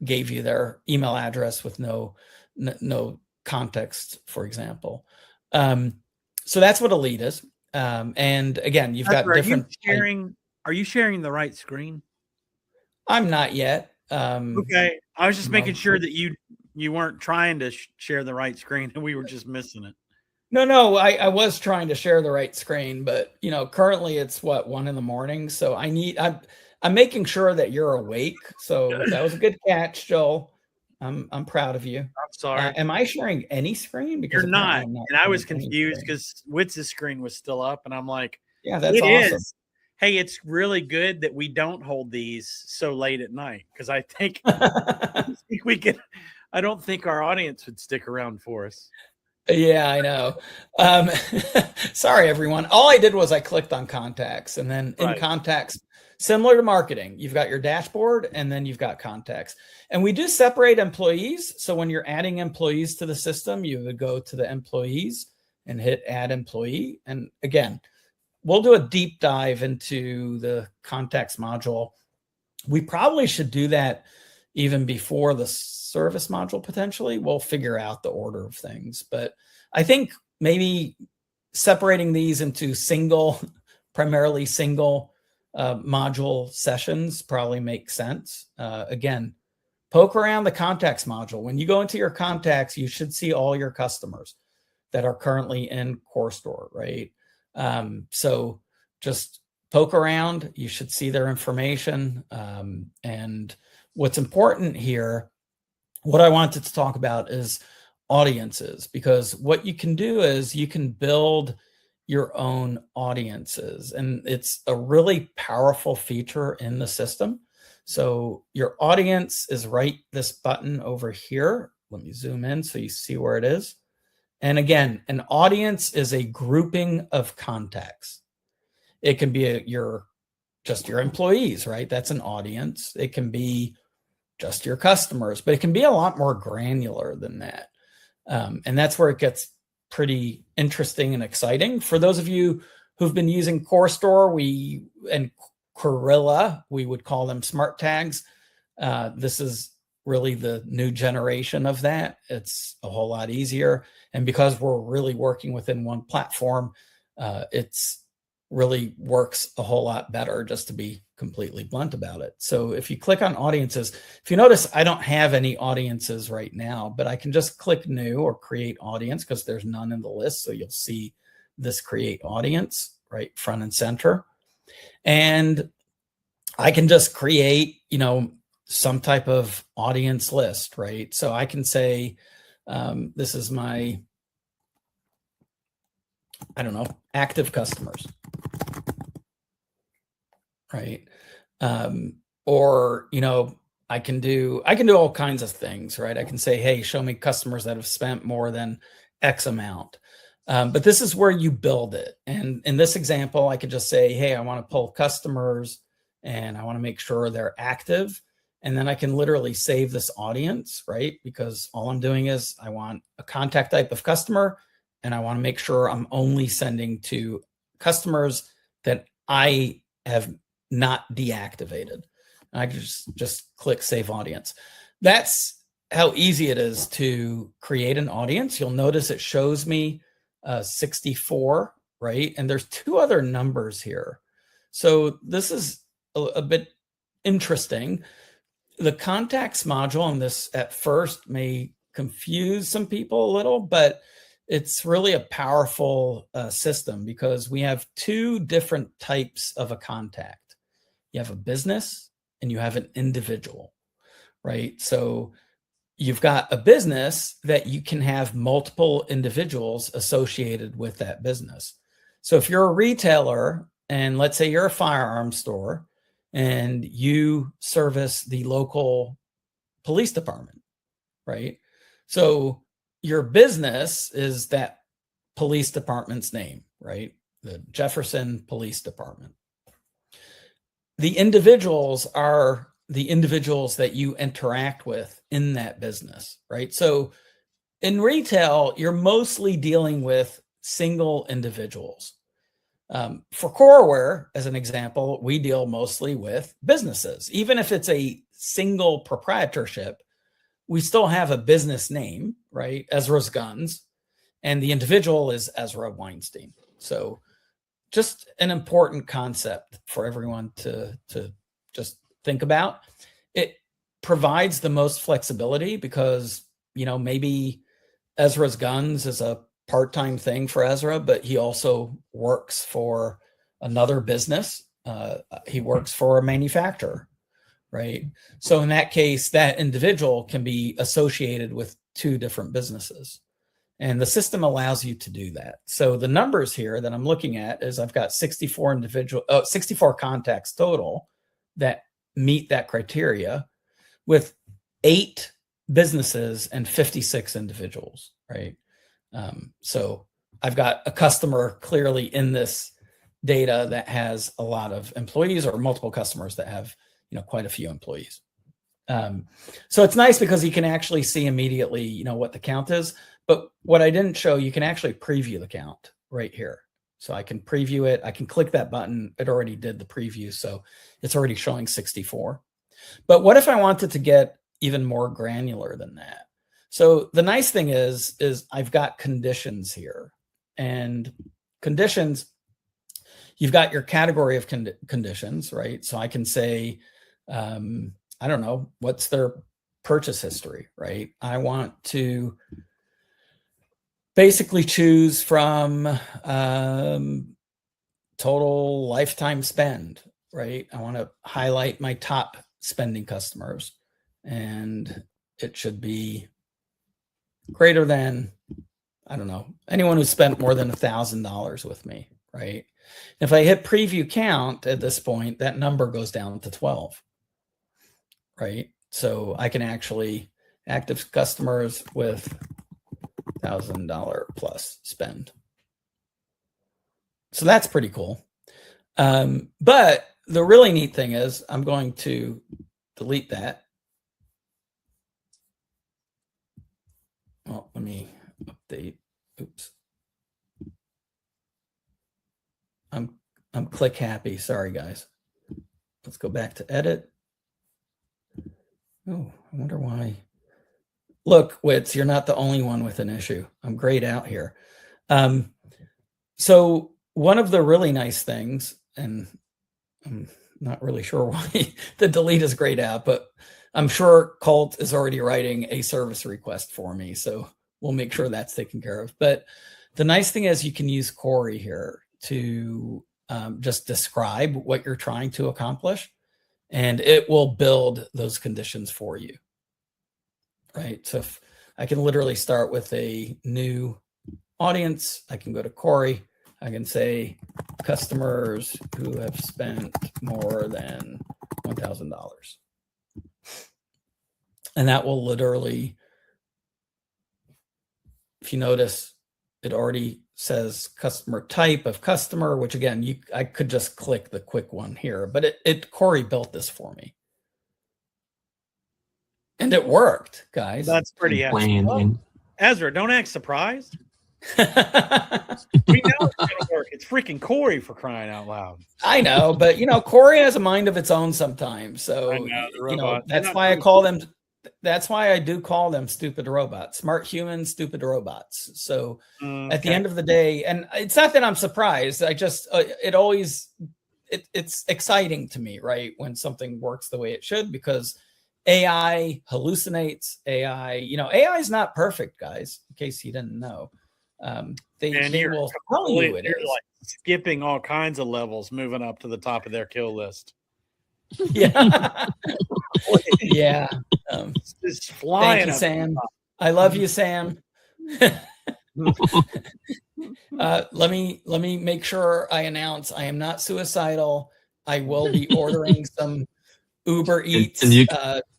gave you their email address with no context, for example. So that's what a lead is. And again, you've got different. Are you sharing the right screen? I'm not yet. Okay, I was just making sure that you weren't trying to share the right screen and we were just missing it. No, I was trying to share the right screen, but currently it's 1 a.m. So I'm making sure that you're awake. So that was a good catch, Joel. I'm proud of you. I'm sorry. Am I sharing any screen? Because You're not. I'm not and I was sharing any confused screen. because Witz's screen was still up, and I'm like, Yeah, that's it awesome. is. Hey, it's really good that we don't hold these so late at night, because I think we could. I don't think our audience would stick around for us. Yeah, I know. Sorry, everyone. All I did was I clicked on contacts, and then in contacts, similar to marketing, you've got your dashboard and then you've got contacts. And we do separate employees. So when you're adding employees to the system, you would go to the employees and hit add employee. And again, we'll do a deep dive into the contacts module. We probably should do that even before the service module, potentially. We'll figure out the order of things. But I think maybe separating these into primarily single module sessions probably makes sense. Again, poke around the contacts module. When you go into your contacts, you should see all your customers that are currently in CoreStore, right? So just poke around. You should see their information. And what's important here, what I wanted to talk about is audiences, because what you can do is you can build your own audiences, and it's a really powerful feature in the system. So your audience is right this button over here. Let me zoom in so you see where it is. And again, an audience is a grouping of contacts. It can be just your employees, right? That's an audience. It can be just your customers, but it can be a lot more granular than that. And that's where it gets pretty interesting and exciting. For those of you who've been using CoreStore and Corella, we would call them smart tags. This is really the new generation of that. It's a whole lot easier. And because we're really working within one platform, it's really works a whole lot better, just to be completely blunt about it. So if you click on audiences, if you notice, I don't have any audiences right now, but I can just click new or create audience because there's none in the list. So you'll see this create audience right front and center. And I can just create, some type of audience list, right? So I can say, this is my, active customers. Right. Or, I can do all kinds of things, right? I can say, hey, show me customers that have spent more than X amount. But this is where you build it. And in this example, I could just say, hey, I want to pull customers and I want to make sure they're active. And then I can literally save this audience, right? Because all I'm doing is I want a contact type of customer, and I want to make sure I'm only sending to customers that I have not deactivated. And I can just click save audience. That's how easy it is to create an audience. You'll notice it shows me 64, right? And there's two other numbers here. So this is a bit interesting. The contacts module on this at first may confuse some people a little, but it's really a powerful system because we have two different types of a contact. You have a business and you have an individual, right? So you've got a business that you can have multiple individuals associated with that business. So if you're a retailer, and let's say you're a firearms store and you service the local police department, right? So your business is that police department's name, right? The Jefferson Police Department. The individuals are the individuals that you interact with in that business, right? So in retail, you're mostly dealing with single individuals. For Coreware, as an example, we deal mostly with businesses. Even if it's a single proprietorship, we still have a business name, right? Ezra's Guns, and the individual is Ezra Weinstein. So just an important concept for everyone to just think about. It provides the most flexibility because, maybe Ezra's Guns is a part-time thing for Ezra, but he also works for another business. He works for a manufacturer, right? So in that case, that individual can be associated with 2 different businesses. And the system allows you to do that. So the numbers here that I'm looking at is I've got 64 contacts total that meet that criteria, with 8 businesses and 56 individuals, right? So I've got a customer clearly in this data that has a lot of employees, or multiple customers that have, quite a few employees. So it's nice because you can actually see immediately, what the count is. But what I didn't show, you can actually preview the count right here. So I can preview it. I can click that button. It already did the preview. So it's already showing 64. But what if I wanted to get even more granular than that? So the nice thing is I've got conditions here, and conditions, you've got your category of conditions, right? So I can say, I don't know, what's their purchase history, right? I want to basically choose from total lifetime spend, right? I want to highlight my top spending customers, and it should be greater than, I don't know, anyone who spent more than $1,000 with me, right? If I hit preview count at this point, that number goes down to 12, right? So I can actually active customers with $1,000 plus spend. So that's pretty cool. But the really neat thing is I'm going to delete that. Well, let me update. Oops. I'm click happy. Sorry, guys. Let's go back to edit. Oh, I wonder why. Look, Wits, you're not the only one with an issue. I'm grayed out here. So one of the really nice things, and I'm not really sure why the delete is grayed out, but I'm sure Colt is already writing a service request for me. So we'll make sure that's taken care of. But the nice thing is you can use Corey here to just describe what you're trying to accomplish, and it will build those conditions for you. Right. So if I can literally start with a new audience, I can go to Corey. I can say customers who have spent more than $1,000. And that will literally, if you notice, it already says customer type of customer, which again, I could just click the quick one here, but Corey built this for me. And it worked, guys. That's pretty excellent. Ezra, don't act surprised. We know it's going to work. It's freaking Corey, for crying out loud. I know, but Corey has a mind of its own sometimes. So I know, that's why I call them. That's why I do call them stupid robots, smart humans, stupid robots. So at the end of the day, and it's not that I'm surprised. I just it's exciting to me, right, when something works the way it should, because AI hallucinates. AI is not perfect, guys, in case you didn't know. They will tell you it is. Like skipping all kinds of levels, moving up to the top of their kill list. Yeah. Yeah. Just flying. Thank you, Sam. I love you, Sam. Let me make sure I announce I am not suicidal. I will be ordering some Uber Eats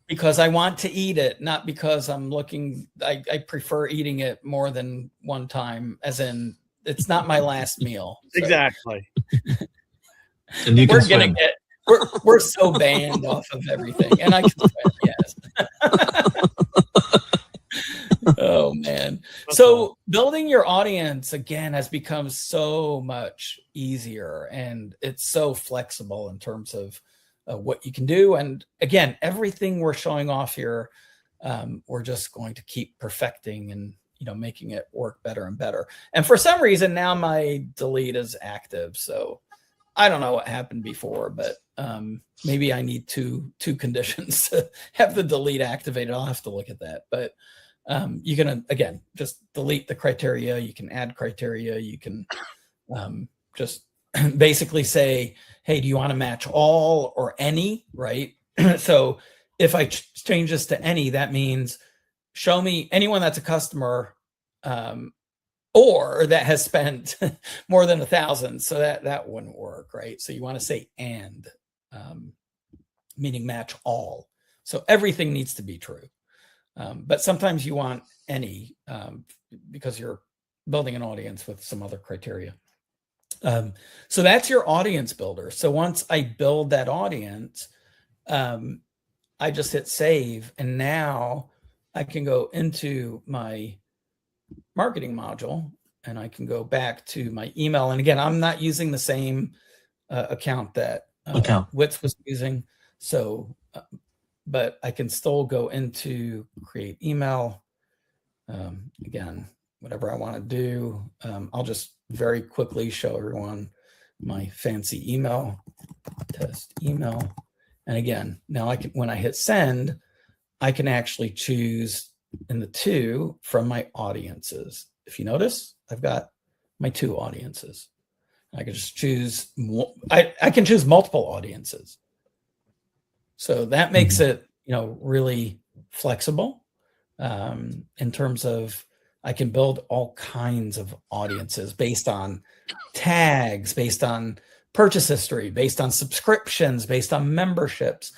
because I want to eat it, not because I'm looking. I prefer eating it more than one time, as in it's not my last meal. So. Exactly. And we're gonna get. We're so banned off of everything, and I can sweat, yes. Oh man! So building your audience again has become so much easier, and it's so flexible in terms of what you can do. And again, everything we're showing off here, we're just going to keep perfecting and making it work better and better. And for some reason now my delete is active, so I don't know what happened before, but maybe I need two conditions to have the delete activated. I'll have to look at that. But you can, again, just delete the criteria. You can add criteria. You can just basically say, hey, do you want to match all or any, right? So if I change this to any, that means show me anyone that's a customer or that has spent more than 1,000. So that wouldn't work, right? So you want to say and, meaning match all. So everything needs to be true. But sometimes you want any because you're building an audience with some other criteria. So that's your audience builder. So once I build that audience, I just hit save, and now I can go into my marketing module and I can go back to my email. And again, I'm not using the same account that Witz was using. So, but I can still go into create email. Again, whatever I want to do. I'll just very quickly show everyone my fancy email, test email. And again, now I can, when I hit send, I can actually choose in the 2 from my audiences. If you notice, I've got my 2 audiences. I can just choose, I can choose multiple audiences. So that makes it, really flexible in terms of I can build all kinds of audiences based on tags, based on purchase history, based on subscriptions, based on memberships.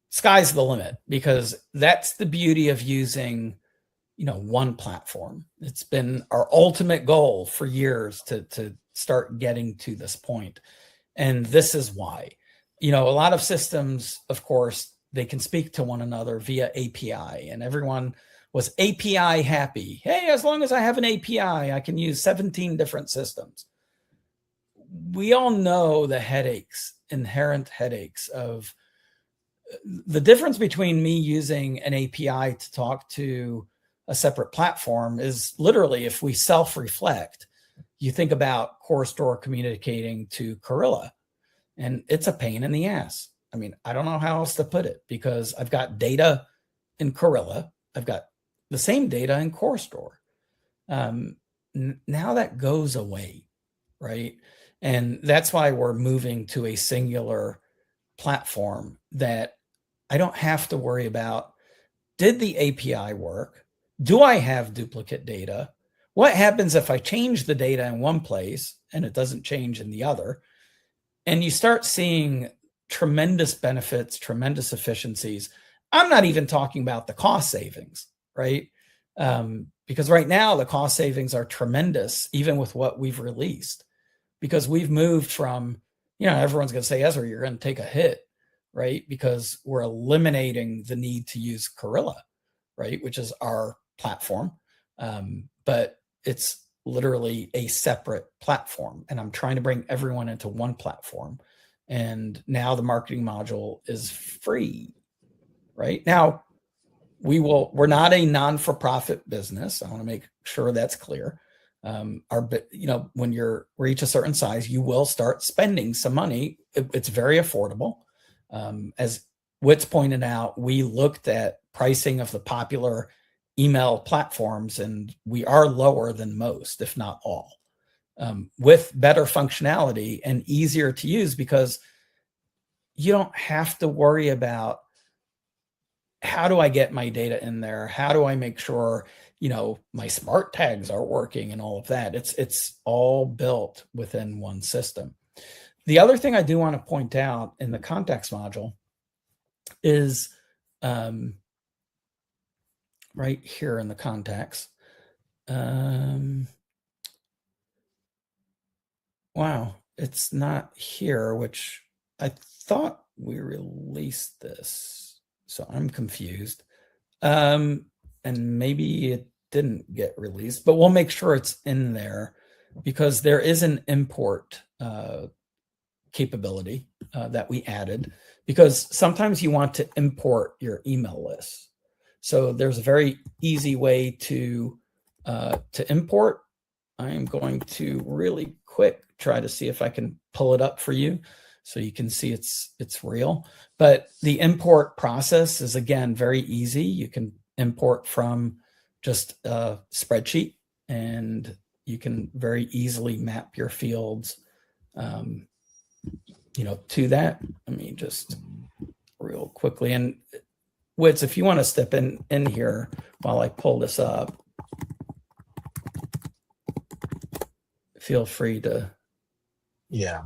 Sky's the limit, because that's the beauty of using, one platform. It's been our ultimate goal for years to start getting to this point. And this is why, a lot of systems, of course, they can speak to one another via API, and everyone was API happy. Hey, as long as I have an API, I can use 17 different systems. We all know the inherent headaches of the difference between me using an API to talk to a separate platform is literally, if we self-reflect, you think about CoreStore communicating to Corella, and it's a pain in the ass. I mean, I don't know how else to put it, because I've got data in Corella. I've got the same data in CoreStore. Now that goes away, right? And that's why we're moving to a singular platform that I don't have to worry about. Did the API work? Do I have duplicate data? What happens if I change the data in one place and it doesn't change in the other? And you start seeing tremendous benefits, tremendous efficiencies. I'm not even talking about the cost savings, right? Because right now the cost savings are tremendous, even with what we've released, because we've moved from, everyone's going to say, Ezra, you're going to take a hit, right? Because we're eliminating the need to use Corella, right? Which is our platform. But it's literally a separate platform, and I'm trying to bring everyone into one platform. And now the marketing module is free, right? Now, we're not a non-for-profit business. I want to make sure that's clear. When you reach a certain size, you will start spending some money. It's very affordable. As Witz pointed out, we looked at pricing of the popular email platforms, and we are lower than most, if not all, with better functionality and easier to use, because you don't have to worry about, how do I get my data in there? How do I make sure, my smart tags are working and all of that? It's all built within one system. The other thing I do want to point out in the context module is right here in the contacts. Wow, it's not here, which I thought we released this. So I'm confused. And maybe it didn't get released, but we'll make sure it's in there, because there is an import capability that we added, because sometimes you want to import your email list. So there's a very easy way to import. I'm going to really quick try to see if I can pull it up for you so you can see it's real. But the import process is, again, very easy. You can import from just a spreadsheet, and you can very easily map your fields to that. Let me just real quickly, and Wits, if you want to step in here while I pull this up, feel free to. Yeah,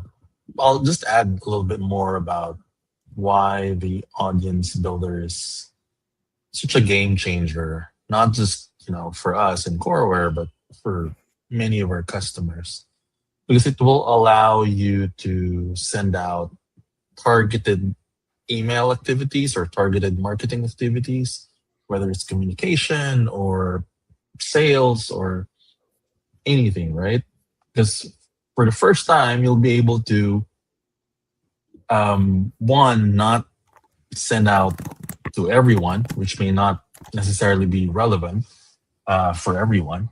I'll just add a little bit more about why the audience builder is such a game changer, not just for us in Coreware, but for many of our customers, because it will allow you to send out targeted email activities or targeted marketing activities, whether it's communication or sales or anything, right? Because for the first time, you'll be able to, one, not send out to everyone, which may not necessarily be relevant for everyone.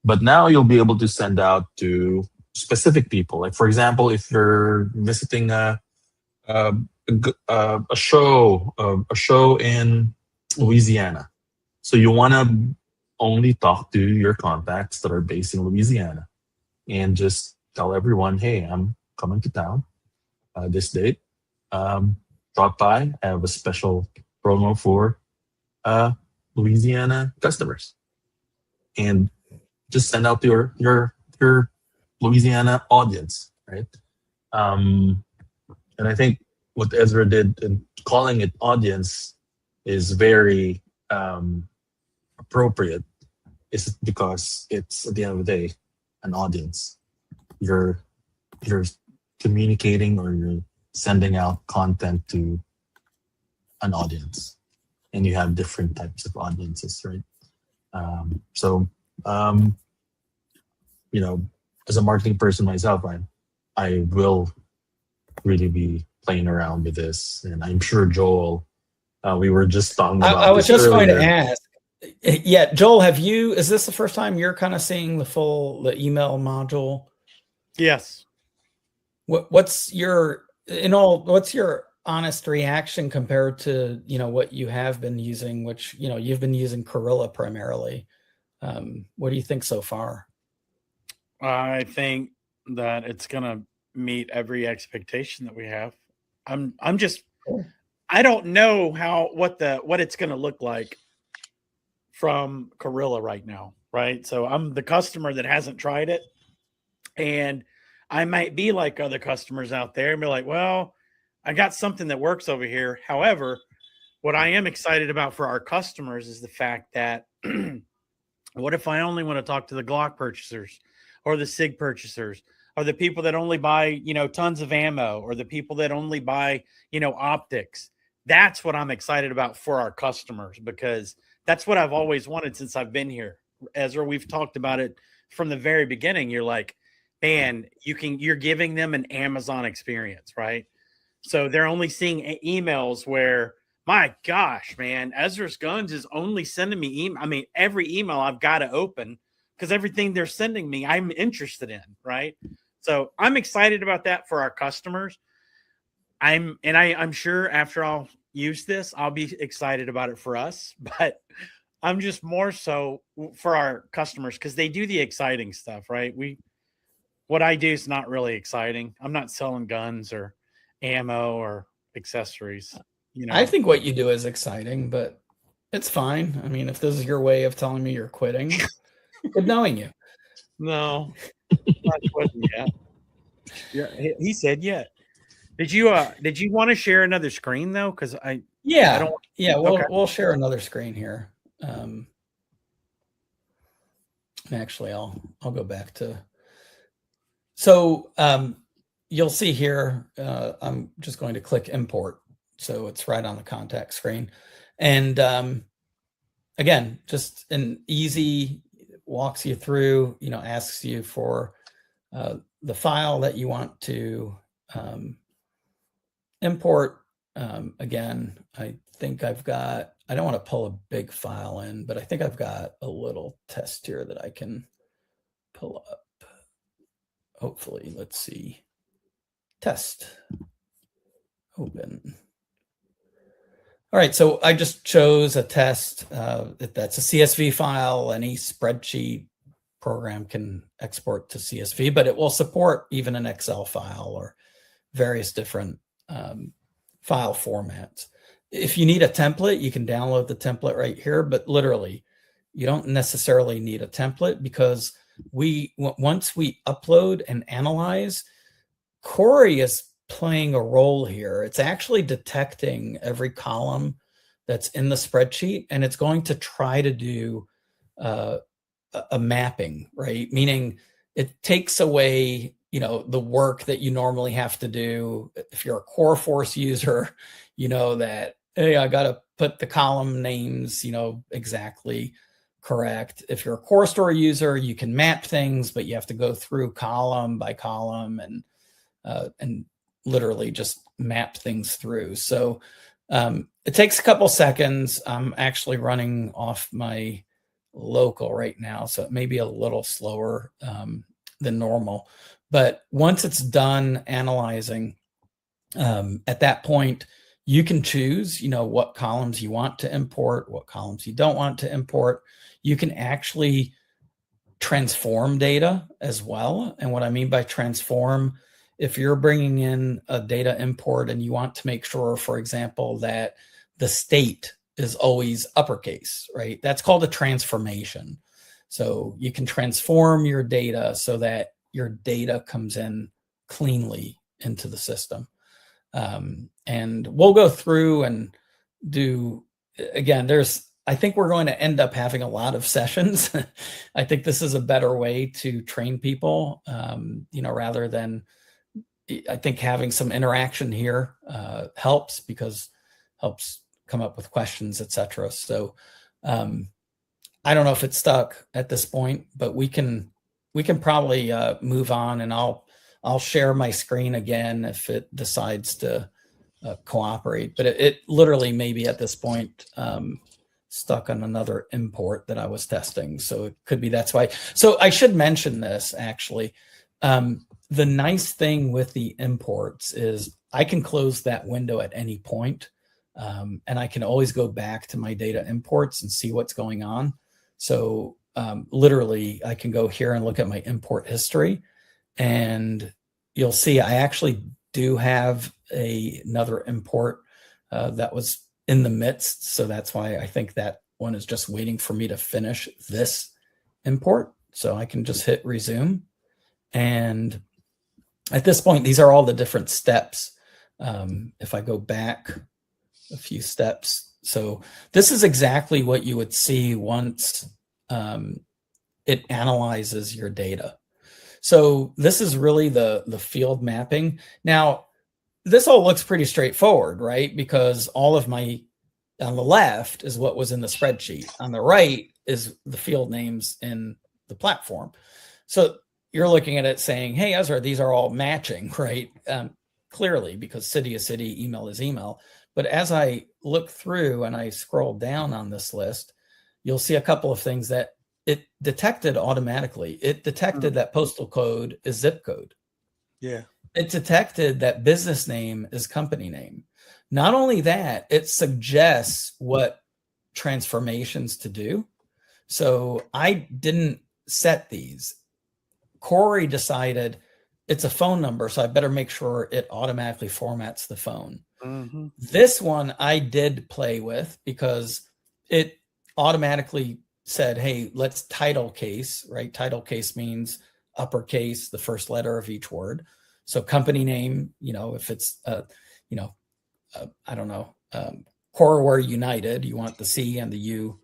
But now you'll be able to send out to specific people. Like, for example, if you're visiting a show in Louisiana, so you want to only talk to your contacts that are based in Louisiana, and just tell everyone, hey, I'm coming to town this date. Drop by. I have a special promo for Louisiana customers, and just send out to your Louisiana audience, right? And I think what Ezra did in calling it audience is very appropriate. Is because it's, at the end of the day, an audience. You're communicating or you're sending out content to an audience, and you have different types of audiences, right? As a marketing person myself, I will really be playing around with this, and I'm sure Joel, we were just talking about. I was just earlier. going to ask. Yeah, Joel, is this the first time you're kind of seeing the email module? Yes. What's your honest reaction compared to what you have been using, which you've been using Gorilla primarily? What do you think so far? I think that it's gonna meet every expectation that we have. I'm just I don't know what it's gonna look like from Gorilla right now, right? So I'm the customer that hasn't tried it, and I might be like other customers out there and be like, well, I got something that works over here. However, what I am excited about for our customers is the fact that what if I only want to talk to the Glock purchasers or the SIG purchasers or the people that only buy, tons of ammo, or the people that only buy, optics? That's what I'm excited about for our customers, because that's what I've always wanted since I've been here. Ezra, we've talked about it from the very beginning. You're like, man, you're giving them an Amazon experience, right? So they're only seeing emails where, my gosh, man, Ezra's Guns is only sending me email. I mean, every email I've got to open because everything they're sending me, I'm interested in, right? So I'm excited about that for our customers. I'm sure after I'll use this, I'll be excited about it for us, but I'm just more so for our customers because they do the exciting stuff, right? What I do is not really exciting. I'm not selling guns or ammo or accessories. I think what you do is exciting, but it's fine. I mean, if this is your way of telling me you're quitting, good knowing you. No, not quitting yet. Yeah, he said yet. Did you want to share another screen though? Because we'll share another screen here. Actually, I'll go back to. So you'll see here. I'm just going to click import, so it's right on the contact screen, and again, just an easy walks you through. Asks you for the file that you want to import. Again, I think I've got. I don't want to pull a big file in, but I think I've got a little test here that I can pull up. Hopefully, let's see. Test. Open. All right, so I just chose a test. That's a CSV file. Any spreadsheet program can export to CSV, but it will support even an Excel file or various different file formats. If you need a template, you can download the template right here, but literally you don't necessarily need a template, because once we upload and analyze, Corey is playing a role here. It's actually detecting every column that's in the spreadsheet, and it's going to try to do a mapping, right? Meaning it takes away, the work that you normally have to do. If you're a coreFORCE user, you know that, hey, I got to put the column names, exactly correct. If you're a CoreStore user, you can map things, but you have to go through column by column and literally just map things through. So it takes a couple seconds. I'm actually running off my local right now, so it may be a little slower than normal. But once it's done analyzing, at that point, you can choose, what columns you want to import, what columns you don't want to import. You can actually transform data as well. And what I mean by transform, if you're bringing in a data import and you want to make sure, for example, that the state is always uppercase, right? That's called a transformation. So you can transform your data so that your data comes in cleanly into the system. And we'll go through and do, again, I think we're going to end up having a lot of sessions. I think this is a better way to train people, rather than, I think having some interaction here helps, because helps come up with questions, etc. So I don't know if it's stuck at this point, but we can probably move on, and I'll share my screen again if it decides to cooperate. But it literally may be at this point stuck on another import that I was testing. So it could be that's why. So I should mention this actually. The nice thing with the imports is I can close that window at any point, and I can always go back to my data imports and see what's going on. So literally, I can go here and look at my import history, and you'll see I actually do have another import that was in the midst. So that's why I think that one is just waiting for me to finish this import. So I can just hit resume. And at this point, these are all the different steps. If I go back a few steps, so this is exactly what you would see once it analyzes your data. So this is really the field mapping. Now, this all looks pretty straightforward, right? Because all of on the left is what was in the spreadsheet. On the right is the field names in the platform. So you're looking at it saying, hey, Ezra, these are all matching, right? Clearly, because city is city, email is email. But as I look through and I scroll down on this list, you'll see a couple of things that it detected automatically. It detected that postal code is zip code. Yeah. It detected that business name is company name. Not only that, it suggests what transformations to do. So I didn't set these. Corey decided it's a phone number, so I better make sure it automatically formats the phone. Mm-hmm. This one I did play with because it automatically said, hey, let's title case, right? Title case means uppercase, the first letter of each word. So company name, if it's, I don't know, Coreware United, you want the C and the U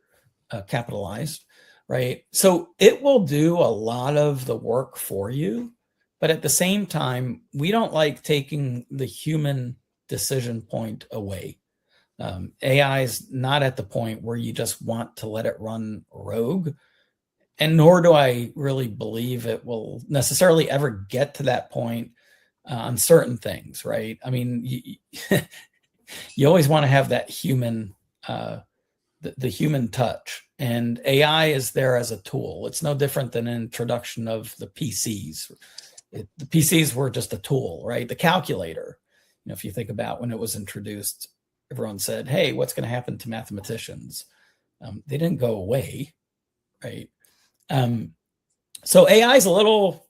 capitalized, right? So it will do a lot of the work for you. But at the same time, we don't like taking the human decision point away. AI is not at the point where you just want to let it run rogue. And nor do I really believe it will necessarily ever get to that point on certain things, right? I mean, you always want to have that human, the human touch. And AI is there as a tool. It's no different than an introduction of the PCs. The PCs were just a tool, right? The calculator, if you think about when it was introduced, everyone said, hey, what's going to happen to mathematicians? They didn't go away, right? So AI is a little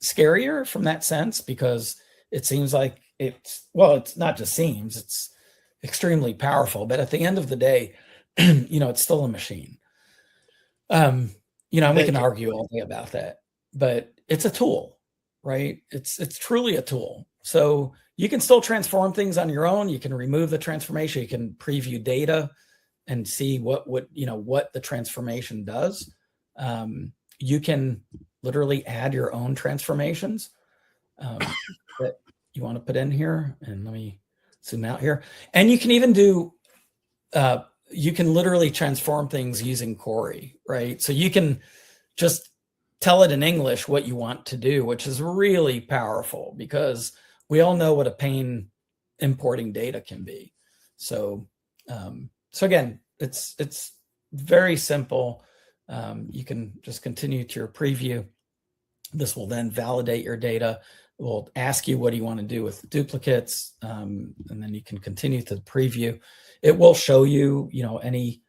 scarier from that sense because it seems like it's not just seems, it's extremely powerful, but at the end of the day, it's still a machine. And we can argue all day about that, but it's a tool, right? It's truly a tool. So you can still transform things on your own. You can remove the transformation. You can preview data and see what the transformation does. You can literally add your own transformations that you want to put in here. And let me zoom out here. And you can even do, you can literally transform things using Corey, right? So you can just tell it in English what you want to do, which is really powerful because we all know what a pain importing data can be. So, so again, it's very simple. You can just continue to your preview. This will then validate your data. It will ask you what do you want to do with duplicates, and then you can continue to the preview. It will show you, any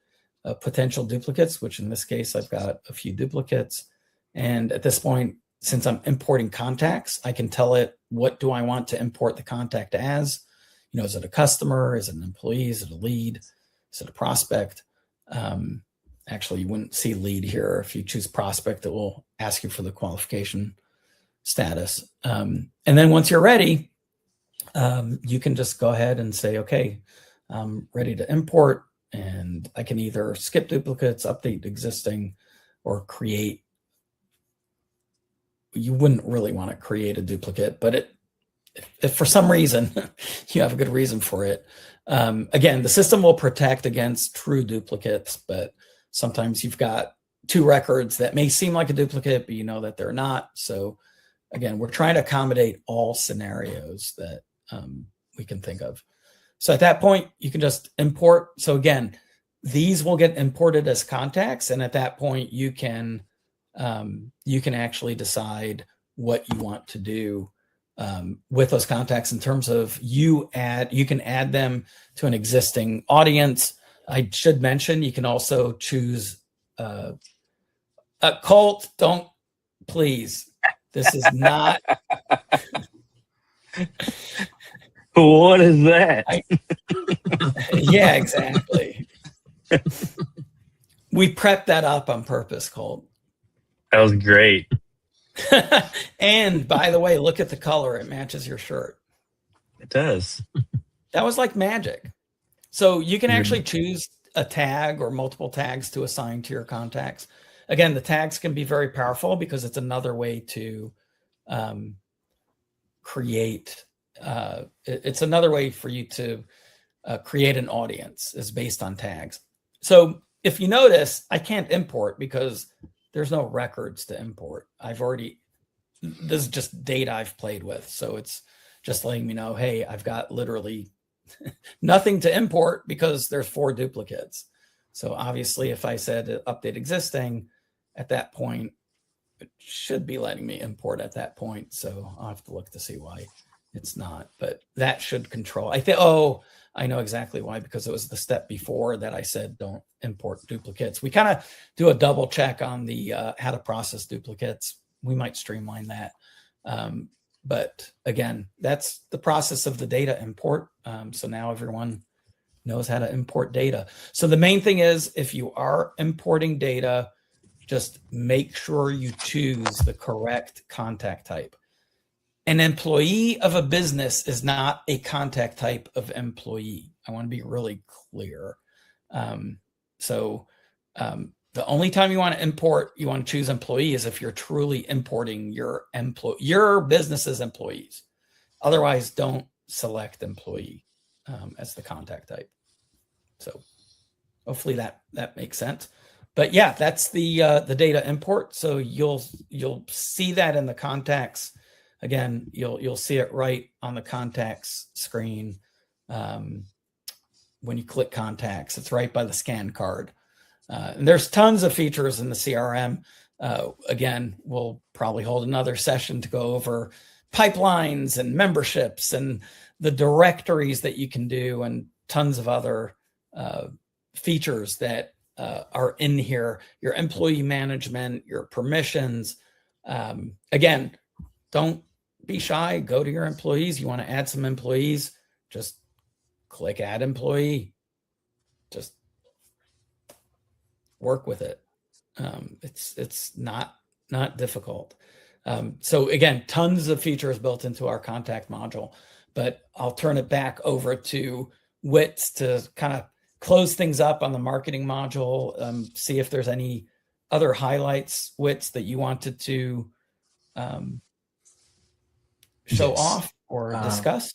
potential duplicates, which in this case, I've got a few duplicates. And at this point, since I'm importing contacts, I can tell it, what do I want to import the contact as? Is it a customer? Is it an employee? Is it a lead? Is it a prospect? Actually, you wouldn't see lead here. If you choose prospect, it will ask you for the qualification status. And then once you're ready, you can just go ahead and say, okay, I'm ready to import, and I can either skip duplicates, update existing, or create. You wouldn't really want to create a duplicate, but if for some reason you have a good reason for it, again, the system will protect against true duplicates, but sometimes you've got two records that may seem like a duplicate, but you know that they're not. So again, we're trying to accommodate all scenarios that we can think of. So at that point, you can just import. So again, these will get imported as contacts, and at that point, you can actually decide what you want to do with those contacts in terms of you can add them to an existing audience. I should mention you can also choose a Colt. Don't, please. This is not. What is that? Yeah, exactly. We prepped that up on purpose, Colt. That was great. And by the way, look at the color. It matches your shirt. It does. That was like magic. So you can actually choose a tag or multiple tags to assign to your contacts. Again, the tags can be very powerful because it's another way to create. It's another way for you to create an audience is based on tags. So if you notice, I can't import because there's no records to import. This is just data I've played with. So it's just letting me know, hey, I've got literally nothing to import because there's 4 duplicates. So obviously if I said update existing at that point, it should be letting me import at that point. So I'll have to look to see why it's not, but that should control. I think, I know exactly why, because it was the step before that I said don't import duplicates. We kind of do a double check on the how to process duplicates. We might streamline that. But again, that's the process of the data import. So now everyone knows how to import data. So the main thing is, if you are importing data, just make sure you choose the correct contact type. An employee of a business is not a contact type of employee. I want to be really clear. The only time you want to import, you want to choose employee is if you're truly importing your business's employees. Otherwise, don't select employee as the contact type. So hopefully that makes sense. But yeah, that's the data import. So you'll see that in the contacts. Again, you'll see it right on the contacts screen. When you click contacts, it's right by the scan card. And there's tons of features in the CRM. Again, we'll probably hold another session to go over pipelines and memberships and the directories that you can do and tons of other features that are in here, your employee management, your permissions. Again, don't be shy. Go to your employees. You want to add some employees, just click add employee. Just work with it. It's not difficult. So again, tons of features built into our contact module, but I'll turn it back over to Wits to kind of close things up on the marketing module. See if there's any other highlights, Wits, that you wanted to show off or discuss.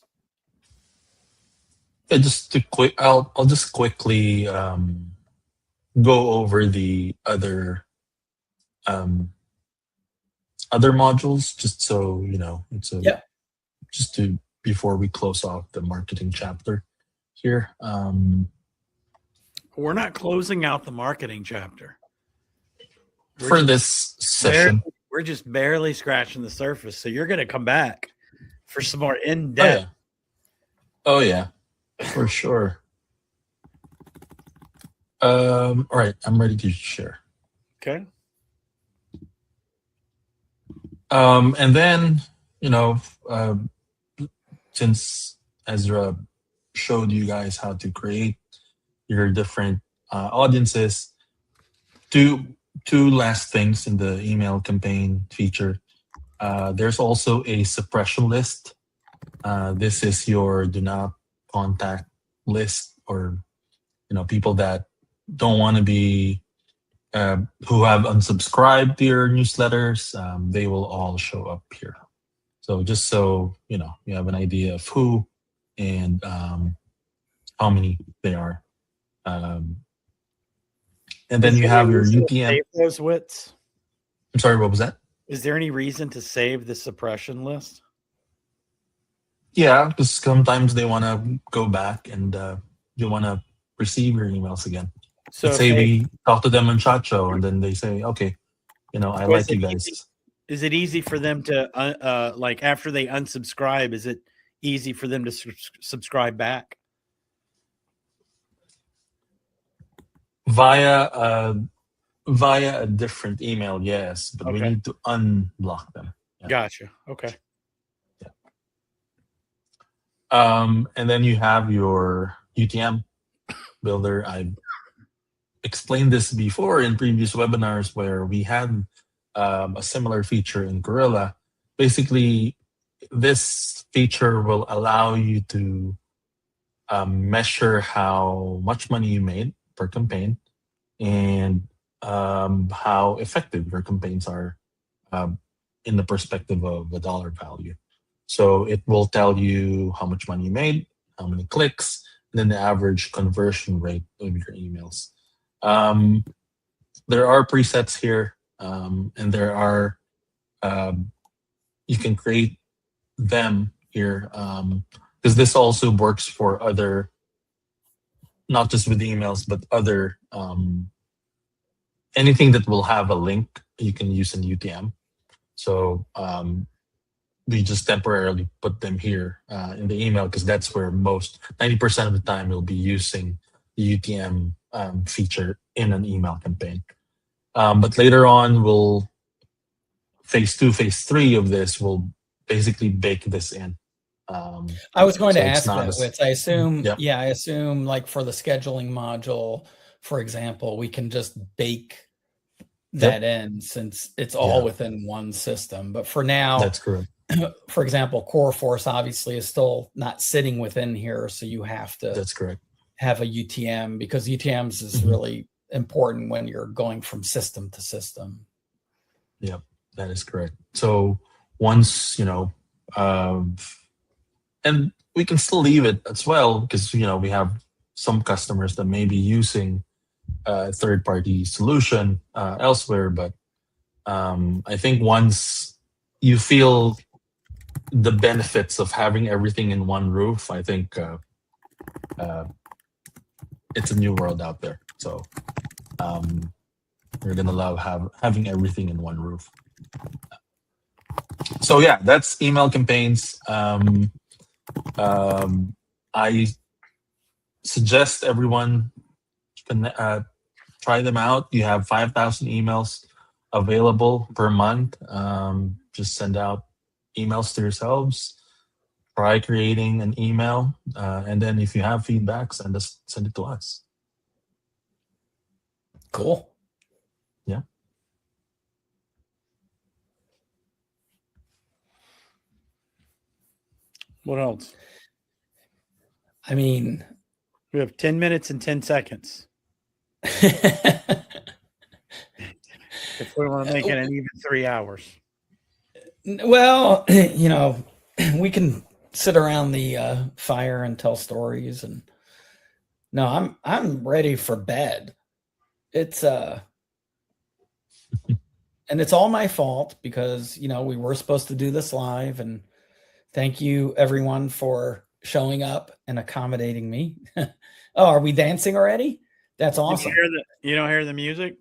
Just to I'll just quickly go over the other modules, just so you know. It's just to before we close off the marketing chapter here. We're not closing out the marketing chapter For this session. We're just barely scratching the surface. So you're going to come back for some more in-depth. Oh yeah, for sure. All right, I'm ready to share. Okay. And then, since Ezra showed you guys how to create your different audiences, two last things in the email campaign feature. There's also a suppression list. This is your do not contact list, or people that don't want to be who have unsubscribed to your newsletters. They will all show up here. So just so you have an idea of who and how many they are. And then you have your UTM. Save those Wits. I'm sorry, what was that? Is there any reason to save the suppression list? Yeah, because sometimes they want to go back and you want to receive your emails again. So let's say we talk to them on Chat Show, and then they say, "Okay, I like you guys." Is it easy for them to like after they unsubscribe? Is it easy for them to subscribe back? Via a different email, yes, but we need to unblock them. Yeah. Gotcha. Okay. Yeah. And then you have your UTM builder. I explained this before in previous webinars where we had a similar feature in Gorilla. Basically, this feature will allow you to measure how much money you made per campaign and how effective your campaigns are in the perspective of the dollar value. So it will tell you how much money you made, how many clicks, and then the average conversion rate of your emails. There are presets here, and there are you can create them here because this also works for other, not just with emails, but other anything that will have a link you can use in UTM. So we just temporarily put them here in the email because that's where 90% of the time you'll be using the UTM feature in an email campaign. But later on, phase 2, phase 3 of this will basically bake this in. I was going to ask that, Wits. I assume, Yep. I assume like for the scheduling module, for example, we can just bake that in since it's all within one system. But for now, that's correct. For example, coreFORCE obviously is still not sitting within here, so you have to. That's correct. Have a UTM because UTMs is really important when you're going from system to system. Yep, that is correct. So once and we can still leave it as well because we have some customers that may be using a third-party solution elsewhere. But I think once you feel the benefits of having everything in one roof, I think it's a new world out there. So we're gonna love having everything in one roof. So yeah, that's email campaigns. I suggest everyone can try them out. You have 5,000 emails available per month. Just send out emails to yourselves. Try creating an email, and then if you have feedback, send it to us. Cool. Yeah. What else? I mean, We have 10 minutes and 10 seconds. If we want to make it an even 3 hours. well, you know, we can sit around the fire and tell stories, and no, I'm ready for bed. It's and it's all my fault because, you know, we were supposed to do this live, and thank you everyone for showing up and accommodating me. Oh, are we dancing already? That's awesome. You don't hear the music?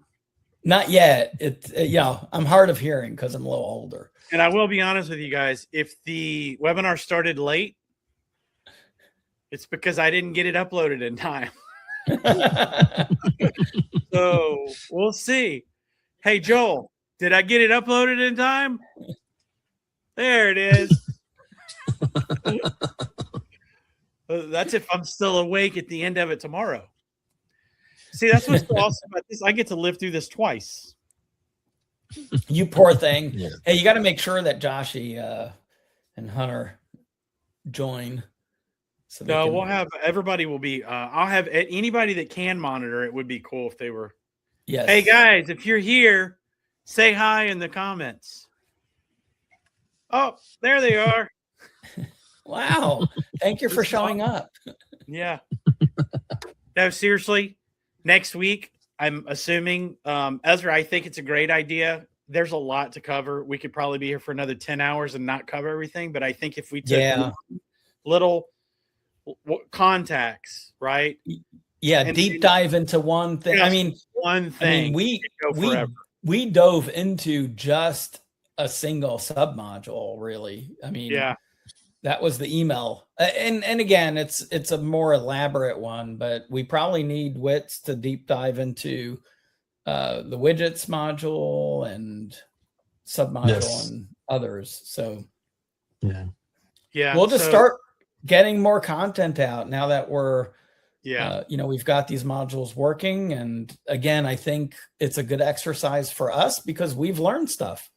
Not yet. I'm hard of hearing because I'm a little older. And I will be honest with you guys, if the webinar started late, it's because I didn't get it uploaded in time. So we'll see. Hey, Joel, did I get it uploaded in time? There it is. That's if I'm still awake at the end of it tomorrow. See, that's what's so awesome about this. I get to live through this twice. You poor thing. Yeah. Hey, you got to make sure that Joshy and Hunter join. So No, we'll have everybody will be. I'll have anybody that can monitor it. Would be cool if they were. Yes. Hey guys, if you're here, say hi in the comments. Oh, there they are. Wow. Thank you for showing up. Yeah. No, seriously. Next week, I'm assuming, Ezra, I think it's a great idea. There's a lot to cover. We could probably be here for another 10 hours and not cover everything. But I think if we took little contacts, right? Yeah, and deep dive into one thing. I mean, one thing. We dove into just a single submodule, really. I mean, yeah. That was the email. And again, it's a more elaborate one, but we probably need Wits to deep dive into the widgets module and submodule and others. So we'll just start getting more content out now that we're we've got these modules working. And again, I think it's a good exercise for us because we've learned stuff.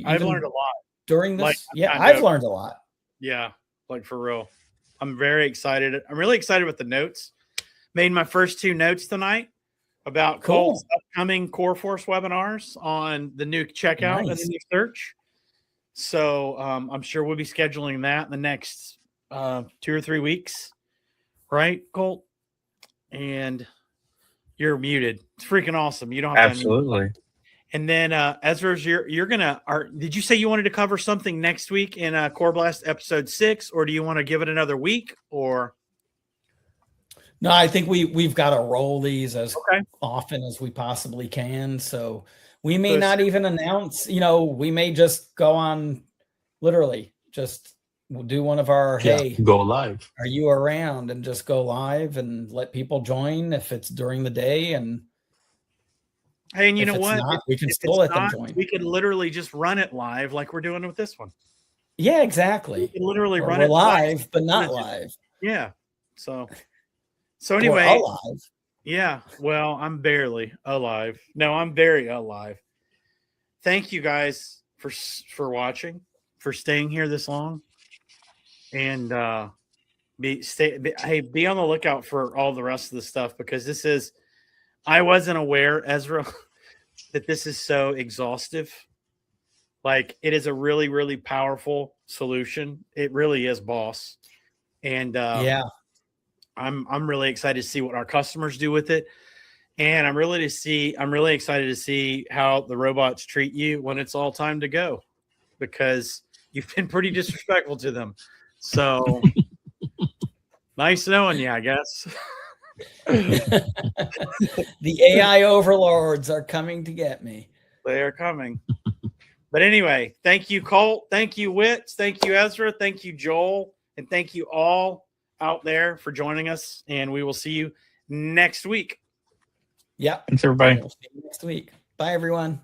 I've learned a lot during this. I've learned a lot. Yeah, like for real. I'm very excited. I'm really excited with the notes. Made my first 2 notes tonight about Cole's upcoming coreFORCE webinars on the new checkout and the new search. So I'm sure we'll be scheduling that in the next 2 or 3 weeks. Right, Colt? And you're muted. It's freaking awesome. You don't have absolutely. And then Ezra's, you're gonna. Did you say you wanted to cover something next week in coreBLAST episode 6, or do you want to give it another week? Or no, I think we've got to roll these as often as we possibly can. So we may not even announce. We may just go on. Literally, just we'll do one of our go live. Are you around? And just go live and let people join if it's during the day and. Hey, and you know what? We can still let them join. We could literally just run it live like we're doing with this one. Yeah, exactly. We can literally run it live, but not live. Yeah. So anyway. Alive. Yeah. Well, I'm barely alive. No, I'm very alive. Thank you guys for watching, for staying here this long. And be on the lookout for all the rest of the stuff because I wasn't aware, Ezra, that this is so exhaustive. Like it is a really, really powerful solution. It really is, boss. And I'm really excited to see what our customers do with it. And I'm really excited to see how the robots treat you when it's all time to go, because you've been pretty disrespectful to them. So nice knowing you, I guess. The AI overlords are coming to get me. They are coming. But anyway, thank you, Colt. Thank you, Wits. Thank you, Ezra. Thank you, Joel. And thank you all out there for joining us. And we will see you next week. Yeah. Thanks, everybody. We'll see you next week. Bye, everyone.